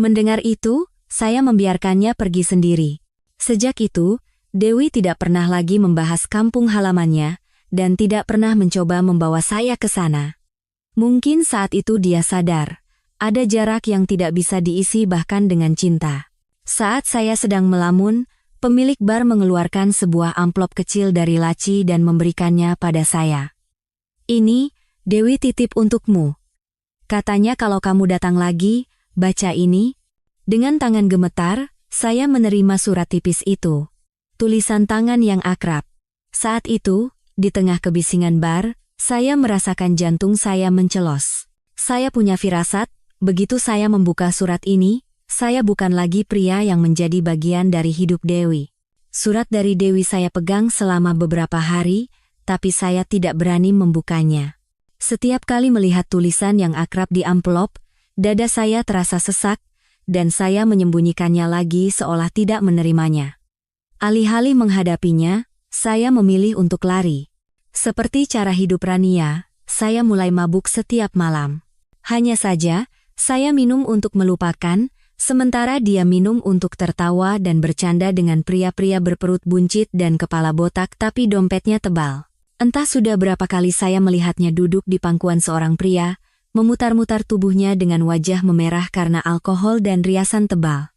Mendengar itu, saya membiarkannya pergi sendiri. Sejak itu, Dewi tidak pernah lagi membahas kampung halamannya, dan tidak pernah mencoba membawa saya ke sana. Mungkin saat itu dia sadar, ada jarak yang tidak bisa diisi bahkan dengan cinta. Saat saya sedang melamun, pemilik bar mengeluarkan sebuah amplop kecil dari laci dan memberikannya pada saya. "Ini, Dewi titip untukmu. Katanya kalau kamu datang lagi, baca ini." Dengan tangan gemetar, saya menerima surat tipis itu. Tulisan tangan yang akrab. Saat itu, di tengah kebisingan bar, saya merasakan jantung saya mencelos. Saya punya firasat, begitu saya membuka surat ini, saya bukan lagi pria yang menjadi bagian dari hidup Dewi. Surat dari Dewi saya pegang selama beberapa hari, tapi saya tidak berani membukanya. Setiap kali melihat tulisan yang akrab di amplop, dada saya terasa sesak, dan saya menyembunyikannya lagi seolah tidak menerimanya. Alih-alih menghadapinya, saya memilih untuk lari. Seperti cara hidup Rania, saya mulai mabuk setiap malam. Hanya saja, saya minum untuk melupakan, sementara dia minum untuk tertawa dan bercanda dengan pria-pria berperut buncit dan kepala botak tapi dompetnya tebal. Entah sudah berapa kali saya melihatnya duduk di pangkuan seorang pria, memutar-mutar tubuhnya dengan wajah memerah karena alkohol dan riasan tebal.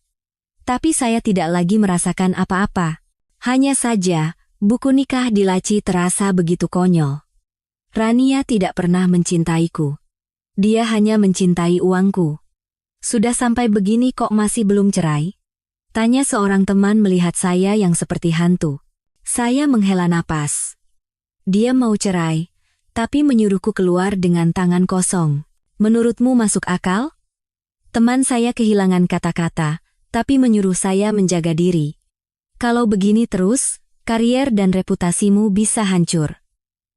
Tapi saya tidak lagi merasakan apa-apa. Hanya saja, buku nikah di laci terasa begitu konyol. Rania tidak pernah mencintaiku. Dia hanya mencintai uangku. "Sudah sampai begini kok masih belum cerai?" tanya seorang teman melihat saya yang seperti hantu. Saya menghela napas. Dia mau cerai, tapi menyuruhku keluar dengan tangan kosong. "Menurutmu masuk akal?" Teman saya kehilangan kata-kata, tapi menyuruh saya menjaga diri. "Kalau begini terus, karier dan reputasimu bisa hancur."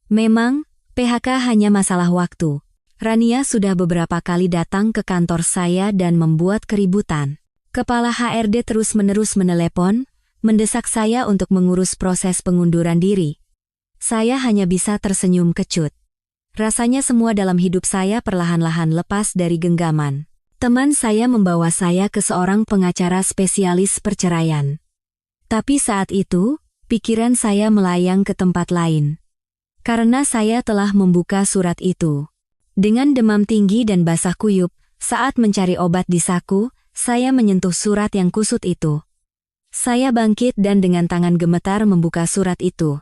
Memang, PHK hanya masalah waktu. Rania sudah beberapa kali datang ke kantor saya dan membuat keributan. Kepala HRD terus-menerus menelepon, mendesak saya untuk mengurus proses pengunduran diri. Saya hanya bisa tersenyum kecut. Rasanya semua dalam hidup saya perlahan-lahan lepas dari genggaman. Teman saya membawa saya ke seorang pengacara spesialis perceraian. Tapi saat itu, pikiran saya melayang ke tempat lain. Karena saya telah membuka surat itu. Dengan demam tinggi dan basah kuyup, saat mencari obat di saku, saya menyentuh surat yang kusut itu. Saya bangkit dan dengan tangan gemetar membuka surat itu.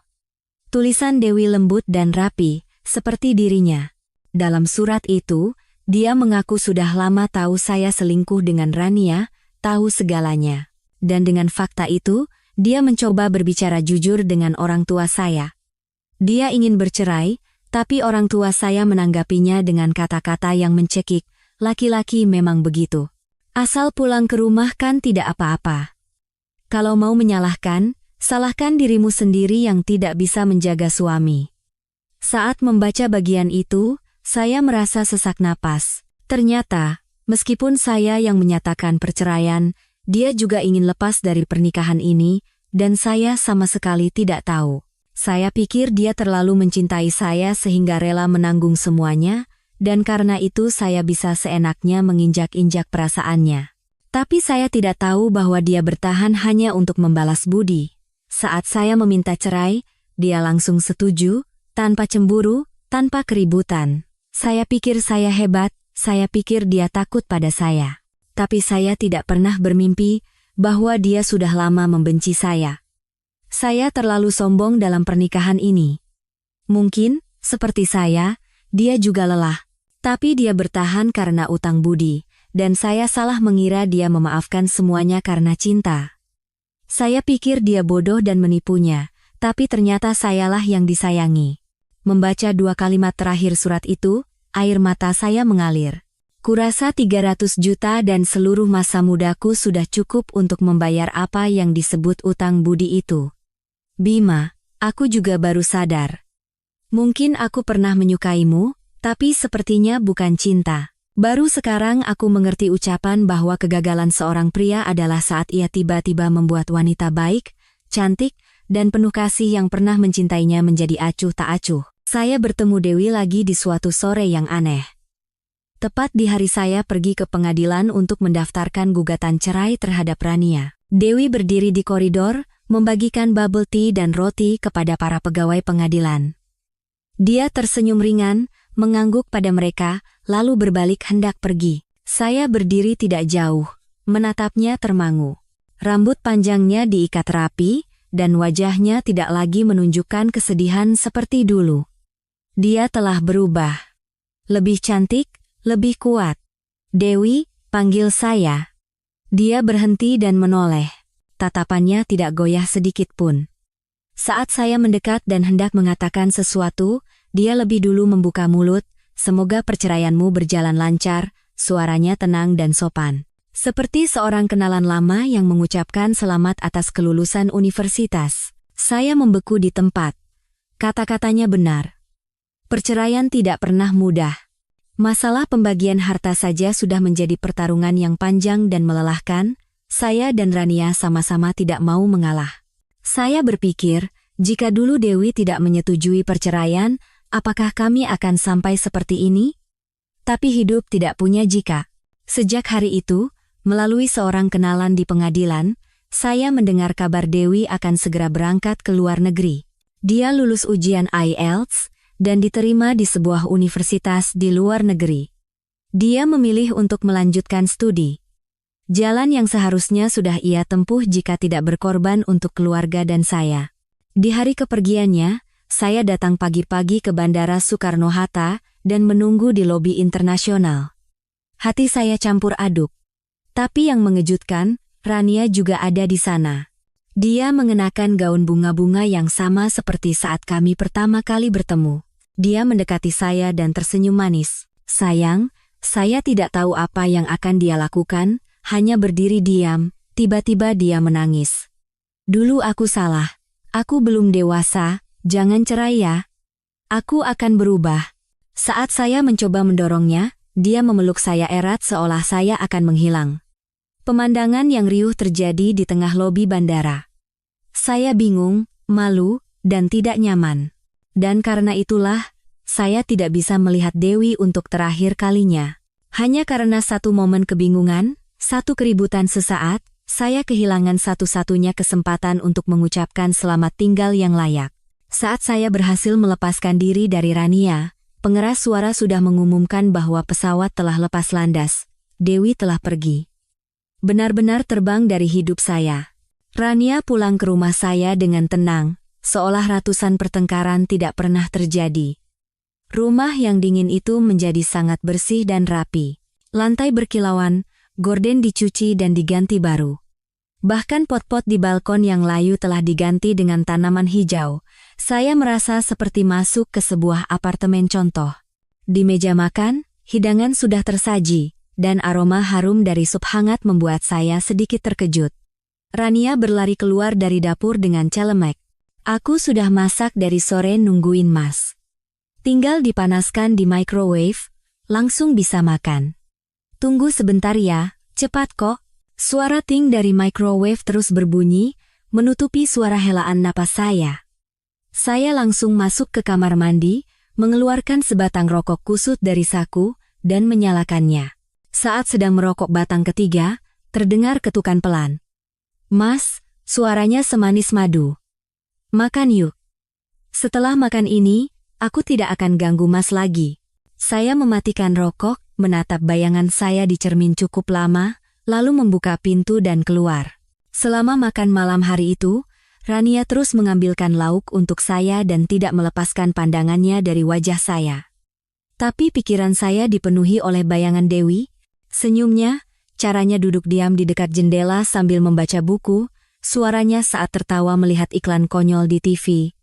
Tulisan Dewi lembut dan rapi, seperti dirinya. Dalam surat itu, dia mengaku sudah lama tahu saya selingkuh dengan Rania, tahu segalanya. Dan dengan fakta itu, dia mencoba berbicara jujur dengan orang tua saya. Dia ingin bercerai, tapi orang tua saya menanggapinya dengan kata-kata yang mencekik, "Laki-laki memang begitu. Asal pulang ke rumah kan tidak apa-apa. Kalau mau menyalahkan, salahkan dirimu sendiri yang tidak bisa menjaga suami." Saat membaca bagian itu, saya merasa sesak napas. Ternyata, Meskipun saya yang menyatakan perceraian, dia juga ingin lepas dari pernikahan ini, dan saya sama sekali tidak tahu. Saya pikir dia terlalu mencintai saya sehingga rela menanggung semuanya, dan karena itu saya bisa seenaknya menginjak-injak perasaannya. Tapi saya tidak tahu bahwa dia bertahan hanya untuk membalas budi. Saat saya meminta cerai, dia langsung setuju, tanpa cemburu, tanpa keributan. Saya pikir saya hebat, saya pikir dia takut pada saya. Tapi saya tidak pernah bermimpi bahwa dia sudah lama membenci saya. Saya terlalu sombong dalam pernikahan ini. Mungkin, seperti saya, dia juga lelah. Tapi dia bertahan karena utang budi, dan saya salah mengira dia memaafkan semuanya karena cinta. Saya pikir dia bodoh dan menipunya, tapi ternyata sayalah yang disayangi. Membaca 2 kalimat terakhir surat itu, air mata saya mengalir. Kurasa 300 juta dan seluruh masa mudaku sudah cukup untuk membayar apa yang disebut utang budi itu. Bima, aku juga baru sadar. Mungkin aku pernah menyukaimu, tapi sepertinya bukan cinta. Baru sekarang aku mengerti ucapan bahwa kegagalan seorang pria adalah saat ia tiba-tiba membuat wanita baik, cantik, dan penuh kasih yang pernah mencintainya menjadi acuh tak acuh. Saya bertemu Dewi lagi di suatu sore yang aneh. Tepat di hari saya pergi ke pengadilan untuk mendaftarkan gugatan cerai terhadap Rania. Dewi berdiri di koridor, membagikan bubble tea dan roti kepada para pegawai pengadilan. Dia tersenyum ringan, mengangguk pada mereka, lalu berbalik hendak pergi. Saya berdiri tidak jauh, menatapnya termangu. Rambut panjangnya diikat rapi, dan wajahnya tidak lagi menunjukkan kesedihan seperti dulu. Dia telah berubah. Lebih cantik, lebih kuat. Dewi, panggil saya. Dia berhenti dan menoleh. Tatapannya tidak goyah sedikit pun. Saat saya mendekat dan hendak mengatakan sesuatu, dia lebih dulu membuka mulut, semoga perceraianmu berjalan lancar, suaranya tenang dan sopan. Seperti seorang kenalan lama yang mengucapkan selamat atas kelulusan universitas. Saya membeku di tempat. Kata-katanya benar. Perceraian tidak pernah mudah. Masalah pembagian harta saja sudah menjadi pertarungan yang panjang dan melelahkan. Saya dan Rania sama-sama tidak mau mengalah. Saya berpikir, jika dulu Dewi tidak menyetujui perceraian, apakah kami akan sampai seperti ini? Tapi hidup tidak punya jika. Sejak hari itu, melalui seorang kenalan di pengadilan, saya mendengar kabar Dewi akan segera berangkat ke luar negeri. Dia lulus ujian IELTS dan diterima di sebuah universitas di luar negeri. Dia memilih untuk melanjutkan studi. Jalan yang seharusnya sudah ia tempuh jika tidak berkorban untuk keluarga dan saya. Di hari kepergiannya, saya datang pagi-pagi ke Bandara Soekarno-Hatta dan menunggu di lobi internasional. Hati saya campur aduk. Tapi yang mengejutkan, Rania juga ada di sana. Dia mengenakan gaun bunga-bunga yang sama seperti saat kami pertama kali bertemu. Dia mendekati saya dan tersenyum manis. Sayang, saya tidak tahu apa yang akan dia lakukan, hanya berdiri diam, tiba-tiba dia menangis. Dulu aku salah. Aku belum dewasa, jangan cerai ya. Aku akan berubah. Saat saya mencoba mendorongnya, dia memeluk saya erat seolah saya akan menghilang. Pemandangan yang riuh terjadi di tengah lobi bandara. Saya bingung, malu, dan tidak nyaman. Dan karena itulah, saya tidak bisa melihat Dewi untuk terakhir kalinya. Hanya karena satu momen kebingungan, satu keributan sesaat, saya kehilangan satu-satunya kesempatan untuk mengucapkan selamat tinggal yang layak. Saat saya berhasil melepaskan diri dari Rania, pengeras suara sudah mengumumkan bahwa pesawat telah lepas landas. Dewi telah pergi. Benar-benar terbang dari hidup saya. Rania pulang ke rumah saya dengan tenang, seolah ratusan pertengkaran tidak pernah terjadi. Rumah yang dingin itu menjadi sangat bersih dan rapi. Lantai berkilauan, gorden dicuci dan diganti baru. Bahkan pot-pot di balkon yang layu telah diganti dengan tanaman hijau. Saya merasa seperti masuk ke sebuah apartemen contoh. Di meja makan, hidangan sudah tersaji, dan aroma harum dari sup hangat membuat saya sedikit terkejut. Rania berlari keluar dari dapur dengan celemek. Aku sudah masak dari sore nungguin Mas. Tinggal dipanaskan di microwave, langsung bisa makan. Tunggu sebentar ya, cepat kok. Suara ting dari microwave terus berbunyi, menutupi suara helaan napas saya. Saya langsung masuk ke kamar mandi, mengeluarkan sebatang rokok kusut dari saku, dan menyalakannya. Saat sedang merokok batang ketiga, terdengar ketukan pelan. Mas, suaranya semanis madu. Makan yuk. Setelah makan ini, aku tidak akan ganggu Mas lagi. Saya mematikan rokok, menatap bayangan saya di cermin cukup lama, lalu membuka pintu dan keluar. Selama makan malam hari itu, Rania terus mengambilkan lauk untuk saya dan tidak melepaskan pandangannya dari wajah saya. Tapi pikiran saya dipenuhi oleh bayangan Dewi, senyumnya, caranya duduk diam di dekat jendela sambil membaca buku, suaranya saat tertawa melihat iklan konyol di TV.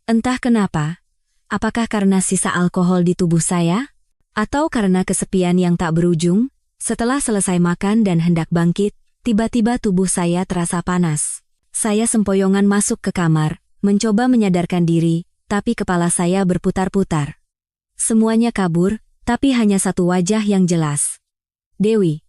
Entah kenapa, apakah karena sisa alkohol di tubuh saya? Atau karena kesepian yang tak berujung? Setelah selesai makan dan hendak bangkit, tiba-tiba tubuh saya terasa panas. Saya sempoyongan masuk ke kamar, mencoba menyadarkan diri, tapi kepala saya berputar-putar. Semuanya kabur, tapi hanya satu wajah yang jelas. Dewi.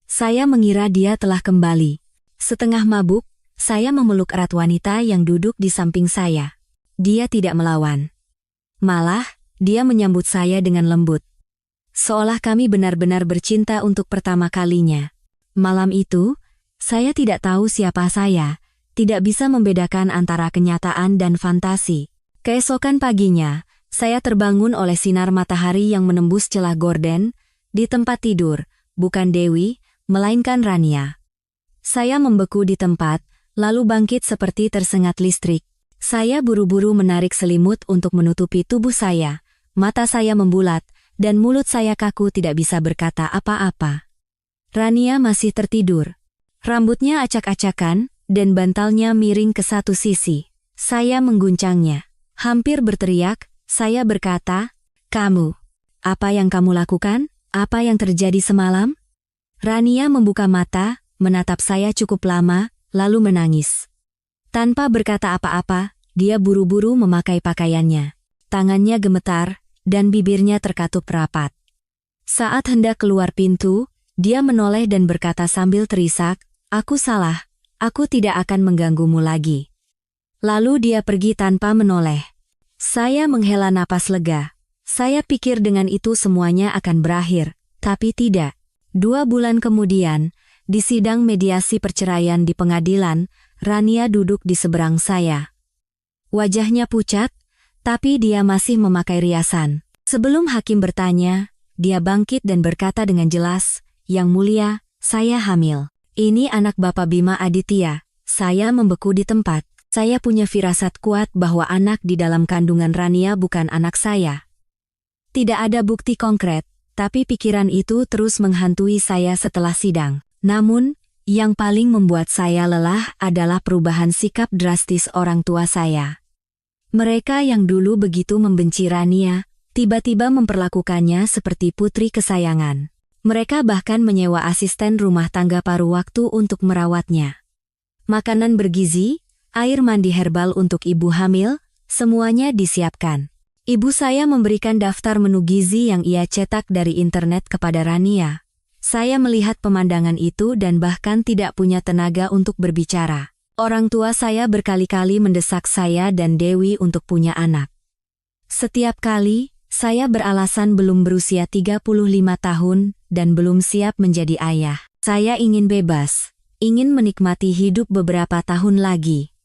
Saya mengira dia telah kembali. Setengah mabuk, saya memeluk erat wanita yang duduk di samping saya. Dia tidak melawan. Malah, dia menyambut saya dengan lembut. Seolah kami benar-benar bercinta untuk pertama kalinya. Malam itu, saya tidak tahu siapa saya, tidak bisa membedakan antara kenyataan dan fantasi. Keesokan paginya, saya terbangun oleh sinar matahari yang menembus celah gorden, di tempat tidur, bukan Dewi, melainkan Rania. Saya membeku di tempat, lalu bangkit seperti tersengat listrik. Saya buru-buru menarik selimut untuk menutupi tubuh saya, mata saya membulat, dan mulut saya kaku tidak bisa berkata apa-apa. Rania masih tertidur. Rambutnya acak-acakan, dan bantalnya miring ke satu sisi. Saya mengguncangnya. Hampir berteriak, saya berkata, "Kamu, apa yang kamu lakukan? Apa yang terjadi semalam?" Rania membuka mata, menatap saya cukup lama, lalu menangis. Tanpa berkata apa-apa, dia buru-buru memakai pakaiannya. Tangannya gemetar, dan bibirnya terkatup rapat. Saat hendak keluar pintu, dia menoleh dan berkata sambil terisak, "Aku salah, aku tidak akan mengganggumu lagi." Lalu dia pergi tanpa menoleh. Saya menghela napas lega. Saya pikir dengan itu semuanya akan berakhir, tapi tidak. 2 bulan kemudian, di sidang mediasi perceraian di pengadilan, Rania duduk di seberang saya. Wajahnya pucat, tapi dia masih memakai riasan. Sebelum hakim bertanya, dia bangkit dan berkata dengan jelas, "Yang mulia, saya hamil. Ini anak Bapak Bima Aditya." Saya membeku di tempat. Saya punya firasat kuat bahwa anak di dalam kandungan Rania bukan anak saya. Tidak ada bukti konkret, tapi pikiran itu terus menghantui saya setelah sidang. Namun, yang paling membuat saya lelah adalah perubahan sikap drastis orang tua saya. Mereka yang dulu begitu membenci Rania, tiba-tiba memperlakukannya seperti putri kesayangan. Mereka bahkan menyewa asisten rumah tangga paruh waktu untuk merawatnya. Makanan bergizi, air mandi herbal untuk ibu hamil, semuanya disiapkan. Ibu saya memberikan daftar menu gizi yang ia cetak dari internet kepada Rania. Saya melihat pemandangan itu dan bahkan tidak punya tenaga untuk berbicara. Orang tua saya berkali-kali mendesak saya dan Dewi untuk punya anak. Setiap kali, saya beralasan belum berusia 35 tahun dan belum siap menjadi ayah. Saya ingin bebas, ingin menikmati hidup beberapa tahun lagi.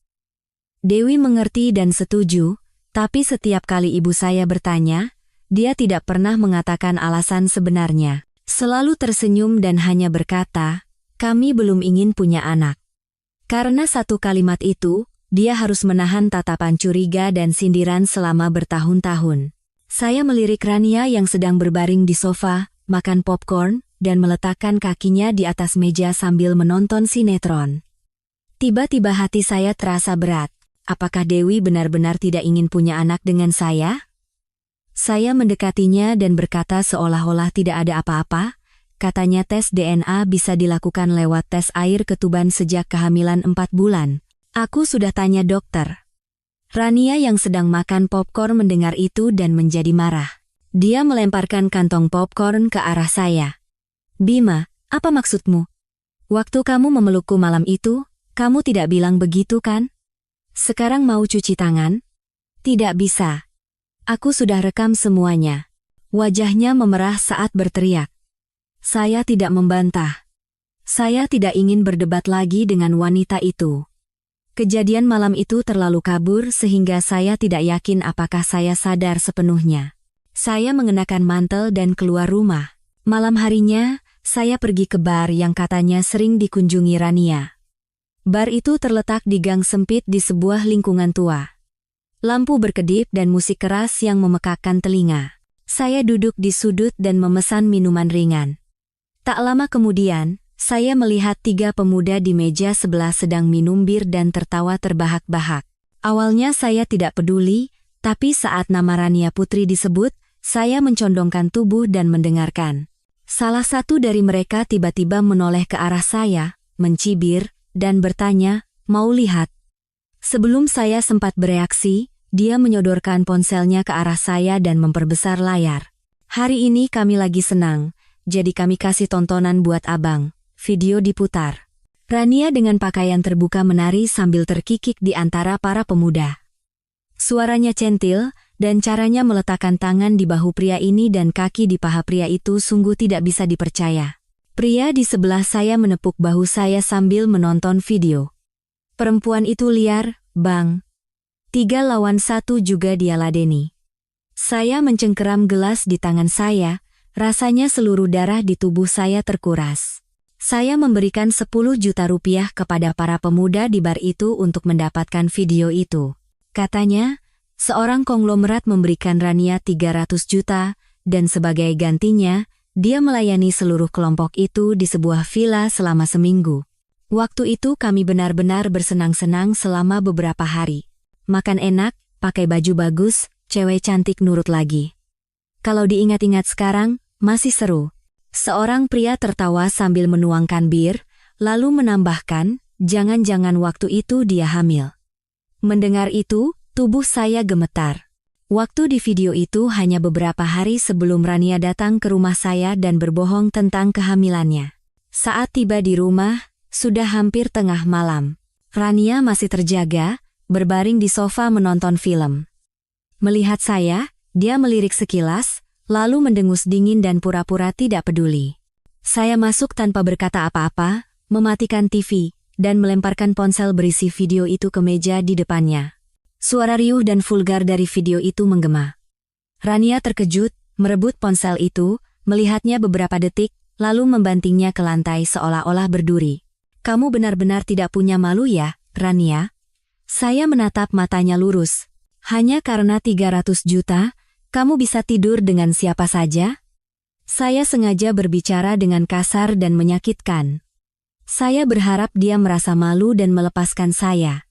Dewi mengerti dan setuju, tapi setiap kali ibu saya bertanya, dia tidak pernah mengatakan alasan sebenarnya. Selalu tersenyum dan hanya berkata, "Kami belum ingin punya anak." Karena satu kalimat itu, dia harus menahan tatapan curiga dan sindiran selama bertahun-tahun. Saya melirik Rania yang sedang berbaring di sofa, makan popcorn, dan meletakkan kakinya di atas meja sambil menonton sinetron. Tiba-tiba hati saya terasa berat. Apakah Dewi benar-benar tidak ingin punya anak dengan saya? Saya mendekatinya dan berkata seolah-olah tidak ada apa-apa. Katanya tes DNA bisa dilakukan lewat tes air ketuban sejak kehamilan 4 bulan. Aku sudah tanya dokter. Rania yang sedang makan popcorn mendengar itu dan menjadi marah. Dia melemparkan kantong popcorn ke arah saya. Bima, apa maksudmu? Waktu kamu memelukku malam itu, kamu tidak bilang begitu kan? Sekarang mau cuci tangan? Tidak bisa. Aku sudah rekam semuanya. Wajahnya memerah saat berteriak. Saya tidak membantah. Saya tidak ingin berdebat lagi dengan wanita itu. Kejadian malam itu terlalu kabur sehingga saya tidak yakin apakah saya sadar sepenuhnya. Saya mengenakan mantel dan keluar rumah. Malam harinya, saya pergi ke bar yang katanya sering dikunjungi Rania. Bar itu terletak di gang sempit di sebuah lingkungan tua. Lampu berkedip dan musik keras yang memekakkan telinga. Saya duduk di sudut dan memesan minuman ringan. Tak lama kemudian, saya melihat 3 pemuda di meja sebelah sedang minum bir dan tertawa terbahak-bahak. Awalnya saya tidak peduli, tapi saat nama Rania Putri disebut, saya mencondongkan tubuh dan mendengarkan. Salah satu dari mereka tiba-tiba menoleh ke arah saya, mencibir, dan bertanya, "Mau lihat?" Sebelum saya sempat bereaksi, dia menyodorkan ponselnya ke arah saya dan memperbesar layar. "Hari ini kami lagi senang, jadi kami kasih tontonan buat abang." Video diputar. Rania dengan pakaian terbuka menari sambil terkikik di antara para pemuda. Suaranya centil, dan caranya meletakkan tangan di bahu pria ini dan kaki di paha pria itu sungguh tidak bisa dipercaya. Pria di sebelah saya menepuk bahu saya sambil menonton video. "Perempuan itu liar, Bang. 3 lawan 1 juga dia ladeni." Saya mencengkeram gelas di tangan saya, rasanya seluruh darah di tubuh saya terkuras. Saya memberikan 10 juta rupiah kepada para pemuda di bar itu untuk mendapatkan video itu. Katanya, seorang konglomerat memberikan Rania 300 juta, dan sebagai gantinya, dia melayani seluruh kelompok itu di sebuah villa selama seminggu. Waktu itu kami benar-benar bersenang-senang selama beberapa hari. Makan enak, pakai baju bagus, cewek cantik nurut lagi. Kalau diingat-ingat sekarang, masih seru. Seorang pria tertawa sambil menuangkan bir, lalu menambahkan, "Jangan-jangan waktu itu dia hamil." Mendengar itu, tubuh saya gemetar. Waktu di video itu hanya beberapa hari sebelum Rania datang ke rumah saya dan berbohong tentang kehamilannya. Saat tiba di rumah, sudah hampir tengah malam. Rania masih terjaga, berbaring di sofa menonton film. Melihat saya, dia melirik sekilas, lalu mendengus dingin dan pura-pura tidak peduli. Saya masuk tanpa berkata apa-apa, mematikan TV, dan melemparkan ponsel berisi video itu ke meja di depannya. Suara riuh dan vulgar dari video itu menggema. Rania terkejut, merebut ponsel itu, melihatnya beberapa detik, lalu membantingnya ke lantai seolah-olah berduri. "Kamu benar-benar tidak punya malu ya, Rania?" Saya menatap matanya lurus. "Hanya karena 300 juta, kamu bisa tidur dengan siapa saja?" Saya sengaja berbicara dengan kasar dan menyakitkan. Saya berharap dia merasa malu dan melepaskan saya.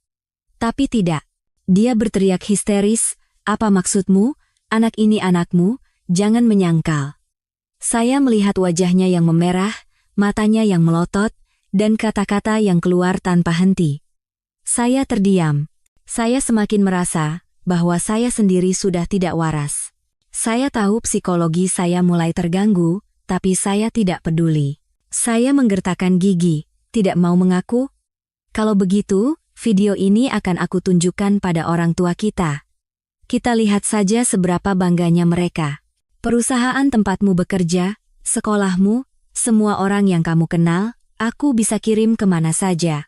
Tapi tidak. Dia berteriak histeris, "Apa maksudmu? Anak ini anakmu, jangan menyangkal." Saya melihat wajahnya yang memerah, matanya yang melotot, dan kata-kata yang keluar tanpa henti. Saya terdiam. Saya semakin merasa bahwa saya sendiri sudah tidak waras. Saya tahu psikologi saya mulai terganggu, tapi saya tidak peduli. Saya menggertakkan gigi, tidak mau mengaku. "Kalau begitu, video ini akan aku tunjukkan pada orang tua kita. Kita lihat saja seberapa bangganya mereka. Perusahaan tempatmu bekerja, sekolahmu, semua orang yang kamu kenal, aku bisa kirim kemana saja."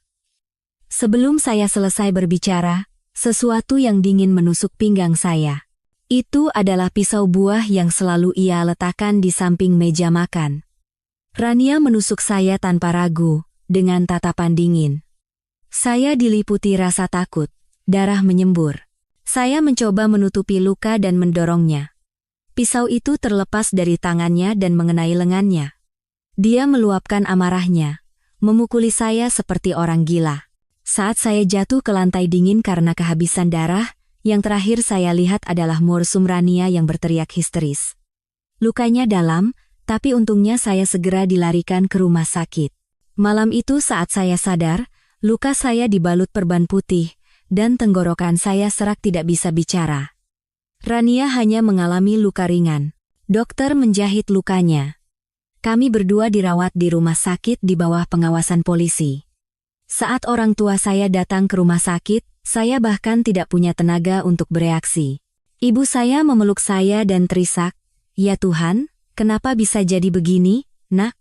Sebelum saya selesai berbicara, sesuatu yang dingin menusuk pinggang saya. Itu adalah pisau buah yang selalu ia letakkan di samping meja makan. Rania menusuk saya tanpa ragu, dengan tatapan dingin. Saya diliputi rasa takut, darah menyembur. Saya mencoba menutupi luka dan mendorongnya. Pisau itu terlepas dari tangannya dan mengenai lengannya. Dia meluapkan amarahnya, memukuli saya seperti orang gila. Saat saya jatuh ke lantai dingin karena kehabisan darah, yang terakhir saya lihat adalah Mursum Rania yang berteriak histeris. Lukanya dalam, tapi untungnya saya segera dilarikan ke rumah sakit. Malam itu saat saya sadar, luka saya dibalut perban putih, dan tenggorokan saya serak tidak bisa bicara. Rania hanya mengalami luka ringan. Dokter menjahit lukanya. Kami berdua dirawat di rumah sakit di bawah pengawasan polisi. Saat orang tua saya datang ke rumah sakit, saya bahkan tidak punya tenaga untuk bereaksi. Ibu saya memeluk saya dan terisak, "Ya Tuhan, kenapa bisa jadi begini, Nak?"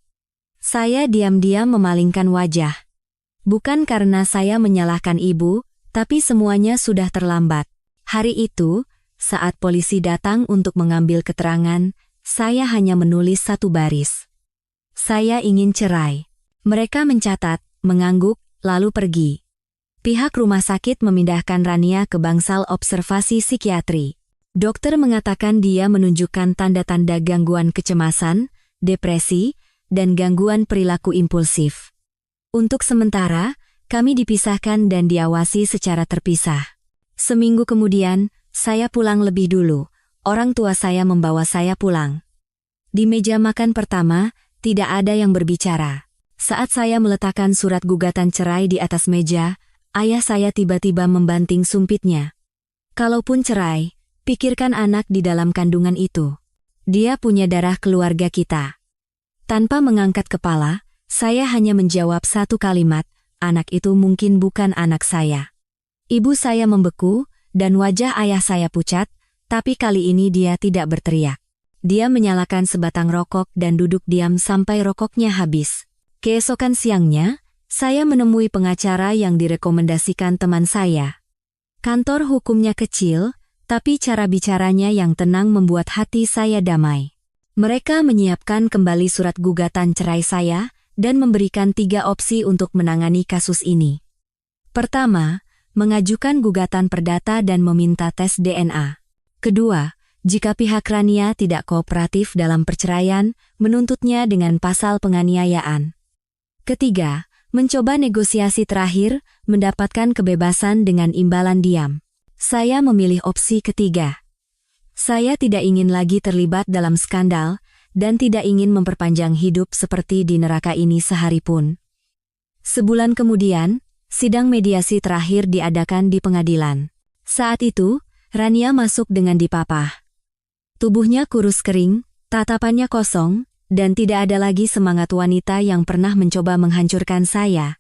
Saya diam-diam memalingkan wajah. Bukan karena saya menyalahkan ibu, tapi semuanya sudah terlambat. Hari itu, saat polisi datang untuk mengambil keterangan, saya hanya menulis satu baris. Saya ingin cerai. Mereka mencatat, mengangguk, lalu pergi. Pihak rumah sakit memindahkan Rania ke bangsal observasi psikiatri. Dokter mengatakan dia menunjukkan tanda-tanda gangguan kecemasan, depresi, dan gangguan perilaku impulsif. Untuk sementara, kami dipisahkan dan diawasi secara terpisah. Seminggu kemudian, saya pulang lebih dulu. Orang tua saya membawa saya pulang. Di meja makan pertama, tidak ada yang berbicara. Saat saya meletakkan surat gugatan cerai di atas meja, ayah saya tiba-tiba membanting sumpitnya. Kalaupun cerai, pikirkan anak di dalam kandungan itu. Dia punya darah keluarga kita. Tanpa mengangkat kepala, saya hanya menjawab satu kalimat, anak itu mungkin bukan anak saya. Ibu saya membeku, dan wajah ayah saya pucat, tapi kali ini dia tidak berteriak. Dia menyalakan sebatang rokok dan duduk diam sampai rokoknya habis. Keesokan siangnya, saya menemui pengacara yang direkomendasikan teman saya. Kantor hukumnya kecil, tapi cara bicaranya yang tenang membuat hati saya damai. Mereka menyiapkan kembali surat gugatan cerai saya dan memberikan 3 opsi untuk menangani kasus ini. Pertama, mengajukan gugatan perdata dan meminta tes DNA. Kedua, jika pihak Rania tidak kooperatif dalam perceraian, menuntutnya dengan pasal penganiayaan. Ketiga, mencoba negosiasi terakhir, mendapatkan kebebasan dengan imbalan diam. Saya memilih opsi ketiga. Saya tidak ingin lagi terlibat dalam skandal, dan tidak ingin memperpanjang hidup seperti di neraka ini sehari pun. Sebulan kemudian, sidang mediasi terakhir diadakan di pengadilan. Saat itu, Rania masuk dengan dipapah. Tubuhnya kurus kering, tatapannya kosong, dan tidak ada lagi semangat wanita yang pernah mencoba menghancurkan saya.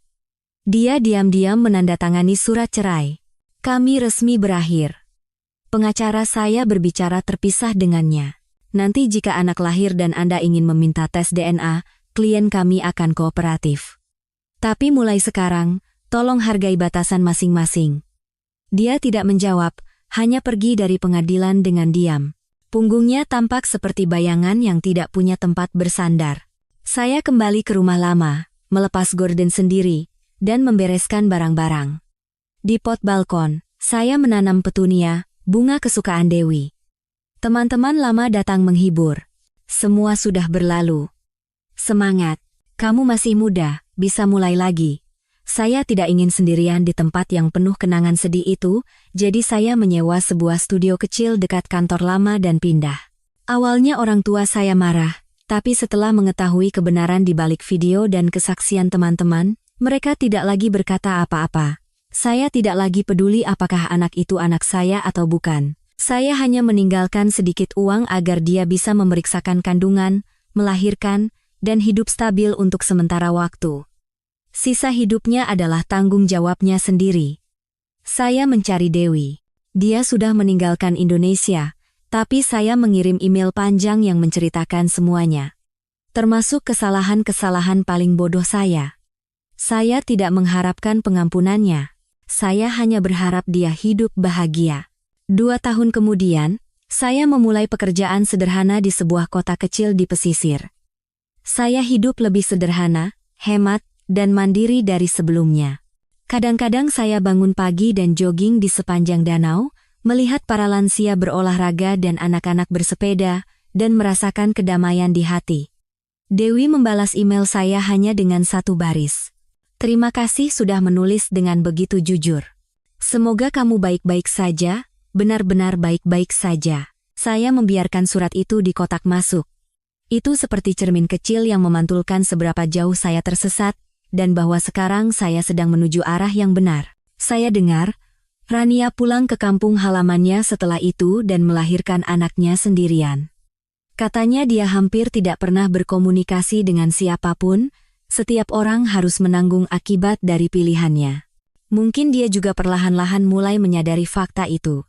Dia diam-diam menandatangani surat cerai. Kami resmi berakhir. Pengacara saya berbicara terpisah dengannya. Nanti jika anak lahir dan Anda ingin meminta tes DNA, klien kami akan kooperatif. Tapi mulai sekarang, tolong hargai batasan masing-masing. Dia tidak menjawab, hanya pergi dari pengadilan dengan diam. Punggungnya tampak seperti bayangan yang tidak punya tempat bersandar. Saya kembali ke rumah lama, melepas gorden sendiri, dan membereskan barang-barang. Di pot balkon, saya menanam petunia, bunga kesukaan Dewi. Teman-teman lama datang menghibur. Semua sudah berlalu. Semangat, kamu masih muda, bisa mulai lagi. Saya tidak ingin sendirian di tempat yang penuh kenangan sedih itu, jadi saya menyewa sebuah studio kecil dekat kantor lama dan pindah. Awalnya orang tua saya marah, tapi setelah mengetahui kebenaran di balik video dan kesaksian teman-teman, mereka tidak lagi berkata apa-apa. Saya tidak lagi peduli apakah anak itu anak saya atau bukan. Saya hanya meninggalkan sedikit uang agar dia bisa memeriksakan kandungan, melahirkan, dan hidup stabil untuk sementara waktu. Sisa hidupnya adalah tanggung jawabnya sendiri. Saya mencari Dewi. Dia sudah meninggalkan Indonesia, tapi saya mengirim email panjang yang menceritakan semuanya. Termasuk kesalahan-kesalahan paling bodoh saya. Saya tidak mengharapkan pengampunannya. Saya hanya berharap dia hidup bahagia. 2 tahun kemudian, saya memulai pekerjaan sederhana di sebuah kota kecil di pesisir. Saya hidup lebih sederhana, hemat, dan mandiri dari sebelumnya. Kadang-kadang saya bangun pagi dan jogging di sepanjang danau, melihat para lansia berolahraga dan anak-anak bersepeda, dan merasakan kedamaian di hati. Dewi membalas email saya hanya dengan 1 baris. Terima kasih sudah menulis dengan begitu jujur. Semoga kamu baik-baik saja, benar-benar baik-baik saja. Saya membiarkan surat itu di kotak masuk. Itu seperti cermin kecil yang memantulkan seberapa jauh saya tersesat, dan bahwa sekarang saya sedang menuju arah yang benar. Saya dengar, Rania pulang ke kampung halamannya setelah itu dan melahirkan anaknya sendirian. Katanya dia hampir tidak pernah berkomunikasi dengan siapapun, setiap orang harus menanggung akibat dari pilihannya. Mungkin dia juga perlahan-lahan mulai menyadari fakta itu.